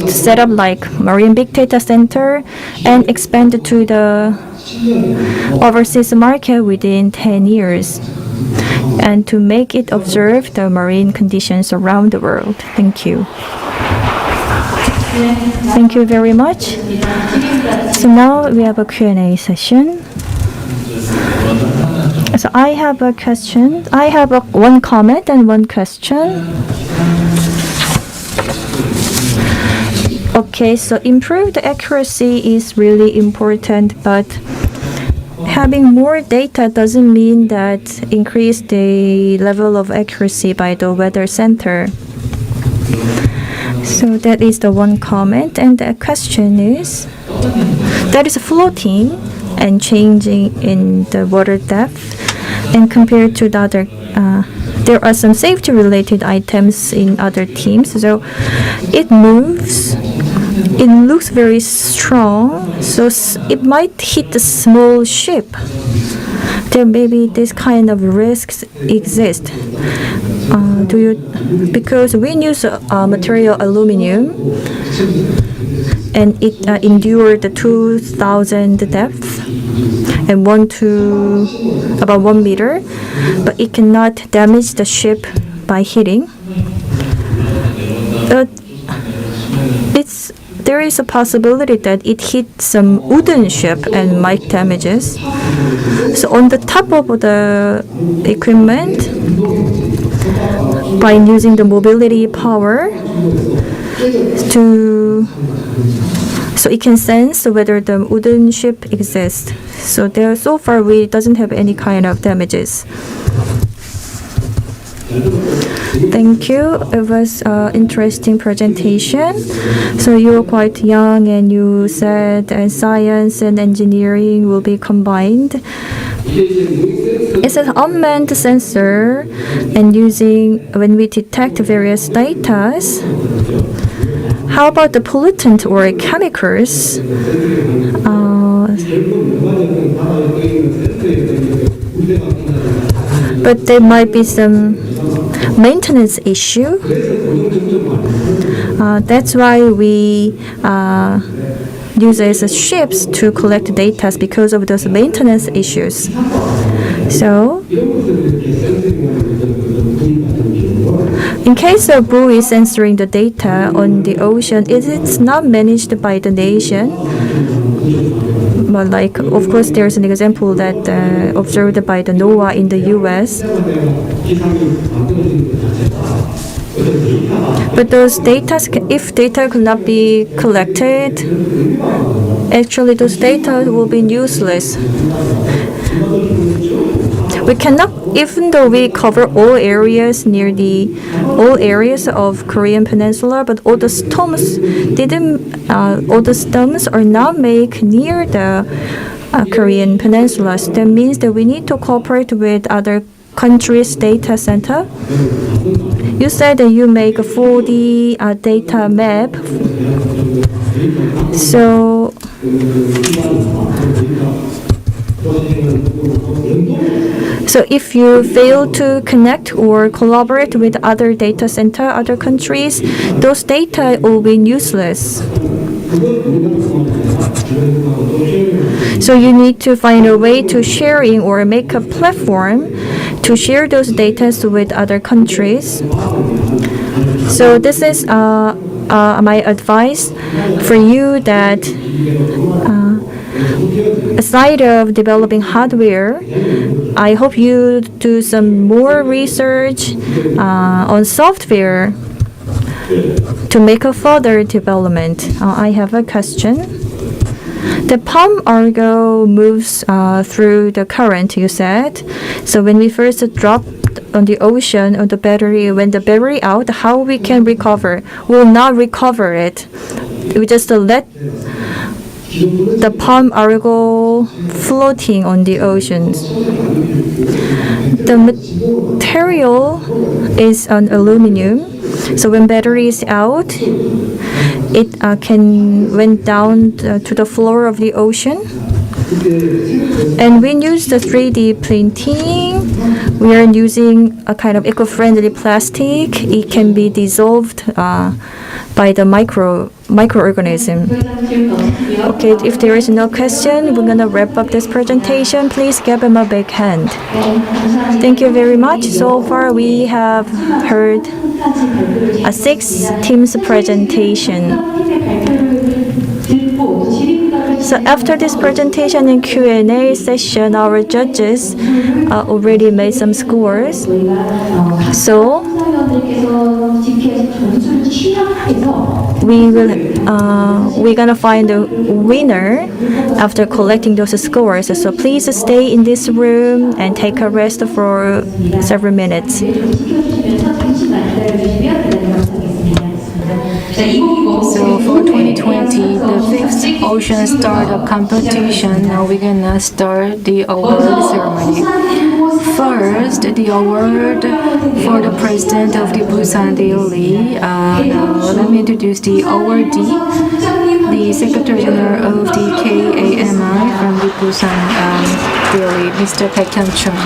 set up like marine big data center, and expand it to the overseas market within 10 years. And to make it observe the marine conditions around the world. Thank you. Thank you very much. So now we have a Q&A session. So I have a question. I have one comment and one question. Okay, so improved accuracy is really important, but having more data doesn't mean that increase the level of accuracy by the weather center. So that is the one comment, and the question is that is floating and changing in the water depth, and compared to the other there are some safety related items in other teams. So it moves. It looks very strong, so it might hit the small ship. There may be this kind of risks exist. Because we use material aluminum, and it endured the 2,000 depth and about 1 meter, but it cannot damage the ship by hitting. But there is a possibility that it hit some wooden ship and might damages. So on the top of the equipment, by using the mobility power so it can sense whether the wooden ship exists. So far we doesn't have any kind of damages. Thank you. It was an interesting presentation. So you're quite young, and you said science and engineering will be combined. It's an unmanned sensor, and when we detect various data. How about the pollutant or chemicals? But there might be some maintenance issue. That's why we use ships to collect data because of those maintenance issues. So, in case of buoy censoring the data on the ocean, it's not managed by the nation. But of course, there's an example that observed by the NOAA in the U.S. But those data, if data could not be collected, actually those data will be useless. We cannot, even though we cover all areas of Korean Peninsula, but all the storms are not made near the Korean Peninsula. So that means that we need to cooperate with other countries' data center. You said that you make a 4D data map. So if you fail to connect or collaborate with other data center, other countries, those data will be useless. So you need to find a way to sharing or make a platform to share those data with other countries. So this is my advice for you, that aside of developing hardware, I hope you do some more research on software to make a further development. I have a question. The palm argo moves through the current, you said. So when we first dropped on the ocean, on the battery, when the battery out, how we can recover? We'll not recover it. We just let the palm argo floating on the oceans. The material is on aluminum. So when battery is out, it can went down to the floor of the ocean. And when we use the 3D printing, we are using a kind of eco-friendly plastic. It can be dissolved by the microorganism. Okay, if there is no question, we're gonna wrap up this presentation. Please give him a big hand. Thank you very much. So far, we have heard 6 teams presentation. So after this presentation and Q&A session, our judges already made some scores. So we're gonna find a winner after collecting those scores. So please stay in this room and take a rest for several minutes. So for 2020, the 5th Ocean Startup Competition, now we're gonna start the award ceremony. First, the award for the president of the Busan Daily. Now, let me introduce the awardee, the Secretary General of the KAMI from the Busan Daily, Mr. Baek Hyun-chung.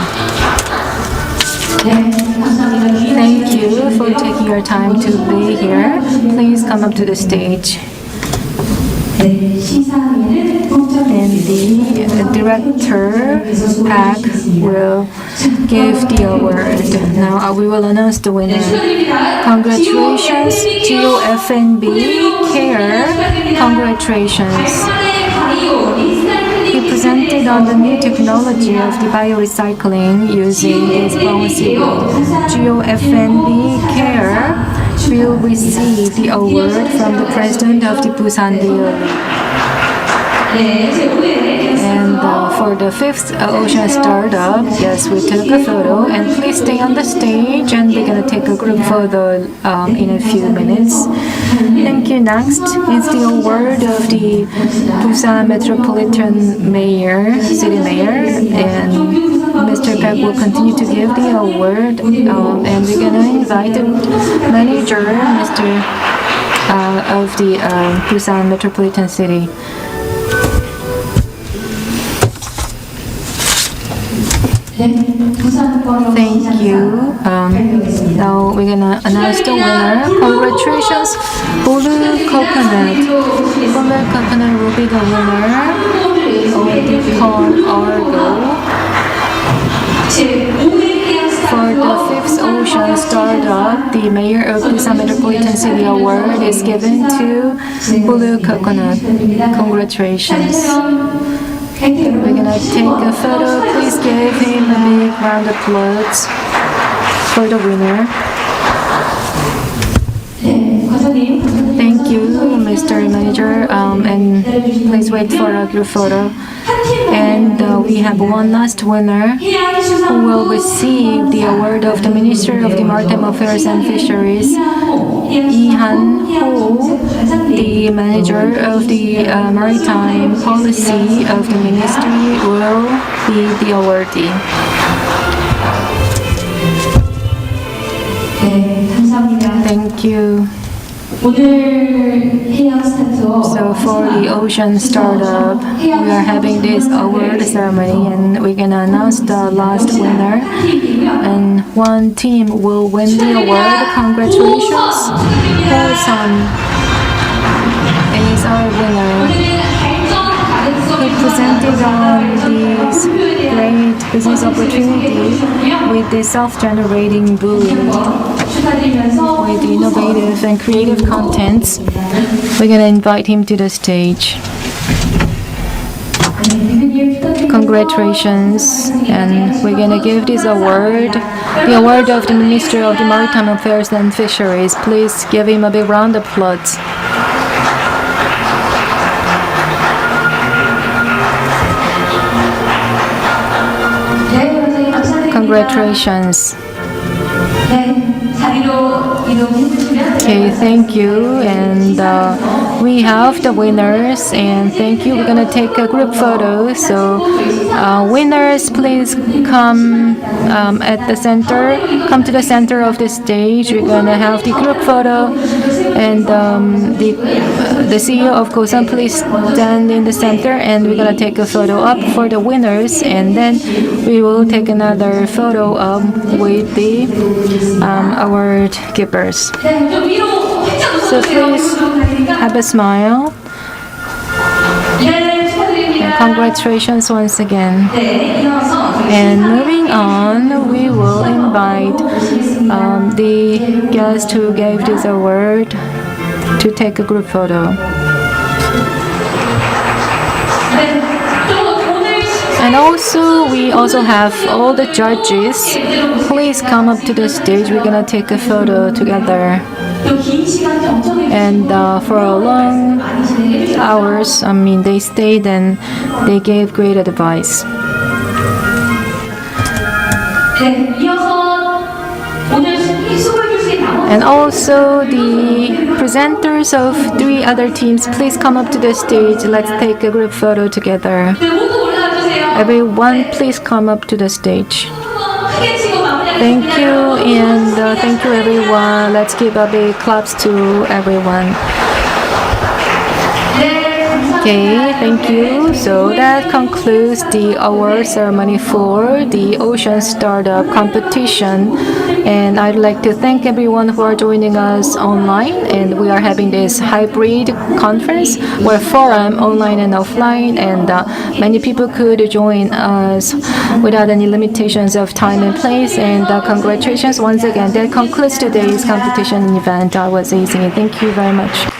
Thank you for taking your time to be here. Please come up to the stage. And the director, Park, will give the award. Now we will announce the winner. Congratulations, GOFNB CARE. Congratulations. He presented on the new technology of the biorecycling using his policy. GOFNB CARE will receive the award from the president of the Busan Daily. And for the fifth ocean startup, yes, we took a photo. And please stay on the stage, and we're gonna take a group photo in a few minutes. Thank you. Next is the award of the Busan Metropolitan Mayor, City Mayor, and Mr. Park will continue to give the award. And we're gonna invite the manager, Mr. Of the Busan Metropolitan City. Thank you. Now we're gonna announce the winner. Congratulations, Blue Coconut. Blue Coconut will be the winner of the Pond Argo. For the fifth ocean startup, the Mayor of Busan Metropolitan City Award is given to Blue Coconut. Congratulations. We're gonna take a photo. Please give him a big round of applause for the winner. Thank you, Mr. Manager, and please wait for a group photo. And we have one last winner who will receive the award of the Minister of the Maritime Affairs and Fisheries, Han Ho, the manager of the maritime policy of the ministry, will be the awardee. Thank you. So for the ocean startup, we are having this award ceremony, and we're gonna announce the last winner, and one team will win the award. Congratulations, Ho-sun is our winner. He presented on this great business opportunity with the self-generating buoy with innovative and creative contents. We're gonna invite him to the stage. Congratulations, and we're gonna give this award, the award of the Minister of the Maritime Affairs and Fisheries. Please give him a big round of applause. Congratulations. Okay, thank you, and we have the winners, and thank you. We're gonna take a group photo, so winners, please come at the center, come to the center of the stage. We're gonna have the group photo, and the CEO of Gosan, please stand in the center, and we're gonna take a photo up for the winners, and then we will take another photo with the award givers. So please have a smile. And congratulations once again. And moving on, we will invite the guest who gave this award to take a group photo. And also, we also have all the judges. Please come up to the stage. We're gonna take a photo together. And for a long hours, they stayed and they gave great advice. And also the presenters of 3 other teams, please come up to the stage. Let's take a group photo together. Everyone, please come up to the stage. Thank you, and thank you everyone. Let's give a big claps to everyone. Okay, thank you. So that concludes the award ceremony for the Ocean Startup Competition. And I'd like to thank everyone for joining us online. And we are having this hybrid conference or forum, online and offline. And many people could join us without any limitations of time and place. And congratulations once again. That concludes today's competition event. That was easy. Thank you very much.